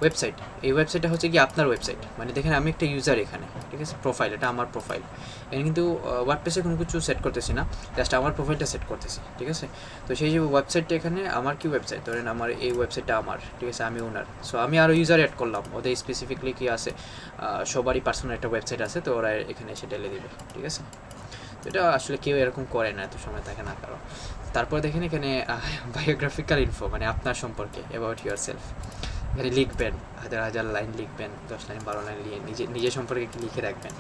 ওয়েবসাইট, এই ওয়েবসাইটটা হচ্ছে কি আপনার ওয়েবসাইট, মানে দেখেন আমি একটা ইউজার এখানে, ঠিক আছে, প্রোফাইল, এটা আমার প্রোফাইল, এখানে কিন্তু ওয়ার্ডপ্রেসে কোনো কিছু সেট করতেছি না, জাস্ট আমার প্রোফাইলটা সেট করতেছি, ঠিক আছে। তো সেই যে ওয়েবসাইটটা এখানে আমার কি ওয়েবসাইট, ধরেন আমার এই ওয়েবসাইটটা আমার, ঠিক আছে, আমি ওনার, সো আমি আরও ইউজার অ্যাড করলাম, ওদের স্পেসিফিকলি কি আছে, সবারই পার্সোনাল একটা ওয়েবসাইট আছে, তো ওরা এখানে এসে ঢেলে দিবে, ঠিক আছে। তো এটা আসলে কেউ এরকম করে না, এত সময় থাকে না কারো। তারপর দেখেন এখানে বায়োগ্রাফিক্যাল ইনফো, মানে আপনার সম্পর্কে, অ্যাবাউট ইউর সেলফ, এখানে লিখবেন, হাজার লাইন লিখবেন, 10 লাইন 12 লাইন নিজের সম্পর্কে লিখে রাখবেন।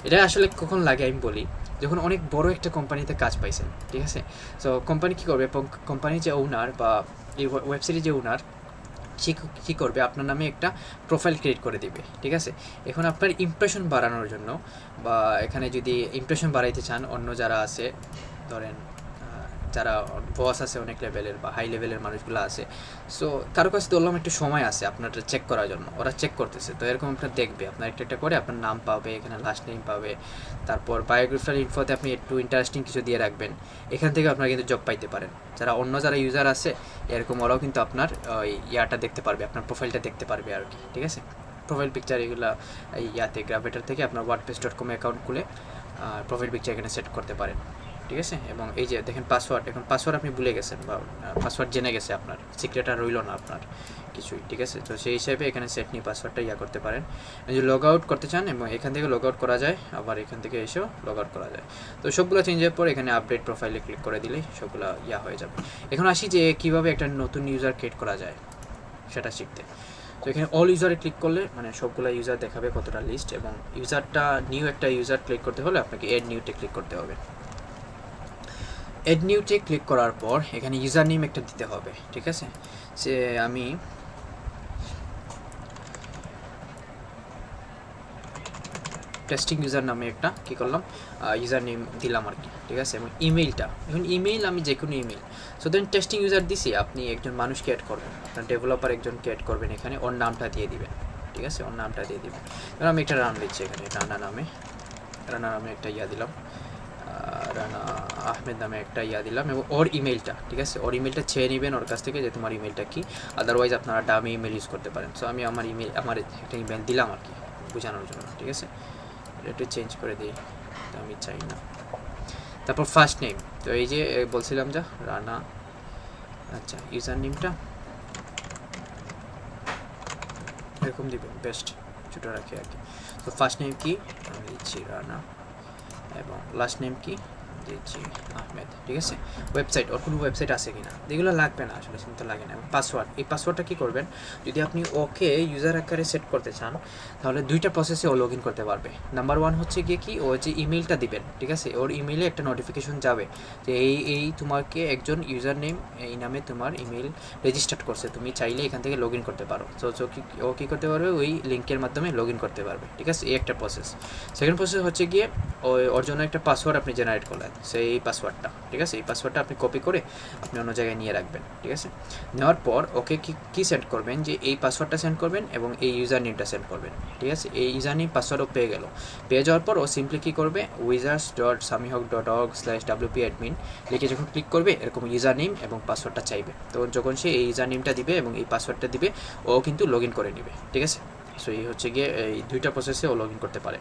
এটা আসলে কখন লাগে আমি বলি, যখন অনেক বড় একটা কোম্পানিতে কাজ পাইছেন, ঠিক আছে। সো কোম্পানি কী করবে, কোম্পানির যে ওনার বা এই ওয়েবসাইটের যে ওনার, সে কী করবে, আপনার নামে একটা প্রোফাইল ক্রিয়েট করে দিবে, ঠিক আছে। এখন আপনার ইমপ্রেশন বাড়ানোর জন্য, বা এখানে যদি ইমপ্রেশন বাড়াইতে চান, অন্য যারা আছে, ধরেন যারা বস আছে অনেক লেভেলের বা হাই লেভেলের মানুষগুলো আছে, সো কারো কাছে ধরলাম একটু সময় আছে আপনার চেক করার জন্য, ওরা চেক করতেছে, তো এরকম আপনার দেখবে, আপনার একটা করে আপনার নাম পাবে, এখানে লাস্ট নেম পাবে, তারপর বায়োগ্রাফিক্যাল ইনফোতে আপনি একটু ইন্টারেস্টিং কিছু দিয়ে রাখবেন, এখান থেকে আপনারা কিন্তু জব পাইতে পারেন। যারা ইউজার আছে এরকম, ওরাও কিন্তু আপনার ওই ইয়াটা দেখতে পারবে, আপনার প্রোফাইলটা দেখতে পারবে আর কি, ঠিক আছে। প্রোফাইল পিকচার এগুলো ইয়াতে গ্রাভেটার থেকে আপনার wordpress.com অ্যাকাউন্ট খুলে প্রোফাইল পিকচার এখানে সেট করতে পারেন, ঠিক আছে। এবং এই যে দেখেন পাসওয়ার্ড, এখন পাসওয়ার্ড আপনি ভুলে গেছেন বা পাসওয়ার্ড জেনে গেছে আপনার, সিক্রেট আর রইল না আপনার কিছুই, ঠিক আছে। তো সেই হিসাবে এখানে সেট নিয়ে পাসওয়ার্ডটা করতে পারেন। এই যে লগ আউট করতে চান, এবং এখান থেকে লগ আউট করা যায়, আবার এখান থেকে এসেও লগ আউট করা যায়। তো সবগুলো চেঞ্জের পর এখানে আপডেট প্রোফাইলে ক্লিক করে দিলেই সবগুলো হয়ে যাবে। এখন আসি যে কীভাবে একটা নতুন ইউজার ক্রিয়েট করা যায় সেটা শিখতে। তো এখানে অল ইউজারে ক্লিক করলে মানে সবগুলো ইউজার দেখাবে কতটা লিস্ট, এবং ইউজারটা একটা ইউজার ক্লিক করতে হলে আপনাকে এড নিউতে ক্লিক করতে হবে। এড নিউতে ক্লিক করার পর এখানে ইউজার নেম একটা দিতে হবে, ঠিক আছে। সে আমি টেস্টিং ইউজার নামে একটা কী করলাম, ইউজার নেম দিলাম আর কি, ঠিক আছে। এবং ইমেইলটা, এখন ইমেইল আমি যে কোনো email, so then testing user দিছি, আপনি একজন মানুষকে অ্যাড করবেন, আপনার ডেভেলপার একজনকে অ্যাড করবেন, এখানে ওর নামটা দিয়ে দিবেন, ঠিক আছে, ওর নামটা দিয়ে দিবেন। এবার আমি একটা নাম দিচ্ছি এখানে, রানা নামে একটা দিলাম, রানা আহমেদ নামে একটা দিলাম, এবং ওর ইমেলটা, ঠিক আছে, ওর ইমেলটা চেয়ে নেবেন ওর কাছ থেকে, যে তোমার ইমেলটা কি, আদারওয়াইজ আপনারা ডামি ইমেল ইউজ করতে পারেন। সো আমি আমার একটা ইমেল দিলাম আর কি বোঝানোর জন্য, ঠিক আছে। একটু চেঞ্জ করে দিই, তো আমি চাই না। তারপর ফার্স্ট নেম, তো এই যে বলছিলাম যা রানা, আচ্ছা ইউজার নেমটা এরকম দিবেন, বেস্ট ছোটো রাখি আর কি। তো ফার্স্ট নেম কি আমি দিচ্ছি রানা এবং লাস্ট নেম কি দিচ্ছি আহমেদ, ঠিক আছে। ওয়েবসাইট, ওর কোনো ওয়েবসাইট আছে কি না এগুলো লাগবে না, আসলে চিন্তা লাগে না। পাসওয়ার্ড, এই পাসওয়ার্ডটা কী করবেন, যদি আপনি ওকে ইউজার আকারে সেট করতে চান তাহলে দুইটা প্রসেসে ও লগ ইন করতে পারবে। নাম্বার ওয়ান হচ্ছে গিয়ে কি, ও যে ইমেলটা দিবেন, ঠিক আছে, ওর ইমেইলে একটা নোটিফিকেশন যাবে যে এই তোমাকে একজন ইউজার নেম এই নামে তোমার ইমেল রেজিস্টার করছে, তুমি চাইলে এখান থেকে লগ ইন করতে পারো। তো ও কী করতে পারবে, ওই লিঙ্কের মাধ্যমে লগ ইন করতে পারবে, ঠিক আছে। এই একটা প্রসেস। সেকেন্ড প্রসেস হচ্ছে গিয়ে ওর জন্য একটা পাসওয়ার্ড আপনি জেনারেট করলেন, সেই পাসওয়ার্ডটা, ঠিক আছে, এই পাসওয়ার্ডটা আপনি কপি করে আপনি অন্য জায়গায় নিয়ে রাখবেন, ঠিক আছে। নেওয়ার পর ওকে কী সেন্ড করবেন, যে এই পাসওয়ার্ডটা সেন্ড করবেন এবং এই ইউজার নেমটা সেন্ড করবেন, ঠিক আছে। এই ইউজার নেম পাসওয়ার্ডও পেয়ে গেল। পেয়ে যাওয়ার পর ও সিম্পলি কী করবে, wizards.samihawk.org/wp-admin লিখে যখন ক্লিক করবে এরকম ইউজার নেম এবং পাসওয়ার্ডটা চাইবে, তো যখন সে এই ইউজার নেমটা দিবে এবং এই পাসওয়ার্ডটা দিবে ও কিন্তু লগ ইন করে নেবে, ঠিক আছে। সো এই হচ্ছে গিয়ে এই দুইটা প্রসেসে ও লগ ইন করতে পারে।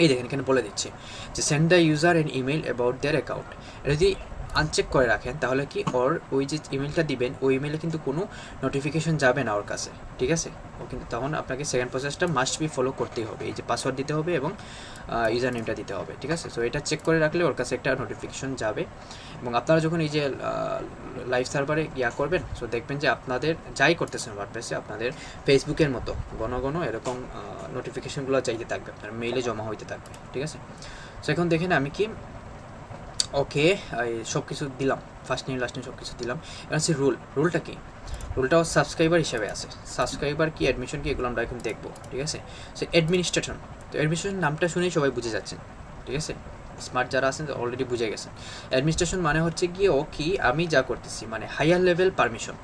এই দেখেন এখানে বলে দিচ্ছে যে send the user an email about their account. এটা যদি আনচেক করে রাখেন তাহলে কি ওর ওই যে ইমেলটা দিবেন ওই ইমেলে কিন্তু কোনো নোটিফিকেশন যাবে না ওর কাছে, ঠিক আছে। ও কিন্তু তখন আপনাকে সেকেন্ড প্রসেসটা মাস্ট বি ফলো করতেই হবে, এই যে পাসওয়ার্ড দিতে হবে এবং ইউজার নেমটা দিতে হবে, ঠিক আছে। সো এটা চেক করে রাখলে ওর কাছে একটা নোটিফিকেশন যাবে। এবং আপনারা যখন এই যে লাইভ সার্ভারে করবেন, সো দেখবেন যে আপনাদের যাই করতেছেন ওয়ার্ডপ্রেসে আপনাদের ফেসবুকের মতো ঘন ঘন এরকম নোটিফিকেশনগুলো চাইতে থাকবে, আপনার মেইলে জমা হইতে থাকবে, ঠিক আছে। সো এখন দেখেন আমি কি ওকে সব কিছু দিলাম, ফার্স্ট নেম লাস্ট নেম সব কিছু দিলাম। এবার হচ্ছে রুলটা কি, রুলটাও সাবস্ক্রাইবার হিসেবে আছে। সাবস্ক্রাইবার কি অ্যাডমিশন কি এগুলো আমরা এখন দেখবো, ঠিক আছে। সো অ্যাডমিনিস্ট্রেশন, তো অ্যাডমিনিস্ট্রেশন নামটা শুনেই সবাই বুঝে যাচ্ছেন, ঠিক আছে। স্মার্ট যারা আছেন অলরেডি বুঝে গেছেন। অ্যাডমিনিস্ট্রেশন মানে হচ্ছে গিয়ে ও কি আমি যা করতেছি মানে হায়ার লেভেল পারমিশন।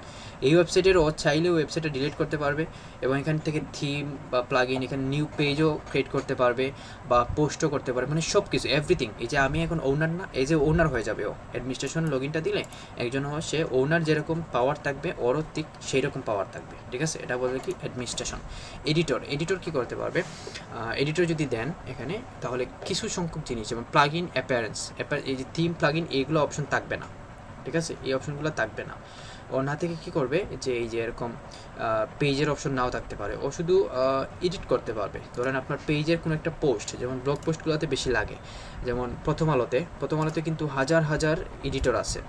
এই ওয়েবসাইটের ও চাইলে ওয়েবসাইটটা ডিলিট করতে পারবে এবং এখান থেকে থিম বা প্লাগ ইন এখানে নিউ পেজও ক্রিয়েট করতে পারবে বা পোস্টও করতে পারবে, মানে সব কিছু এভরিথিং। এই যে আমি এখন ওনার না, এই যে ওনার হয়ে যাবে ও অ্যাডমিনিস্ট্রেশন লগ ইনটা দিলে একজন সে ওনার যেরকম পাওয়ার থাকবে ওরও ঠিক সেই রকম পাওয়ার থাকবে, ঠিক আছে। এটা বলবে কি অ্যাডমিনিস্ট্রেশন। এডিটর কী করতে পারবে, এডিটর যদি দেন এখানে তাহলে কিছু সংখ্যক জিনিস যেমন প্লাগ ইন অ্যাপিয়ারেন্স, এই যে থিম প্লাগ ইন এইগুলো অপশন থাকবে না, ঠিক আছে, এই অপশনগুলো থাকবে না। ও না থেকে কী করবে যে এই যে এরকম পেজের অপশন নাও থাকতে পারে, ও শুধু এডিট করতে পারবে। ধরেন আপনার পেজের কোনো একটা পোস্ট, যেমন ব্লগ পোস্টগুলোতে বেশি লাগে, যেমন প্রথম আলোতে কিন্তু হাজার হাজার এডিটর আছে,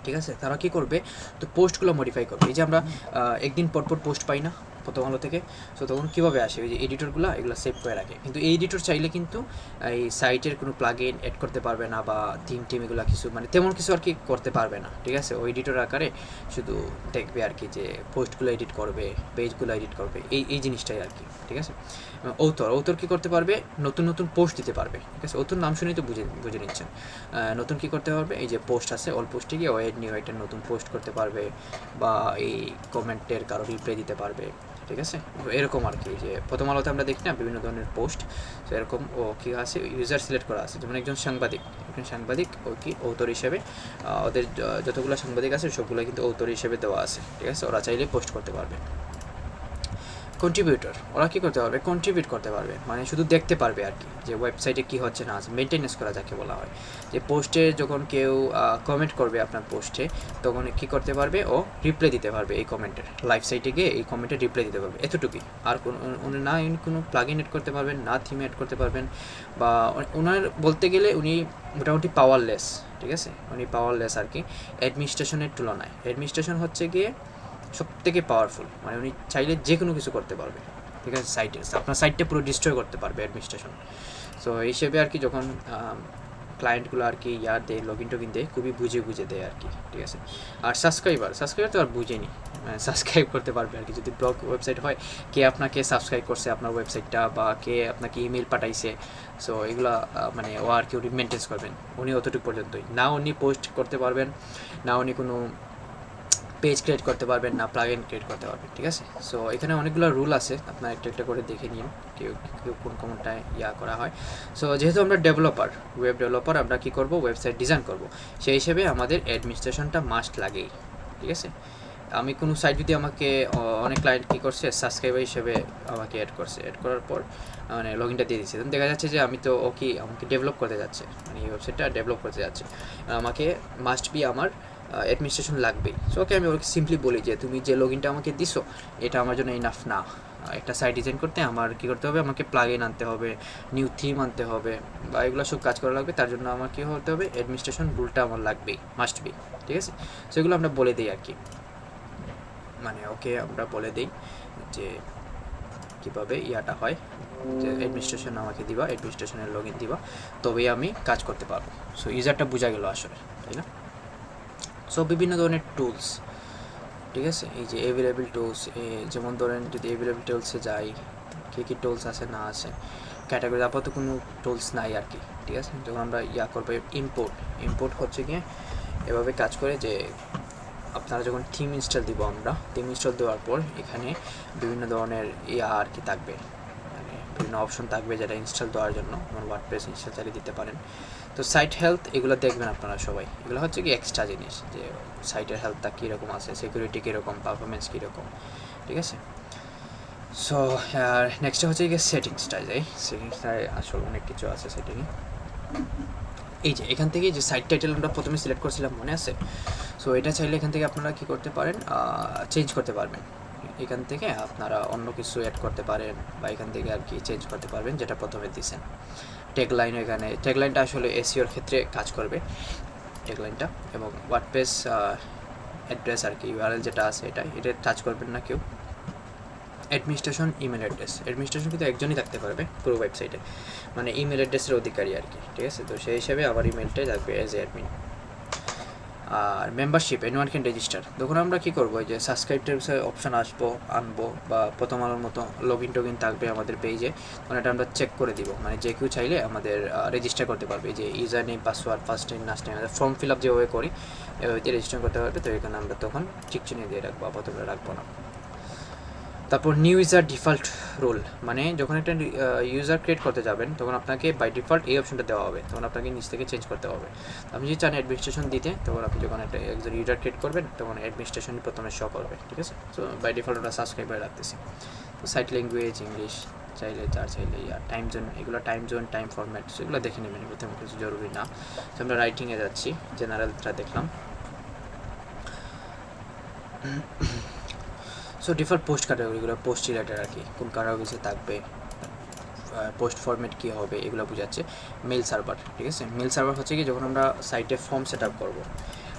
ঠিক আছে। তারা কী করবে, তো পোস্টগুলো মডিফাই করবে। এই যে আমরা একদিন পর পোস্ট পাই না প্রথম আলো থেকে, সো তখন কীভাবে আসে, ওই যে এডিটরগুলো এগুলো সেভ করে রাখে। কিন্তু এই এডিটর চাইলে কিন্তু এই সাইটের কোনো প্লাগ ইন অ্যাড করতে পারবে না বা টিম এগুলো কিছু মানে তেমন কিছু আর কি করতে পারবে না, ঠিক আছে। ওই এডিটর আকারে শুধু দেখবে আর কি যে পোস্টগুলো এডিট করবে, পেজগুলো এডিট করবে, এই জিনিসটাই আর কি, ঠিক আছে। ঔতর কী করতে পারবে, নতুন পোস্ট দিতে পারবে, ঠিক আছে। ঔতর নাম শুনেই তো বুঝে নিচ্ছেন। নতুন কী করতে পারবে, এই যে পোস্ট আছে অল পোস্টে গিয়ে ওয়েড নিউ একটা নতুন পোস্ট করতে পারবে বা এই কমেন্টের কারো রিপ্লাই দিতে পারবে, ঠিক আছে। এরকম আর কি, যে প্রথম আলোতে আমরা দেখি না বিভিন্ন ধরনের পোস্ট, তো এরকম ও কী আছে ইউজার সিলেক্ট করা আছে। যেমন একজন সাংবাদিক ও কি ঔতর হিসেবে, ওদের যতগুলো সাংবাদিক আছে সবগুলো কিন্তু ঔতর হিসেবে দেওয়া আছে, ঠিক আছে। ওরা চাইলে পোস্ট করতে পারবে। কন্ট্রিবিউটর, ওরা কী করতে পারবে, কন্ট্রিবিউট করতে পারবে, মানে শুধু দেখতে পারবে আর কি যে ওয়েবসাইটে কী হচ্ছে না আছে, মেনটেনেন্স করা যাকে বলা হয়। যে পোস্টে যখন কেউ কমেন্ট করবে আপনার পোস্টে তখন কী করতে পারবে, ও রিপ্লাই দিতে পারবে এই কমেন্টের, লাইভ সাইটে গিয়ে এই কমেন্টের রিপ্লাই দিতে পারবে, এতটুকুই। আর কোনো প্লাগ ইন এড করতে পারবেন না, থিম এড করতে পারবেন, বা ওনার বলতে গেলে উনি মোটামুটি পাওয়ারলেস, ঠিক আছে, উনি পাওয়ারলেস আর কি অ্যাডমিনিস্ট্রেশনের তুলনায়। অ্যাডমিনিস্ট্রেশন হচ্ছে গিয়ে সব থেকে পাওয়ারফুল, মানে উনি চাইলে যে কোনো কিছু করতে পারবে, ঠিক আছে। আপনার সাইটটা পুরো ডিস্ট্রয় করতে পারবে অ্যাডমিনিস্ট্রেশন। সো এই হিসেবে আর কি যখন ক্লায়েন্টগুলো আর কি দেয় লগ ইন দেয় খুবই বুঝে দেয় আর কি, ঠিক আছে। আর সাবস্ক্রাইবার তো আর বুঝেনি, সাবস্ক্রাইব করতে পারবে আর কি যদি ব্লগ ওয়েবসাইট হয়, কে আপনাকে সাবস্ক্রাইব করছে আপনার ওয়েবসাইটটা বা কে আপনাকে ইমেল পাঠাইছে, সো এগুলো মানে ও আর কি উনি মেনটেন্স করবেন, উনি অতটুকু পর্যন্তই না। উনি পোস্ট করতে পারবেন না, উনি কোনো পেজ ক্রিয়েট করতে পারবেন না, প্লাগ ইন ক্রিয়েট করতে পারবেন, ঠিক আছে। সো এখানে অনেকগুলো রুল আছে, আপনার একটা করে দেখে নিন কেউ কোনটায় করা হয়। সো যেহেতু আমরা ওয়েব ডেভেলপার, আমরা কী করব, ওয়েবসাইট ডিজাইন করব, সেই হিসেবে আমাদের অ্যাডমিনিস্ট্রেশনটা মাস্ট লাগেই, ঠিক আছে। আমি কোনো সাইট যদি আমাকে অনেক ক্লায়েন্ট কী করছে সাবস্ক্রাইবার হিসেবে আমাকে অ্যাড করার পর মানে লগ ইনটা দিয়ে দিচ্ছে, তখন দেখা যাচ্ছে যে আমি তো আমাকে ডেভেলপ করতে যাচ্ছে, মানে এই ওয়েবসাইটটা ডেভেলপ করতে যাচ্ছে, আমাকে মাস্ট বি আমার অ্যাডমিনিস্ট্রেশন লাগবেই। সো ওকে আমি ওকে সিম্পলি বলি যে তুমি যে লগইনটা আমাকে দিছো এটা আমার জন্য ইনাফ না। একটা সাইট ডিজাইন করতে আমার কী করতে হবে, আমাকে প্লাগ ইন আনতে হবে, নিউ থিম আনতে হবে, বা এগুলো সব কাজ করা লাগবে। তার জন্য আমার কী হতে হবে, অ্যাডমিনিস্ট্রেশন রুলটা আমার লাগবেই, মাস্ট বি। ঠিক আছে, সেগুলো আমরা বলে দিই আর কি, মানে ওকে আমরা বলে দিই যে কীভাবে ইয়াটা হয়, যে অ্যাডমিনিস্ট্রেশন আমাকে দিবা, অ্যাডমিনিস্ট্রেশনের লগ ইন দিবা, তবেই আমি কাজ করতে পারবো। সো ইউজারটা বোঝা গেল আসলে, তাই না? সো বিভিন্ন ধরনের টুলস, ঠিক আছে, এই যে অ্যাভেলেবল টুলস, যেমন ধরেন যদি অ্যাভেলেবল টুলসে যাই, কী কী টুলস আছে না আছে, ক্যাটাগরি আপাতত কোনো টুলস নাই আর কি। ঠিক আছে, যখন আমরা ইয়া করবো ইম্পোর্ট হচ্ছে গিয়ে এভাবে কাজ করে যে আপনারা যখন থিম ইনস্টল দিব, আমরা থিম ইনস্টল দেওয়ার পর এখানে বিভিন্ন ধরনের ইয়া আর কি থাকবে, মানে বিভিন্ন অপশন থাকবে যেটা ইনস্টল দেওয়ার জন্য, যেমন ওয়ার্ডপ্রেস ইনস্টল চালিয়ে দিতে পারেন। তো সাইট হেলথ এগুলো দেখবেন আপনারা সবাই, এগুলো হচ্ছে কি এক্সট্রা জিনিস, যে সাইটের হেলথটা কীরকম আছে, সিকিউরিটি কীরকম, পারফরমেন্স কীরকম। ঠিক আছে, সো নেক্সটটা হচ্ছে গিয়ে সেটিংসটায় যাই। সেটিংসটায় আসলে অনেক কিছু আছে সেটিংয়ে। এই যে এখান থেকে যে সাইট টাইটেল আমরা প্রথমে সিলেক্ট করছিলাম, মনে আছে? সো এটা চাইলে এখান থেকে আপনারা কী করতে পারেন, চেঞ্জ করতে পারবেন। এখান থেকে আপনারা অন্য কিছু অ্যাড করতে পারেন, বা এখান থেকে আর কি চেঞ্জ করতে পারবেন যেটা প্রথমে দিয়েছেন। ট্যাগলাইন, এখানে ট্যাগলাইনটা আসলে এসইওর ক্ষেত্রে কাজ করবে ট্যাগলাইনটা, এবং ওয়ার্ডপ্রেস অ্যাড্রেস আর কি, ইউআরএল যেটা আছে এটা টাচ করবেন না কেউ। অ্যাডমিনিস্ট্রেশন ইমেল অ্যাডমিনিস্ট্রেশন কিন্তু একজনই থাকতে পারবে পুরো ওয়েবসাইটে, মানে ইমেল অ্যাড্রেসের অধিকারী আর কি। ঠিক আছে, তো সেই হিসাবে আমার ইমেলটাই থাকবে অ্যাজ এ অ্যাডমিন। আর মেম্বারশিপ, এনিওয়ান ক্যান রেজিস্টার। তখন আমরা কী করবো, যে সাবস্ক্রাইবার্সের অপশান আনবো, বা প্রথম আলোর মতো লগ ইন টগিন থাকবে আমাদের পেজে, তখন এটা আমরা চেক করে দিব, মানে যে কেউ চাইলে আমাদের রেজিস্টার করতে পারবে। যে user name, password, first name, last name, form fill up যেভাবে করি এভাবে রেজিস্টার করতে পারবে। তো এখানে আমরা তখন ঠিক চিহ্ন দিয়ে রাখবো, আপাতত রাখবো না। তারপর নিউ ইউজার ডিফল্ট রোল, মানে যখন একটা ইউজার ক্রিয়েট করতে যাবেন তখন আপনাকে বাই ডিফল্ট এই অপশনটা দেওয়া হবে, তখন আপনাকে নিচ থেকে চেঞ্জ করতে হবে। আপনি যদি চান অ্যাডমিনিস্ট্রেশন দিতে, তখন আপনি যখন একজন ইউজার ক্রিয়েট করবেন তখন অ্যাডমিনিস্ট্রেশন প্রথমে শো করবে। ঠিক আছে, সো বাই ডিফল্ট ওটা সাবস্ক্রাইবার রাখতেছি। তো সাইট ল্যাঙ্গুয়েজ ইংলিশ, চাইলে টাইম জোন, এগুলো টাইম জোন, টাইম ফরম্যাট, সেগুলো দেখে নেবেন, প্রথমে কিছু জরুরি না। তো আমরা রাইটিংয়ে যাচ্ছি, জেনারেলটা দেখলাম। সো ডিফল্ট পোস্ট ক্যাটাগরিগুলো পোস্ট রিলেটেড আর কি, কোন ক্যাটাগরিতে থাকবে, পোস্ট ফরম্যাট কী হবে, এগুলো বোঝাচ্ছে। মেল সার্ভার, ঠিক আছে, মেল সার্ভার হচ্ছে কি যখন আমরা সাইটে ফর্ম সেট আপ করবো,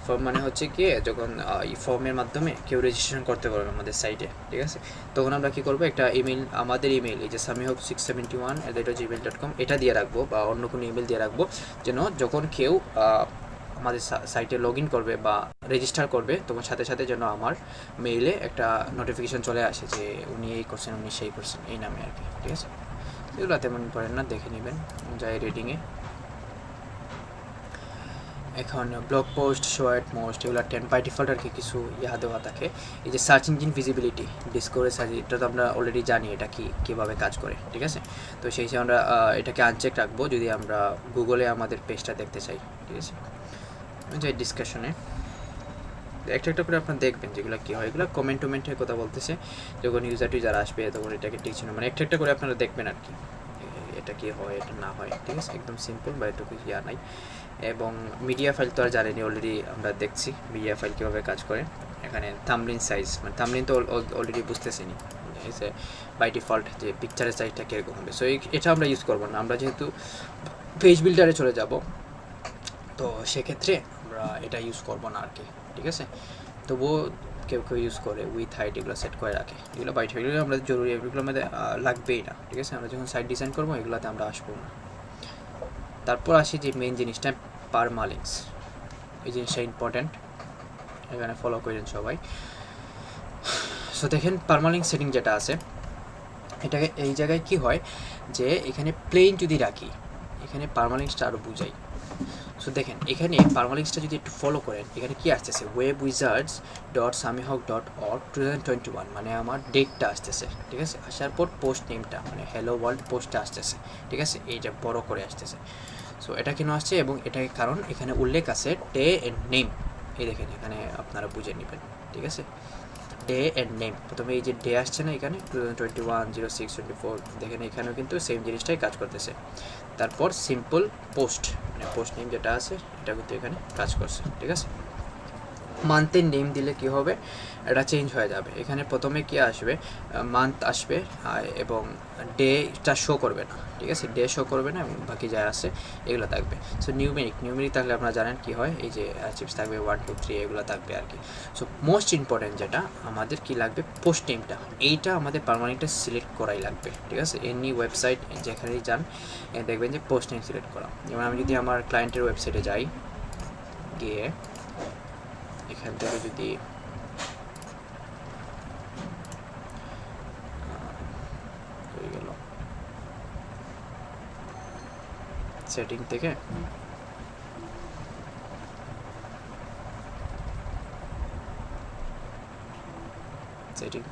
ফর্ম মানে হচ্ছে কি যখন এই ফর্মের মাধ্যমে কেউ রেজিস্ট্রেশন করতে পারবে আমাদের সাইটে। ঠিক আছে, তখন আমরা কী করবো, একটা ইমেল, আমাদের ইমেল এই যে samihawk671@gmail.com এটা দিয়ে রাখবো, বা অন্য কোনো ইমেল দিয়ে রাখবো, যেন যখন কেউ আমাদের সাইটে লগ ইন করবে বা রেজিস্টার করবে, তখন সাথে সাথে যেন আমার মেইলে একটা নোটিফিকেশান চলে আসে যে উনি এই করছেন, উনি সেই করছেন, এই নামে আর কি। ঠিক আছে, এগুলো তেমন পড়েন না, দেখে নেবেন যাই রিডিংয়ে। এখন ব্লগ পোস্ট, শর্ট, মোস্ট, এগুলো 10 বাই ডিফল্ট আর কি কিছু ইহা দেওয়া থাকে। এই যে search engine visibility, Discovery search, এটা তো আমরা অলরেডি জানি এটা কীভাবে কাজ করে। ঠিক আছে, তো সেই হিসেবে আমরা এটাকে আনচেক রাখবো যদি আমরা গুগলে আমাদের পেজটা দেখতে চাই। ঠিক আছে, যাই ডিসকাশনে, একটা একটা করে আপনারা দেখবেন যেগুলো কী হয়, এগুলো কমেন্টের কথা বলতেছে, যখন ইউজার আসবে তখন এটাকে ঠিক ছিল, মানে একটা একটা করে আপনারা দেখবেন আর কি, এটা কী হয়, এটা না হয়। ঠিক আছে, একদম সিম্পল, বা এটুকু ইয়া নাই। এবং মিডিয়া ফাইল তো আর জানেনি, অলরেডি আমরা দেখছি মিডিয়া ফাইল কীভাবে কাজ করে। এখানে থাম্বনেইল সাইজ, মানে থাম্বনেইল তো অলরেডি বুঝতেছিনি, এসে বাই ডিফল্ট যে পিকচারের সাইজটা কীরকম হবে। সো এটা আমরা ইউজ করবো না, আমরা যেহেতু পেজ বিল্ডারে চলে যাব, তো সেক্ষেত্রে আমরা এটা ইউজ করবো না আর কি। ঠিক আছে, তবুও কেউ ইউজ করে উইথ হাইট, এগুলো সেট করে রাখে, এগুলো বাই ডিফল্ট, এগুলো আমরা জরুরি, এগুলো আমাদের লাগবেই না। ঠিক আছে, আমরা যখন সাইট ডিজাইন করবো এগুলোতে আমরা আসবো না। তারপর আসি যে মেইন জিনিসটা, পারমালিঙ্কস, এই জিনিসটা ইম্পর্ট্যান্ট, এখানে ফলো করেন সবাই। সো দেখেন পারমালিঙ্ক সেটিং যেটা আছে, এটাকে এই জায়গায় কি হয় যে এখানে প্লেন যদি রাখি, এখানে পারমালিঙ্কসটা আরও বুঝাই। সো দেখেন এখানে পারমালিঙ্কসটা যদি একটু ফলো করেন, এখানে কি আসতেছে, webwizards.samihawk.org 2021, মানে আমার ডেটটা আসতেছে। ঠিক আছে, আসার পর পোস্ট নেমটা, মানে হ্যালো ওয়ার্ল্ড পোস্টটা আসতেছে। ঠিক আছে, এইটা বড় করে আসতেছে। সো এটা কেন আসছে, এবং এটাকে কারণ এখানে উল্লেখ আছে ডে অ্যান্ড নেম, এই দেখেন এখানে আপনারা বুঝে নেবেন। ঠিক আছে, ডে অ্যান্ড নেম, প্রথমে এই যে ডে আসছে না এখানে 2021-06-24, দেখেন এখানেও কিন্তু সেম জিনিসটাই কাজ করতেছে। তারপর সিম্পল পোস্ট, মানে পোস্ট নেম যেটা আছে এটা কিন্তু এখানে কাজ করছে। ঠিক আছে, মান্থের নেম দিলে কি হবে, এটা চেঞ্জ হয়ে যাবে। এখানে প্রথমে কি আসবে, মান্থ আসবে এবং ডেটা শো করবে না, ঠিক আছে, ডে শো করবে না এবং বাকি যা আছে এগুলো থাকবে। সো নিউমেরিক থাকলে আপনারা জানেন কি হয়, এই যে চিপস থাকবে 1 2 3 এগুলো থাকবে আর কি। সো মোস্ট ইম্পর্টেন্ট যেটা আমাদের কি লাগবে, পোস্ট নেমটা, এইটা আমাদের পার্মানেন্টে সিলেক্ট করাই লাগবে, ঠিক আছে। এনি ওয়েবসাইট যেখানেই যান দেখবেন যে পোস্ট নেম সিলেক্ট করা। যেমন আমি যদি আমার ক্লায়েন্টের ওয়েবসাইটে যাই, গিয়ে এখান থেকে যদি হয়ে গেল সেটিং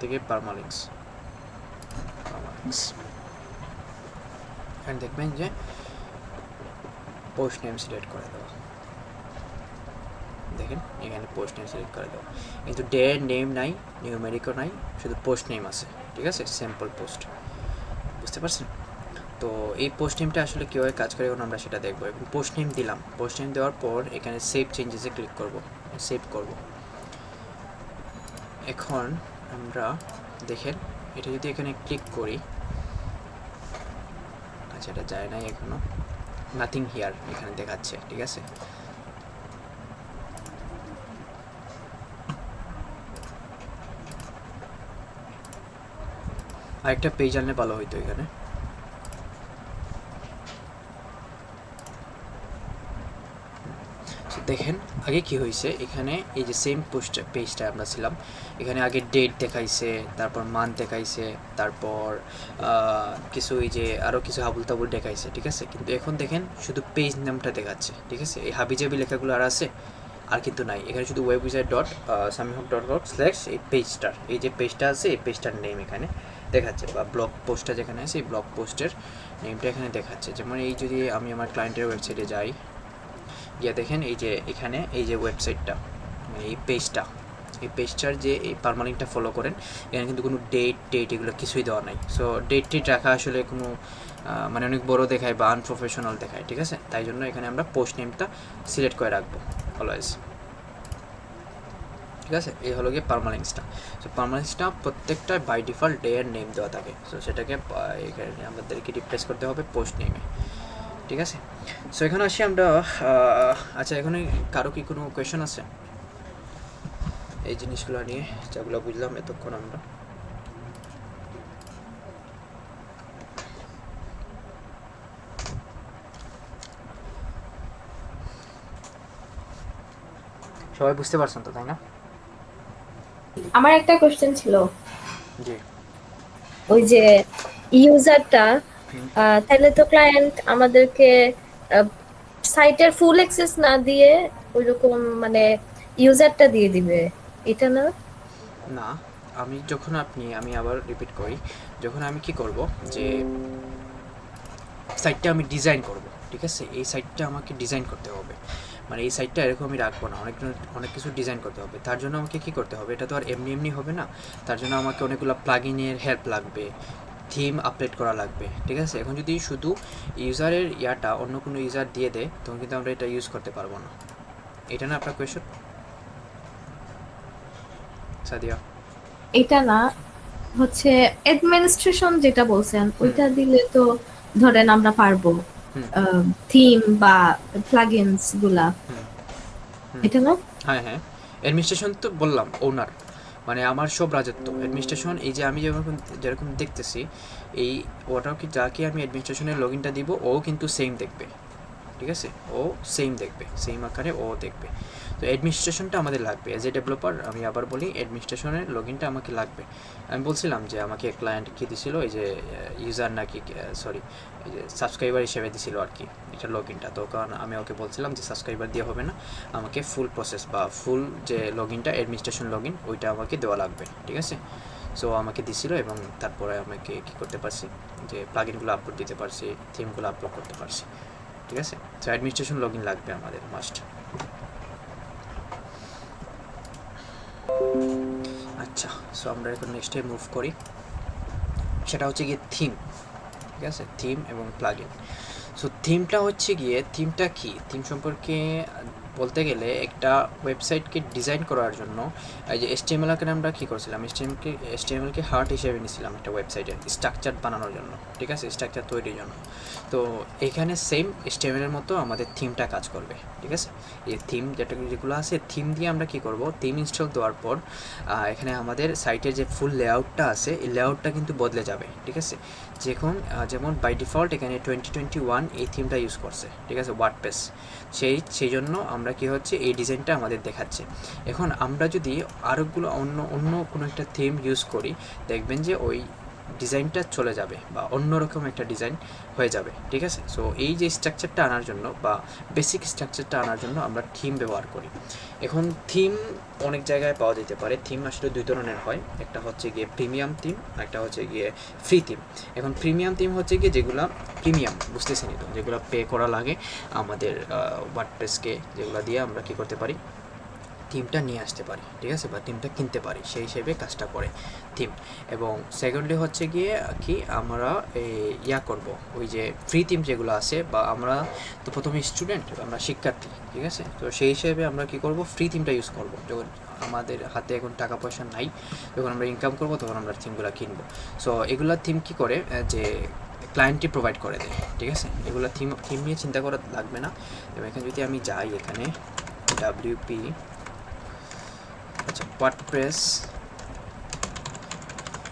থেকে পার্মালিংস এখানে দেখবেন যে পোস্ট নেম সিলেক্ট করে দেওয়া, দেখেন এখানে পোস্ট নেম সিলেক্ট করে দেওয়া, কিন্তু ডে নেম নাই, নিউমেরিকও নাই, শুধু পোস্ট নেম আছে, ঠিক আছে, সিম্পল পোস্ট। বুঝতে পারছেন? তো এই পোস্ট নেমটা আসলে কীভাবে কাজ করে এখন আমরা সেটা দেখবো। এবং পোস্ট নেম দিলাম, পোস্ট নেম দেওয়ার পর এখানে সেভ চেঞ্জেসে ক্লিক করব, সেভ করব। এখন আমরা দেখেন এটা যদি এখানে ক্লিক করি, আচ্ছা এটা যায় নাই এখনো, নাথিং হিয়ার এখানে দেখাচ্ছে, ঠিক আছে। আরেকটা পেজ আনলে ভালো হইতো এখানে। দেখেন আগে কি হয়েছে, এখানে এই যে সেম পেজটা আমরা ছিলাম, এখানে আগে ডেট দেখাইছে, তারপর মান্থ দেখাইছে, তারপর কিছু এই যে আরও কিছু হাবুল তাবুল দেখাইছে, ঠিক আছে। কিন্তু এখন দেখেন শুধু পেজ নামটা দেখাচ্ছে, ঠিক আছে। এই হাবিজাবি লেখাগুলো আর আছে আর কিন্তু নাই, এখানে শুধু webwizard.samihawk.org/ এই পেজটার, এই যে পেজটা আছে এই পেজটার নেম এখানে দেখাচ্ছে, বা ব্লগ পোস্টটা যেখানে আছে এই ব্লগ পোস্টের নেমটা এখানে দেখাচ্ছে। যেমন এই যদি আমি আমার ক্লায়েন্টের ওয়েবসাইটে যাই, গিয়ে দেখেন এই যে এখানে এই যে ওয়েবসাইটটা, মানে এই পেজটার যে এই পার্মানেন্টটা ফলো করেন, এখানে কিন্তু কোনো ডেট এগুলো কিছুই দেওয়া নাই। সো ডেট রাখা আসলে কোনো মানে অনেক বড় দেখায় বা আনপ্রফেশনাল দেখায়, ঠিক আছে। তাই জন্য এখানে আমরা পোস্ট নেমটা সিলেক্ট করে রাখবো অলওয়েজ, ঠিক আছে। এই হলো গিয়ে পার্মানেন্টসটা। সো পার্মানেন্টসটা প্রত্যেকটা বাই ডিফল্ট ডে এর নেম দেওয়া থাকে, সো সেটাকে এখানে আমাদেরকে রিপ্লেস করতে হবে পোস্ট নেমে, ঠিক আছে। সো এখানে আসি আমরা, আচ্ছা এখানে কারো কি কোনো কোয়েশন আছে এই জিনিসগুলো নিয়ে, যেগুলো বুঝলাম এতক্ষণ আমরা? সবাই বুঝতে পারছেন তো, তাই না?
আমার একটা কোশ্চেন ছিল,
জি।
ওই যে ইউজারটা, তাহলে তো ক্লায়েন্ট আমাদেরকে সাইটের ফুল অ্যাক্সেস না দিয়ে ওইরকম মানে ইউজারটা দিয়ে দিবে, এটা না?
না, আমি আবার রিপিট করি, যখন আমি কি করব যে সাইটটা আমি ডিজাইন করব, ঠিক আছে। এই সাইটটা আমাকে ডিজাইন করতে হবে, মানে এই সাইটটা এরকম আমি রাখবো না, অনেক কিছু ডিজাইন করতে হবে। তার জন্য আমাকে কি করতে হবে, এটা তো আর এমনি হবে না, তার জন্য আমাকে অনেকগুলো প্লাগইনের হেল্প লাগবে, থিম আপডেট করা লাগবে, ঠিক আছে। এখন যদি শুধু ইউজারের ইয়াটা অন্য কোনো ইউজার দিয়ে দেয়, তখন কিন্তু আমরা এটা ইউজ করতে পারবো না। এটা না আপনার কোয়েশ্চন সাদিয়া?
এটা না, হচ্ছে অ্যাডমিনিস্ট্রেশন যেটা বলছেন ওইটা দিলে তো ধরেন আমরা পারবো, থিম বা প্লাগইনস গুলা, এটা না?
হ্যাঁ হ্যাঁ, অ্যাডমিনিস্ট্রেশন তো বললাম ওনার, মানে আমার সব রাজত্ব অ্যাডমিনিস্ট্রেশন। এই যে আমি যেরকম দেখতেছি, এই ওটাও কি যাকে আমি অ্যাডমিনিস্ট্রেশনের লগ ইনটা দিব ও কিন্তু সেম দেখবে, ঠিক আছে, ও সেম দেখবে, সেম আকারে ও দেখবে। তো অ্যাডমিনিস্ট্রেশনটা আমাদের লাগবে অ্যাজ এ ডেভেলপার। আমি আবার বলি অ্যাডমিনিস্ট্রেশনের লগ ইনটা আমাকে লাগবে। আমি বলছিলাম যে আমাকে ক্লায়েন্ট কী দিছিল, এই যে ইউজার নাকি সরি এই যে সাবস্ক্রাইবার হিসেবে দিছিল আর কি এটা লগ ইনটা। তো কারণ আমি ওকে বলছিলাম যে সাবস্ক্রাইবার দিয়ে হবে না, আমাকে ফুল প্রসেস বা ফুল যে লগ ইনটা অ্যাডমিনিস্ট্রেশন লগ ইন ওইটা আমাকে দেওয়া লাগবে, ঠিক আছে। সো আমাকে দিছিল এবং তারপরে আমাকে কী করতে পারছি, যে প্লাগইনগুলো আপলোড দিতে পারছি, থিমগুলো আপলোড করতে পারছি, ঠিক আছে। তো অ্যাডমিনিস্ট্রেশন লগ ইন লাগবে আমাদের মাস্ট। আচ্ছা, সো আমরা এখন নেক্সটে মুভ করি, সেটা হচ্ছে গিয়ে থিম, ঠিক আছে, থিম এবং প্লাগইন। সো থিমটা হচ্ছে গিয়ে, থিমটা কি, থিম সম্পর্কে বলতে গেলে একটা ওয়েবসাইটকে ডিজাইন করার জন্য এই যে HTML-কে আমরা কী করছিলাম, HTML-কে হার্ট হিসেবে নিয়েছিলাম একটা ওয়েবসাইটের স্ট্রাকচার বানানোর জন্য, ঠিক আছে, স্ট্রাকচার তৈরির জন্য। তো এখানে সেম HTML-এর মতো আমাদের থিমটা কাজ করবে, ঠিক আছে। এই থিম যেগুলো আছে, থিম দিয়ে আমরা কী করব, থিম ইনস্টল দেওয়ার পর এখানে আমাদের সাইটের যে ফুল লেআউটটা আছে এই লেআউটটা কিন্তু বদলে যাবে, ঠিক আছে। যেমন বাই ডিফল্ট এখানে 2021 এই থিমটা ইউজ করছে, ঠিক আছে, ওয়ার্ডপ্রেস। সেই জন্য আমরা কি হচ্ছে এই ডিজাইনটা আমাদের দেখাচ্ছে। এখন আমরা যদি আরোগুলো অন্য কোনো একটা থিম ইউজ করি, দেখবেন যে ওই ডিজাইনটা চলে যাবে বা অন্যরকম একটা ডিজাইন হয়ে যাবে, ঠিক আছে। সো এই যে স্ট্রাকচারটা আনার জন্য বা বেসিক স্ট্রাকচারটা আনার জন্য আমরা থিম ব্যবহার করি। এখন থিম অনেক জায়গায় পাওয়া যেতে পারে। থিম আসলে দুই ধরনের হয়, একটা হচ্ছে গিয়ে প্রিমিয়াম থিম, একটা হচ্ছে গিয়ে ফ্রি থিম। এখন প্রিমিয়াম থিম হচ্ছে গিয়ে যেগুলো প্রিমিয়াম, বুঝতেছেনই তো, যেগুলো পে করা লাগে আমাদের ওয়ার্ডপ্রেসকে, যেগুলো দিয়ে আমরা কী করতে পারি, থিমটা নিয়ে আসতে পারি, ঠিক আছে, বা থিমটা কিনতে পারি, সেই হিসেবে কাজটা করে থিম। এবং সেকেন্ডলি হচ্ছে গিয়ে কি আমরা করব, ওই যে ফ্রি থিম যেগুলো আছে, বা আমরা তো প্রথমে স্টুডেন্ট, আমরা শিক্ষার্থী, ঠিক আছে, তো সেই হিসেবে আমরা কি করব, ফ্রি থিমটা ইউজ করব। যখন আমাদের হাতে এখন টাকা পয়সা নাই, যখন আমরা ইনকাম করব, তখন আমরা থিমগুলো কিনবো। সো এগুলা থিম কি করে, যে ক্লায়েন্টই প্রোভাইড করে দেয়, ঠিক আছে। এগুলো থিম নিয়ে চিন্তা করা লাগবে না। এবং এখানে যদি আমি যাই, এখানে WP ওয়ার্ডপ্রেস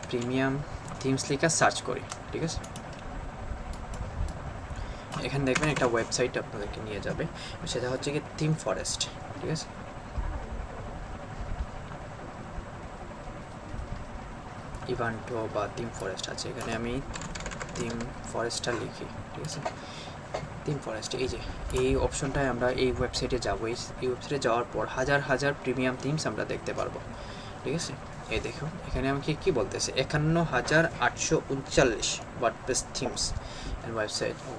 প্রিমিয়াম থিমস লিখে সার্চ করি, ঠিক আছে। এখানে দেখবেন একটা ওয়েবসাইট আপনাদেরকে নিয়ে যাবে, সেটা হচ্ছে কি থিম ফরেস্ট, ঠিক আছে। ইভান্টো বা থিম ফরেস্ট আছে, এখানে আমি থিম ফরেস্টটা লিখি, ঠিক আছে। থিম ফরেস্ট, এই যে এই অপশনটায় আমরা এই ওয়েবসাইটে যাবো। এই ওয়েবসাইটে যাওয়ার পর হাজার প্রিমিয়াম থিমস আমরা দেখতে পারবো, ঠিক আছে। এই দেখো এখানে আমাকে কি বলতেছে, 51,839 WordPress themes and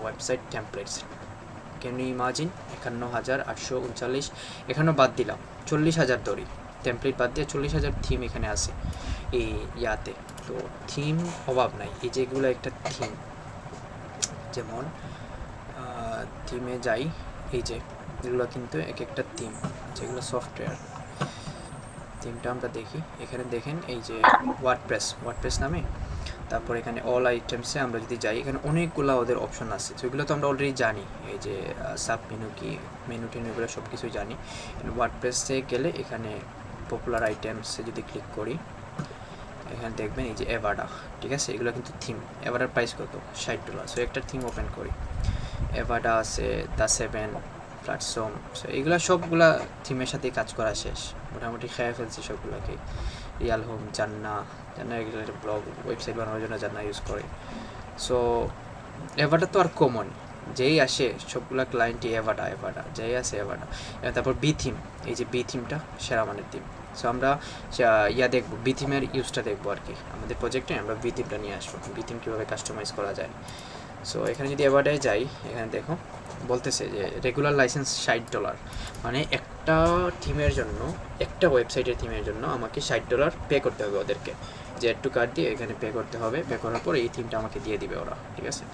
website templates. Can you imagine, 51,839, এখানেও বাদ দিলাম 40,000 ধরি, টেমপ্লেট বাদ দিয়ে 40,000 থিম এখানে আছে এই ইয়াতে। তো থিম অভাব নাই, এই যেগুলো একটা থিম, যেমন থিমে যাই, এই যে এগুলো কিন্তু এক একটা থিম, যেগুলো সফটওয়্যার থিমটা আমরা দেখি। এখানে দেখেন এই যে ওয়ার্ডপ্রেস নামে, তারপর এখানে অল আইটেমসে আমরা যদি যাই, এখানে অনেকগুলো ওদের অপশন আছে, সেগুলো তো আমরা অলরেডি জানি, এই যে সাব মেনু কি, মেনু টেনু, এগুলো সব কিছুই জানি। ওয়ার্ডপ্রেসে গেলে এখানে পপুলার আইটেমসে যদি ক্লিক করি, এখানে দেখবেন এই যে এভাডা, ঠিক আছে, এগুলো কিন্তু থিম। এভাডার প্রাইস কত, $60। সো একটা থিম ওপেন করি, এভাডা আছে, দ্য7 প্ল্যাটফর্ম। সো এগুলো সবগুলা থিমের সাথে কাজ করা শেষ, মোটামুটি খেয়ে ফেলছি সবগুলোকে। রিয়াল হোম, জান্না এগুলো ব্লগ ওয়েবসাইট বানানোর জন্য জান্না ইউজ করে। সো এভাডা তো আর কমন, যেই আসে সবগুলা ক্লায়েন্টই এভাডা, যেই আসে এভাডা। তারপর বি থিম, এই যে বি থিমটা সেরা মানের থিম। সো আমরা দেখবো বি থিমের ইউজটা দেখবো আর কি, আমাদের প্রজেক্টে আমরা বি থিমটা নিয়ে আসবো, বি থিম কীভাবে কাস্টমাইজ করা যায়। সো এখানে যদি এভারডায় যাই, এখানে দেখো বলতেছে যে রেগুলার লাইসেন্স $60, মানে একটা থিমের জন্য, একটা ওয়েবসাইটের থিমের জন্য আমাকে $60 পে করতে হবে ওদেরকে, যে একটু কার্ড দিয়ে এখানে পে করতে হবে। পে করার পর এই থিমটা আমাকে দিয়ে দিবে ওরা, ঠিক আছে।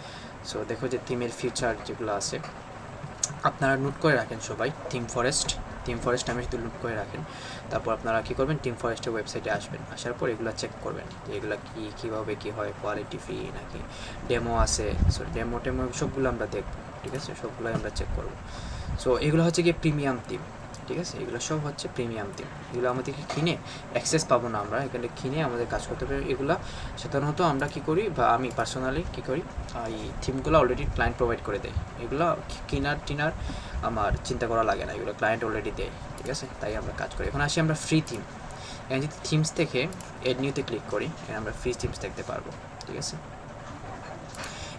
সো দেখো যে থিমের ফিচার যেগুলো আছে আপনারা নোট করে রাখেন সবাই। থিম ফরেস্ট আমি শুধু নোট করে রাখেন। তারপর আপনারা কী করবেন, থিম ফরেস্টের ওয়েবসাইটে আসবেন, আসার পর এগুলো চেক করবেন যে এগুলো কীভাবে কী হয়, কোয়ালিটি ফ্রি নাকি ডেমো আছে। সো টেমো সবগুলো আমরা দেখব, ঠিক আছে, সবগুলোই আমরা চেক করব। সো এগুলো হচ্ছে গিয়ে প্রিমিয়াম থিম, ঠিক আছে, এগুলো সব হচ্ছে প্রিমিয়াম থিম। এগুলো আমাদেরকে কিনে অ্যাক্সেস পাবো না, আমরা এখানে কিনে আমাদের কাজ করতে পারি। এগুলো সাধারণত আমরা কী করি, বা আমি পার্সোনালি কী করি, এই থিমগুলো অলরেডি ক্লায়েন্ট প্রোভাইড করে দেয়। এগুলো টিনার আমার চিন্তা করা লাগে না, এগুলো ক্লায়েন্ট অলরেডি দেয়, ঠিক আছে, তাই আমরা কাজ করি। এখন আসি আমরা ফ্রি থিম। এখানে যদি থিমস থেকে এড নিউতে ক্লিক করি, এখানে আমরা ফ্রি থিমস দেখতে পারবো, ঠিক আছে।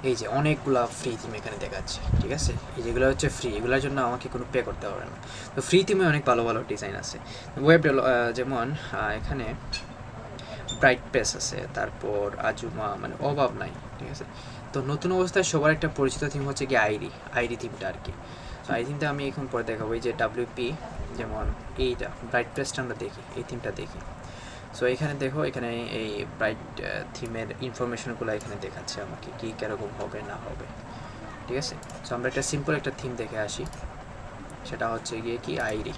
এই যে অনেকগুলা ফ্রি থিম এখানে দেখাচ্ছে, ঠিক আছে, এই যেগুলো হচ্ছে ফ্রি, এগুলোর জন্য আমাকে কোনো পে করতে হবে না। তো ফ্রি থিমে অনেক ভালো ডিজাইন আছে। ওয়েব যেমন এখানে ব্রাইট পেস আছে, তারপর আজুমা, মানে অভাব নাই, ঠিক আছে। তো নতুন অবস্থায় সবার একটা পরিচিত থিম হচ্ছে কি আইরি থিমটা আর কি। তো আই থিমটা আমি এখন পরে দেখাবো। এই যে WP, যেমন এইটা ব্রাইট পেসটা আমরা দেখি, এই থিমটা দেখি। সো এখানে দেখো, এখানে এই ব্রাইট থিমের ইনফরমেশনগুলো এখানে দেখাচ্ছে আমাকে কী কীরকম হবে না হবে, ঠিক আছে। সো আমরা একটা সিম্পল একটা থিম দেখে আসি, সেটা হচ্ছে গিয়ে কি আইরি।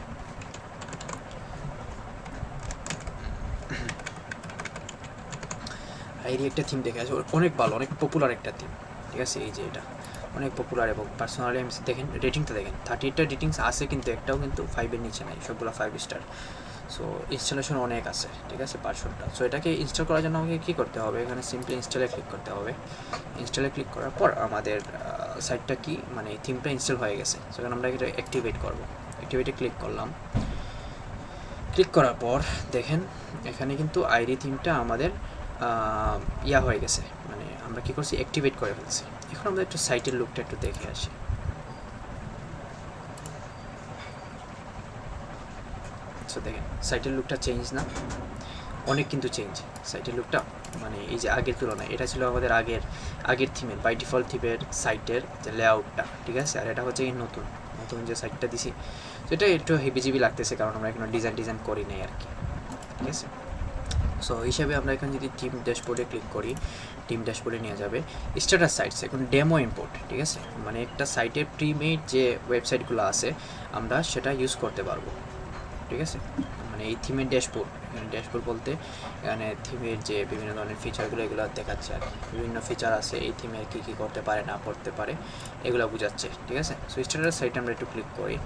আইরি একটা থিম দেখে আছে, অনেক ভালো, অনেক পপুলার একটা থিম, ঠিক আছে। এই যে এটা অনেক পপুলার এবং পার্সোনালি আমি দেখেন রেটিংটা দেখেন 38টা রেটিংস আছে, কিন্তু একটাও কিন্তু 5-এর নিচে নাই, সবগুলো 5 স্টার। সো ইনস্টলেশন অনেক আছে, ঠিক আছে, পার্সনটা। সো এটাকে ইনস্টল করার জন্য আমাকে কী করতে হবে, এখানে সিম্পলি ইনস্টলে ক্লিক করতে হবে। ইনস্টলে ক্লিক করার পর আমাদের সাইটটা কি মানে থিমটা ইনস্টল হয়ে গেছে। সেখানে আমরা এটা অ্যাক্টিভেট করবো, অ্যাক্টিভেটে ক্লিক করলাম। ক্লিক করার পর দেখেন এখানে কিন্তু আইডি থিমটা আমাদের ইয়া হয়ে গেছে, মানে আমরা কী করছি অ্যাক্টিভেট করে ফেলছি। এখন আমরা একটু সাইটের লুকটা একটু দেখে আসি। সো দেখেন সাইটের লুকটা চেঞ্জ না, অনেক কিন্তু চেঞ্জ সাইটের লুকটা, মানে এই যে আগের তুলনায়। এটা ছিল আমাদের আগের থিমের বাই ডিফল্ট থিমের সাইটের যে লেআউটটা, ঠিক আছে। আর এটা হচ্ছে নতুন যে সাইটটা দিছি, তো এটা একটু হেবিজিবি লাগতেছে কারণ আমরা এখানে ডিজাইন করি নাই আর কি, ঠিক আছে। সো হিসাবে আমরা এখন যদি টিম ড্যাশবোর্ডে ক্লিক করি, টিম ড্যাশবোর্ডে নিয়ে যাবে স্ট্যাটাস সাইটস, এখন ডেমো ইম্পোর্ট, ঠিক আছে। মানে একটা সাইটের প্রিমেড যে ওয়েবসাইটগুলো আছে আমরা সেটা ইউজ করতে পারবো, ঠিক আছে। মানে এই থিমের ড্যাশবোর্ড, এখানে ড্যাশবোর্ড বলতে এখানে থিমের যে বিভিন্ন ধরনের ফিচারগুলো এগুলো দেখাচ্ছে আর কি। বিভিন্ন ফিচার আছে এই থিমে কী কী করতে পারে না করতে পারে এগুলো বোঝাচ্ছে, ঠিক আছে। সো স্ট্যাটাস সাইটে আমরা একটু ক্লিক করি।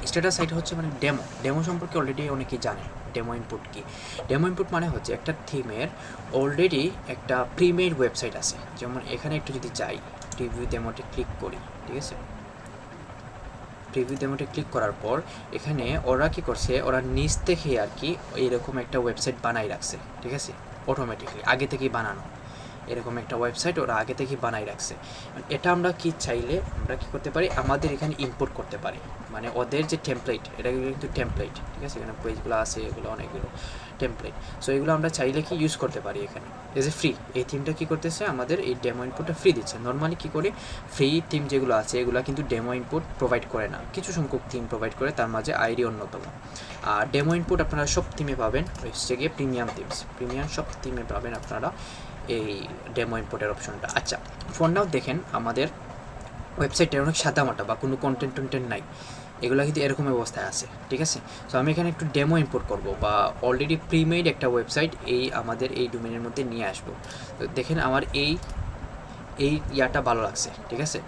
স্ট্যাটাস সাইট হচ্ছে মানে ডেমো সম্পর্কে অলরেডি অনেকেই জানে। ডেমো ইনপুট কি? ডেমো ইনপুট মানে হচ্ছে একটা থিমের অলরেডি একটা প্রিমেড ওয়েবসাইট আছে, যেমন এখানে একটু যদি যাই প্রিভিউ ডেমোতে ক্লিক করি, ঠিক আছে। প্রিভিউ ডেমোতে ক্লিক করার পর এখানে ওরা কি করছে, ওরা নিজ থেকে আর কি এইরকম একটা ওয়েবসাইট বানাই রাখছে, ঠিক আছে। অটোমেটিকলি আগে থেকেই বানানো এরকম একটা ওয়েবসাইট ওরা আগে থেকেই বানাই রাখছে। এটা আমরা কি চাইলে আমরা কি করতে পারি, আমাদের এখানে ইম্পোর্ট করতে পারি। মানে ওদের যে টেমপ্লেট, এটা কিন্তু টেমপ্লেট, ঠিক আছে। এখানে পেজগুলো আছে, এগুলো অনেকগুলো টেমপ্লেট। সো এগুলো আমরা চাইলে কি ইউজ করতে পারি এখানে এজ এ ফ্রি। এই থিমটা কী করতেছে, আমাদের এই ডেমো ইনপুটটা ফ্রি দিচ্ছে। নর্মালি কী করে ফ্রি থিম যেগুলো আছে এগুলো কিন্তু ডেমো ইনপুট প্রোভাইড করে না, কিছু সংখ্যক থিম প্রোভাইড করে, তার মাঝে আইডি অন্যতম। আর ডেমো ইনপুট আপনারা সব থিমে পাবেন, হচ্ছে গিয়ে প্রিমিয়াম থিমস, প্রিমিয়াম সব থিমে পাবেন আপনারা এই ডেমো ইম্পোর্টের অপশনটা। আচ্ছা, ফর নাও দেখেন আমাদের ওয়েবসাইটে অনেক সাদামাটা বা কোনো কন্টেন্ট নাই, এগুলো কিন্তু এরকম অবস্থায় আছে, ঠিক আছে। সো আমি এখানে একটু ডেমো ইম্পোর্ট করব বা অলরেডি প্রিমেড একটা ওয়েবসাইট আমাদের এই ডোমেনের মধ্যে নিয়ে আসবো। তো দেখেন আমার এই ইয়াটা ভালো লাগছে, ঠিক আছে।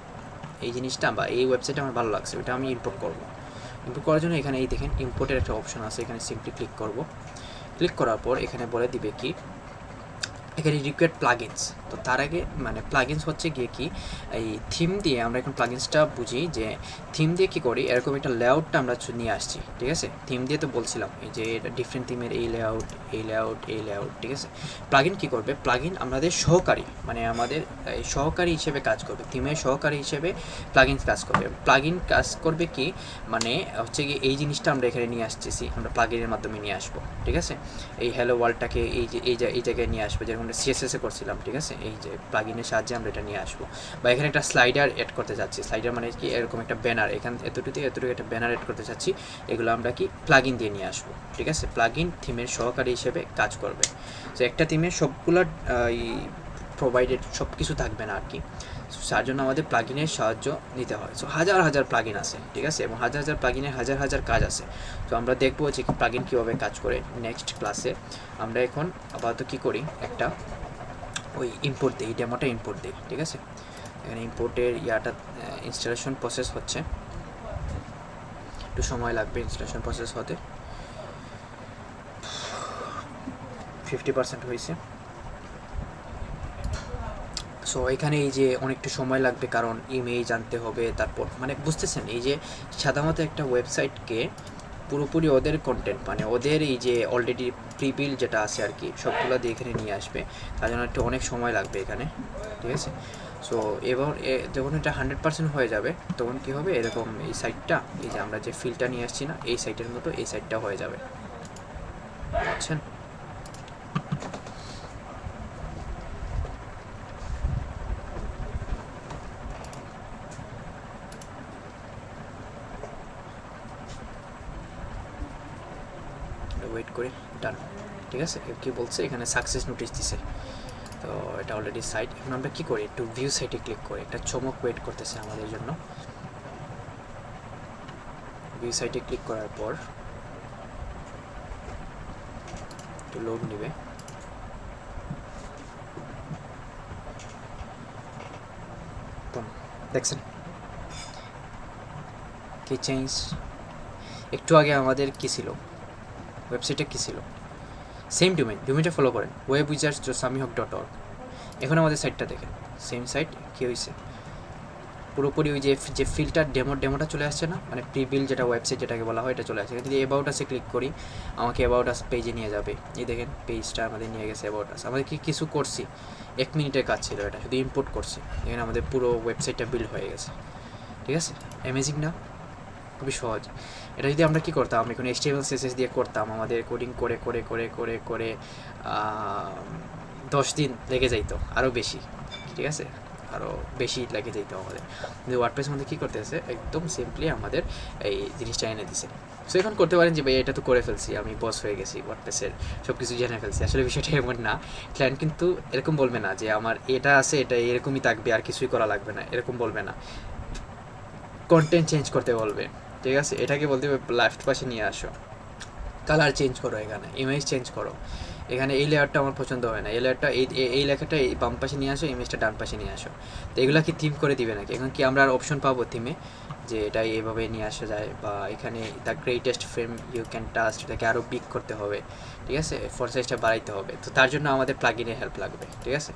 এই জিনিসটা বা এই ওয়েবসাইটটা আমার ভালো লাগছে, ওটা আমি ইম্পোর্ট করব। ইম্পোর্ট করার জন্য এখানে এই দেখেন ইম্পোর্টের একটা অপশন আছে, এখানে সিম্পলি ক্লিক করব। ক্লিক করার পর এখানে বলে দিবে কি এখানে রিকোয়ার্ড প্লাগিনস। তো তার আগে মানে প্লাগিনস হচ্ছে গিয়ে কি এই থিম দিয়ে আমরা এখন প্লাগিনসটা বুঝি যে থিম দিয়ে কী করি, এরকম একটা লেআউটটা আমরা নিয়ে আসছি, ঠিক আছে। থিম দিয়ে তো বলছিলাম এই যে এটা ডিফারেন্ট থিমের এই লেআউট, ঠিক আছে। প্লাগিন কী করবে, প্লাগিন আমাদের সহকারী, মানে আমাদের সহকারী হিসেবে কাজ করবে, থিমের সহকারী হিসেবে প্লাগিনস কাজ করবে। প্লাগিন কাজ করবে কি মানে হচ্ছে কি এই জিনিসটা আমরা এখানে নিয়ে আসতেছি, আমরা প্লাগিনের মাধ্যমে নিয়ে আসবো, ঠিক আছে। এই হ্যালো ওয়ার্ল্ডটাকে এই জায়গায় নিয়ে আসবে, যেরকম আমরা সিএসএসে করছিলাম, ঠিক আছে। এই যে প্লাগিনের সাহায্যে আমরা এটা নিয়ে আসবো। বা এখানে একটা স্লাইডার অ্যাড করতে যাচ্ছি, স্লাইডার মানে কি এরকম একটা ব্যানার, এখান এতটুকু একটা ব্যানার অ্যাড করতে চাচ্ছি, এগুলো আমরা কি প্লাগিন দিয়ে নিয়ে আসবো, ঠিক আছে। প্লাগিন থিমের সহকারী হিসেবে কাজ করবে। তো একটা থিমের সবগুলো প্রোভাইডেড সব কিছু থাকবে না আর কি, তার জন্য আমাদের প্লাগিনের সাহায্য নিতে হয়। সো হাজার প্লাগিন আছে, ঠিক আছে, এবং হাজার প্লাগিনের হাজার কাজ আছে। তো আমরা দেখবো যে প্লাগিন কীভাবে কাজ করে নেক্সট ক্লাসে। আমরা এখন আপাতত কী করি, একটা ওই ইম্পোর্ট দিই, ডেমোটা ইম্পোর্ট দিই, ঠিক আছে। এখানে ইম্পোর্টের ইয়াটা ইনস্টলেশন প্রসেস হচ্ছে, একটু সময় লাগবে ইনস্টলেশন প্রসেস হতে। 50% হয়েছে। সো এখানে এই যে অনেকটা সময় লাগবে কারণ ইমেজ আনতে হবে, তারপর মানে বুঝতেছেন এই যে সাধারণত একটা ওয়েবসাইটকে পুরোপুরি ওদের কন্টেন্ট মানে ওদের এই যে অলরেডি প্রিবিল যেটা আছে আর কি সবগুলো দিয়ে এখানে নিয়ে আসবে, তার জন্য একটু অনেক সময় লাগবে এখানে, ঠিক আছে। সো এবার যখন এটা 100% হয়ে যাবে তখন কী হবে, এরকম এই সাইটটা এই যে আমরা যে ফিলটা নিয়ে আসছি না এই সাইটের মতো এই সাইটটা হয়ে যাবে, বুঝছেন। ওয়েট করে ডান, ঠিক আছে। কি বলছে এখানে সাকসেস নোটিশ দিছে, তো এটা অলরেডি সাইট। এখন আমরা কী করি, একটু ভিউ সাইটে ক্লিক করি, একটা চমক ওয়েট করতেছে আমাদের জন্য। ভিউ সাইটে ক্লিক করার পর একটু লোড নেবে। দেখছেন কি চেঞ্জ? একটু আগে আমাদের কি ছিল, ওয়েবসাইটে কি ছিল, সেম ডোমেইনটা ফলো করেন, webwizards.samihawk.org। এখন আমাদের সাইটটা দেখেন, সেম সাইট কি হয়েছে, পুরোপুরি ওই যে ফিল্টার ডেমোটা চলে আসছে না, মানে প্রিবিল যেটা ওয়েবসাইট যেটাকে বলা হয় এটা চলে আসছে। যদি অ্যাবাউট আসে ক্লিক করি, আমাকে অ্যাবাউট আস পেজে নিয়ে যাবে। এই দেখেন পেজটা আমাদের নিয়ে গেছে অ্যাবাউট আস। আমাদের কি কিছু করছি, 1 মিনিটের কাজ ছিল, এটা শুধু ইম্পোর্ট করছি, এখানে আমাদের পুরো ওয়েবসাইটটা বিল্ড হয়ে গেছে। ঠিক আছে, অ্যামেজিং না? খুবই সহজ। এটা যদি আমরা কি করতাম, এখন HTML CSS দিয়ে করতাম, আমাদের কোডিং করে করে করে করে করে 10 দিন লেগে যাইতো, আরও বেশি। ঠিক আছে, আরও বেশি লেগে যেত আমাদের। কিন্তু ওয়ার্ডপ্রেস আমাদের কী করতেছে, একদম সিম্পলি আমাদের এই জিনিসটা এনে দিছে। সো এখন করতে পারেন যে ভাই এটা তো করে ফেলছি, আমি বস হয়ে গেছি, ওয়ার্ডপ্রেসের সব কিছু জেনে ফেলছি। আসলে বিষয়টা এমন না। ক্লায়েন্ট কিন্তু এরকম বলবে না যে আমার এটা আছে, এটা এরকমই থাকবে, আর কিছুই করা লাগবে না, এরকম বলবে না। কন্টেন্ট চেঞ্জ করতে বলবে। ঠিক আছে, এটাকে বলতে হবে লেফট পাশে নিয়ে আসো, কালার চেঞ্জ করো, এখানে ইমেজ চেঞ্জ করো, এখানে এই লেয়ারটা আমার পছন্দ হয় না, এই লেয়ারটা এই লেখাটা এই বাম পাশে নিয়ে আসো, ইমেজটা ডান পাশে নিয়ে আসো। তো এগুলো কি থিম করে দিবে নাকি? এখন কি আমরা আর অপশন পাবো থিমে যে এটা এইভাবে নিয়ে আসা যায়, বা এখানে the greatest frame you can touch, এটাকে আরও বিগ করতে হবে। ঠিক আছে, ফন্ট সাইজটা বাড়াইতে হবে। তো তার জন্য আমাদের প্লাগইনের হেল্প লাগবে। ঠিক আছে,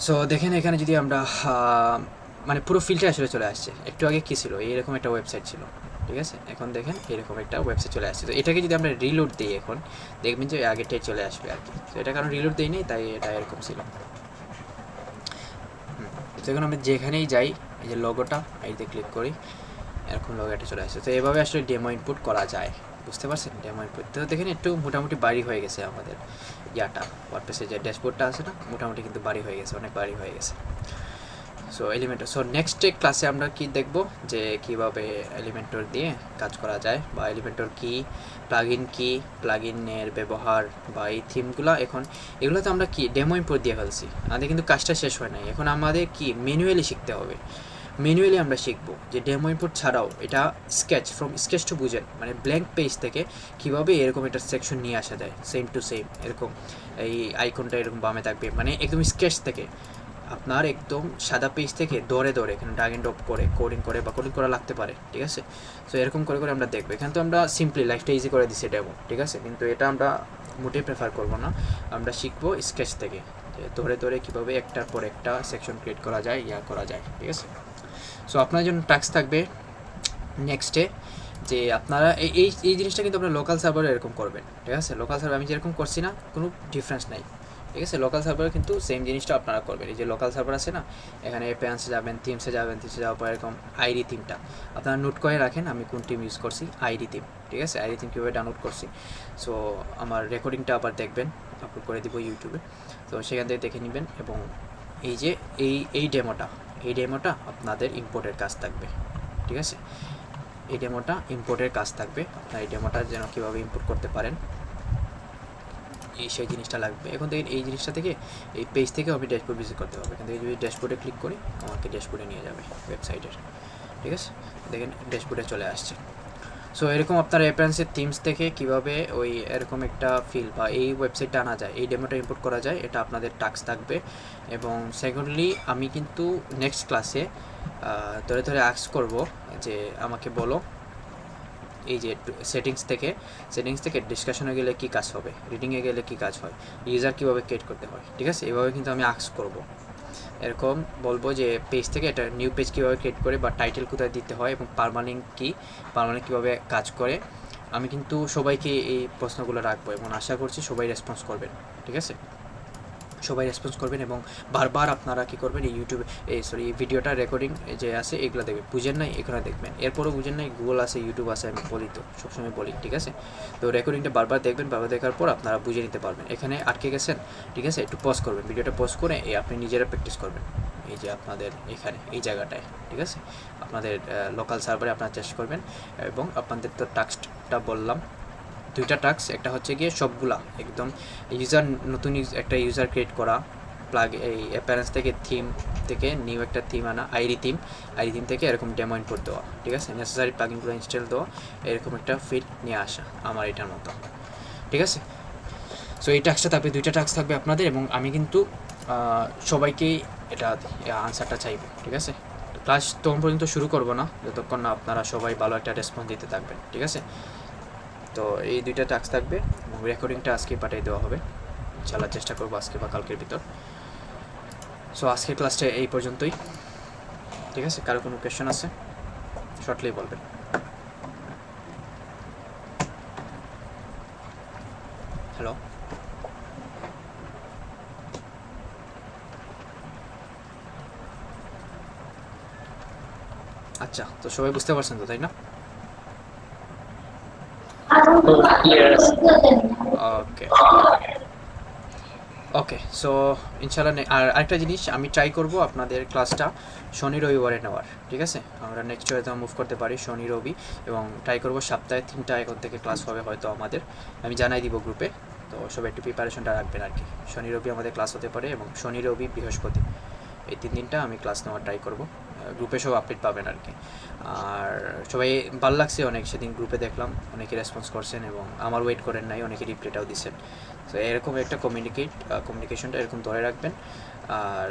সো দেখেন এখানে যদি আমরা মানে পুরো ফিল্টার আসলে চলে আসছে। একটু আগে কী ছিল, এইরকম একটা ওয়েবসাইট ছিল। ঠিক আছে, এখন দেখেন এরকম একটা ওয়েবসাইট চলে আসছে। তো এটাকে যদি আমরা রিলোড দিই, এখন দেখবেন যে আগেরটাই চলে আসবে আর কি। তো এটা কারণ রিলোড দিই নেই, তাই এটা এরকম ছিল। তো এখন আমরা যেখানেই যাই, এই যে লোগোটা এইতে ক্লিক করি, এরকম লোগোটা চলে আসছে। তো এভাবে আসলে ডেমো ইনপুট করা যায়, বুঝতে পারছেন? ডেমো ইনপুট তো দেখেন একটু মোটামুটি বাড়ি হয়ে গেছে আমাদের ইয়াটা, ওয়ার্ডপ্রেসের যে ড্যাশবোর্ডটা আছে না, মোটামুটি কিন্তু বাড়ি হয়ে গেছে, অনেক বাড়ি হয়ে গেছে। সো এলিমেন্টর, সো নেক্সট ক্লাসে আমরা কি দেখব যে কীভাবে এলিমেন্টর দিয়ে কাজ করা যায়, বা এলিমেন্টর কি, প্লাগইনের ব্যবহার, বা এই থিমগুলো। এখন এগুলো তো আমরা কি ডেমো ইম্পোর্ট দিয়ে ফেলছি, আমাদের কিন্তু কাজটা শেষ হয় নাই। এখন আমাদের কি ম্যানুয়ালি শিখতে হবে। ম্যানুয়ালি আমরা শিখবো যে ডেমো ইনপুট ছাড়াও এটা স্কেচ টু বুঝেন, মানে ব্ল্যাঙ্ক পেজ থেকে কীভাবে এরকম একটা সেকশন নিয়ে আসা যায়, সেম টু সেম এরকম এই আইকনটা এরকম বামে থাকবে, মানে একদম স্কেচ থেকে আপনার একদম সাদা পেজ থেকে দৌড়ে এখানে ড্র্যাগ এন্ড ড্রপ করে কোডিং করে বা কোডিং করা লাগতে পারে। ঠিক আছে, সো এরকম করে করে আমরা দেখবো। এখানে তো আমরা সিম্পলি লাইফটা ইজি করে দিচ্ছি ডেমো। ঠিক আছে, কিন্তু এটা আমরা মোটেই প্রেফার করবো না, আমরা শিখবো স্কেচ থেকে, যে ধরে কীভাবে একটার পর একটা সেকশন ক্রিয়েট করা যায়, করা যায়। ঠিক আছে, সো আপনার জন্য টাস্ক থাকবে নেক্সটে যে আপনারা এই জিনিসটা কিন্তু আপনার লোকাল সার্ভারে এরকম করবেন। ঠিক আছে, লোকাল সার্ভার আমি যেরকম করছি না, কোনো ডিফারেন্স নাই। ঠিক আছে, লোকাল সার্ভারে কিন্তু সেম জিনিসটা আপনারা করবেন। এই যে লোকাল সার্ভার আছে না, এখানে অ্যাপেন্সে যাবেন, থিমসে যাওয়ার পর এরকম আইডি থিমটা আপনারা নোট করে রাখেন, আমি কোন টিম ইউজ করছি, আইডি থিম। ঠিক আছে, আইডি থিম কীভাবে ডাউনলোড করছি, সো আমার রেকর্ডিংটা আবার দেখবেন, আপলোড করে দিব ইউটিউবে, তো সেখান থেকে দেখে নেবেন। এবং এই যে এই ডেমোটা আপনাদের ইম্পোর্টের কাজ থাকবে। ঠিক আছে, এই ডেমোটা ইম্পোর্টের কাজ থাকবে, আপনার এই ডেমোটা যেন কীভাবে ইম্পোর্ট করতে পারেন, সেই জিনিসটা লাগবে। এখন দেখেন এই জিনিসটা থেকে, এই পেজ থেকে আমি ড্যাশবোর্ড ভিজিট করতে হবে। এখান থেকে যদি ড্যাশবোর্ডে ক্লিক করি, আমাকে ড্যাশবোর্ডে নিয়ে যাবে ওয়েবসাইটের। ঠিক আছে, দেখেন ড্যাশবোর্ডে চলে আসছে। সো এরকম আপনার অ্যাপেন্সের থিমস থেকে কীভাবে ওই এরকম একটা ফিল বা এই ওয়েবসাইটটা আনা যায়, এই ডেমোটা ইম্পোর্ট করা যায়, এটা আপনাদের টাস্ক থাকবে। এবং সেকেন্ডলি আমি কিন্তু নেক্সট ক্লাসে ধরে আস্ক করব যে আমাকে বলো এই যে সেটিংস থেকে ডিসকাশনে গেলে কী কাজ হবে, রিডিংয়ে গেলে কী কাজ হয়, ইউজার কীভাবে ক্রিয়েট করতে হয়। ঠিক আছে, এভাবে কিন্তু আমি আস্ক করব। এরকম বলবো যে পেজ থেকে এটা নিউ পেজ কীভাবে ক্রিয়েট করে, বা টাইটেল কোথায় দিতে হয়, এবং পার্মালিঙ্ক কীভাবে কাজ করে। আমি কিন্তু সবাইকে এই প্রশ্নগুলো রাখবো এবং আশা করছি সবাই রেসপন্স করবেন। ঠিক আছে, সবাই রেসপন্স করবেন এবং বারবার আপনারা কী করবেন, এই ইউটিউবে এই ভিডিওটা রেকর্ডিং যে আছে এগুলো দেখবেন, বুঝেন নাই এখানে দেখবেন, এরপরও বুঝেন নাই গুগল আছে, ইউটিউব আছে, আমি বলি তো সবসময় বলি। ঠিক আছে, তো রেকর্ডিংটা বারবার দেখবেন, বারবার দেখার পর আপনারা বুঝে নিতে পারবেন। এখানে আটকে গেছেন, ঠিক আছে, একটু পজ করবেন, ভিডিওটা পজ করে আপনি নিজেরা প্র্যাকটিস করবেন। এই যে আপনাদের এখানে এই জায়গাটায়, ঠিক আছে, আপনাদের লোকাল সার্ভারে আপনারা চেষ্টা করবেন। এবং আপনাদের তো টাস্কটা বললাম, 2টা টাস্ক, একটা হচ্ছে গিয়ে সবগুলা একদম নতুন একটা ইউজার ক্রিয়েট করা, এই অ্যাপিয়ারেন্স থেকে থিম থেকে নিউ একটা থিম আনা, আইডি থিম থেকে এরকম ডেমো ইনপুট দেওয়া, ঠিক আছে, নেসেসারি প্লাগইনগুলো ইনস্টল দেওয়া, এরকম একটা ফিল নিয়ে আসা আমার এটার মতো, ঠিক আছে। সো এই টাস্কটা থাকবে, 2টা টাস্ক থাকবে আপনাদের, এবং আমি কিন্তু সবাইকেই এটা আনসারটা চাইবো, ঠিক আছে। ক্লাস তখন পর্যন্ত শুরু করবো না যতক্ষণ না আপনারা সবাই ভালো একটা রেসপন্স দিতে থাকবেন, ঠিক আছে। তো এই 2টা টাস্ক থাকবে এবং রেকর্ডিংটা আজকেই পাঠিয়ে দেওয়া হবে, ইনশাআল্লাহ চেষ্টা করবো আজকে বা কালকের ভিতর। সো আজকের ক্লাসটা এই পর্যন্তই, ঠিক আছে। কারো কোনো কোয়েশ্চেন আছে শর্টলি বলবেন। হ্যালো, আচ্ছা, তো সবাই বুঝতে পারছেন তো, তাই না?
ক্লিয়ার আছে।
ওকে ওকে, সো ইনশাআল্লাহ আর আরেকটা জিনিস আমি ট্রাই করব আপনাদের ক্লাসটা শনি রবিবারে নেওয়ার, ঠিক আছে। আমরা নেক্সট হয়তো মুভ করতে পারি শনি রবি, এবং ট্রাই করব সপ্তাহে 3টা এখন থেকে ক্লাস হবে হয়তো আমাদের, আমি জানাই দিব গ্রুপে। তো সবাই একটু প্রিপারেশনটা রাখবেন আর কি। শনি রবি আমাদের ক্লাস হতে পারে, এবং শনি রবি বৃহস্পতি এই 3 দিনটা আমি ক্লাস নেওয়ার ট্রাই করব। গ্রুপে সব আপডেট পাবেন আর কি। আর সবাই ভালো লাগছে অনেক, সেদিন গ্রুপে দেখলাম অনেকে রেসপন্স করছেন এবং আমার ওয়েট করেন নাই, অনেকে রিপ্লাইটাও দিচ্ছেন। তো এরকম একটা কমিউনিকেশনটা এরকম ধরে রাখবেন, আর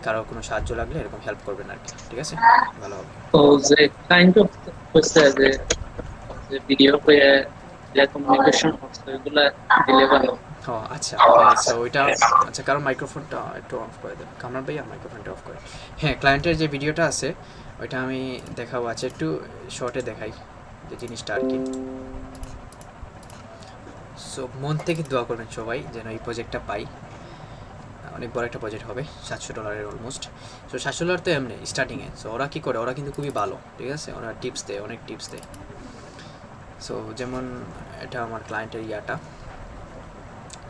কারো কোনো সাহায্য লাগলে এরকম হেল্প করবেন আর কি, ঠিক আছে, ভালো হবে।
তো যে কাইন্ড অফ হচ্ছে যে ভিডিও করে যে কমিউনিকেশন হচ্ছে ওইগুলা দিলে ভালো।
ও আচ্ছা, সো ওইটা আচ্ছা, কারণ মাইক্রোফোনটা একটু অফ করে দেন, কামরান ভাইয়া মাইক্রোফোনটা অফ করে। হ্যাঁ, ক্লায়েন্টের যে ভিডিওটা আছে ওইটা আমি দেখাবো, আছে একটু শর্টে দেখাই যে জিনিসটা আর কি। সো মন থেকে দোয়া করবেন সবাই যেন এই প্রজেক্টটা পাই, অনেক বড় একটা প্রজেক্ট হবে, $700 অলমোস্ট। সো $700 তো এমনি স্টার্টিংয়ে। সো ওরা কী করে, ওরা কিন্তু খুবই ভালো, ঠিক আছে, ওরা টিপস দেয়, অনেক টিপস দেয়। সো যেমন এটা আমার ক্লায়েন্টের ইয়াটা,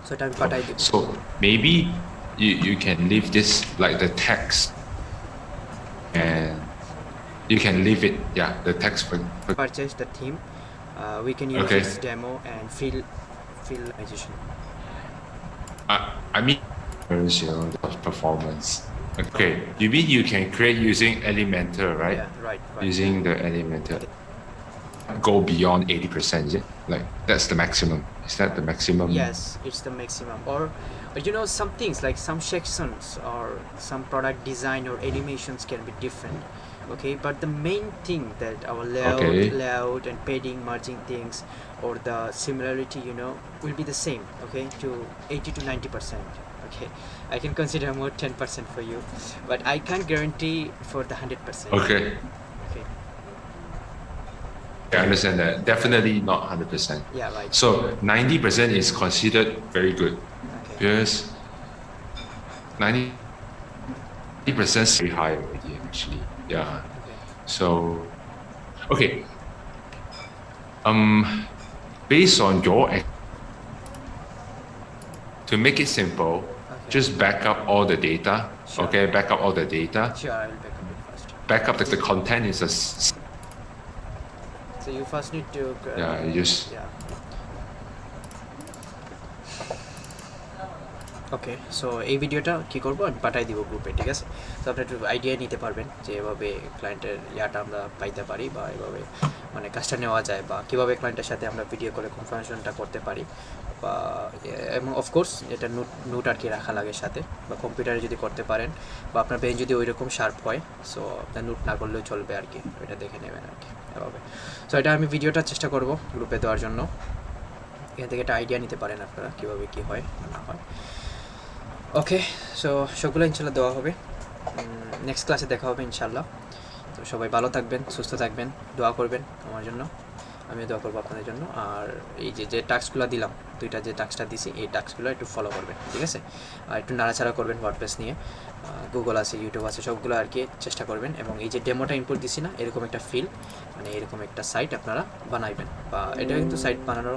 সো এটা আমি পাঠাই দিব।
So maybe you can leave this like the text, and you can leave it, yeah, the text for
Purchase the theme, we can use
Okay.
this demo and fill organization.
I mean, you know, the performance. Okay, you mean you can create using Elementor, right?
Yeah, right.
Using the Elementor. Go beyond 80%, is it? Like that's the maximum. Is that the maximum?
Yes, it's the maximum. Or you know, some things like some sections or some product design or animations can be different. Okay, but the main thing that our layout and padding, merging things, or the similarity, you know, will be the same. Okay, to 80 to 90%. Okay, I can consider more 10% for you, but I can't guarantee for the 100%.
Okay.
Okay.
I understand that. Definitely not 100%.
Yeah. Right.
So 90% is considered very good
Okay.
because 90% is very high already, actually. Yeah.
Okay.
So, okay. Based on your to make it simple,
Okay.
just back up all the data.
Sure.
Okay, back up all the data.
Sure, I will back up it first.
Back up the content is a
So you first need to.
yeah. You just
Yeah. Okay, so এই ভিডিওটা কী করবো আমি পাঠাই দিব গ্রুপে, ঠিক আছে। তো আপনি একটু আইডিয়া নিতে পারবেন যে এভাবে ক্লায়েন্টের ইয়াটা আমরা পাইতে পারি, বা এভাবে মানে কাজটা নেওয়া যায়, বা কীভাবে ক্লায়েন্টের সাথে আমরা ভিডিও করে কনফারেন্সটা করতে পারি, বা এবং অফকোর্স এটা নোট আর কি রাখা লাগে সাথে, বা কম্পিউটারে যদি করতে পারেন, বা আপনার ব্রেন যদি ওই রকম শার্প হয়, সো আপনার নোট না করলেও চলবে আর কি, ওইটা দেখে নেবেন আর কি এভাবে। সো এটা আমি ভিডিওটা চেষ্টা করব গ্রুপে দেওয়ার জন্য, এখান থেকে একটা আইডিয়া নিতে পারেন আপনারা কীভাবে কী হয় না হয়। ওকে, সো সবগুলো ইনশাল্লাহ দেওয়া হবে, নেক্সট ক্লাসে দেখা হবে ইনশাল্লাহ। তো সবাই ভালো থাকবেন, সুস্থ থাকবেন, দোয়া করবেন আমার জন্য, আমিও দোয়া করবো আপনাদের জন্য। আর এই যে টাস্কগুলো দিলাম, 2টা যে টাস্কটা দিছি, এই টাস্কগুলো একটু ফলো করবেন, ঠিক আছে। আর একটু নাড়াচাড়া করবেন ওয়ার্ডপ্রেস নিয়ে, গুগল আছে, ইউটিউব আছে, সবগুলো আর কি চেষ্টা করবেন। এবং এই যে ডেমোটা ইনপুট দিছি না, এরকম একটা ফিল, মানে এরকম একটা সাইট আপনারা বানাইবেন, বা এটা কিন্তু সাইট বানানোর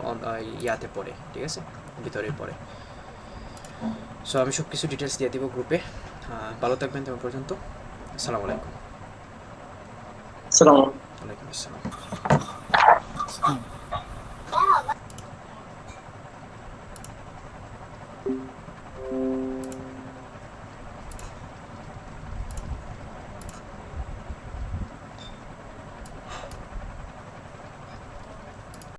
ইয়াতে পড়ে, ঠিক আছে, ভিতরে পড়ে। সো আমি সব কিছু ডিটেলস দিয়ে দিব গ্রুপে। ভালো থাকবেন তখন পর্যন্ত। আসসালামু আলাইকুম।
আসসালামু
ওয়ালাইকুম আসসালাম।
Hmm.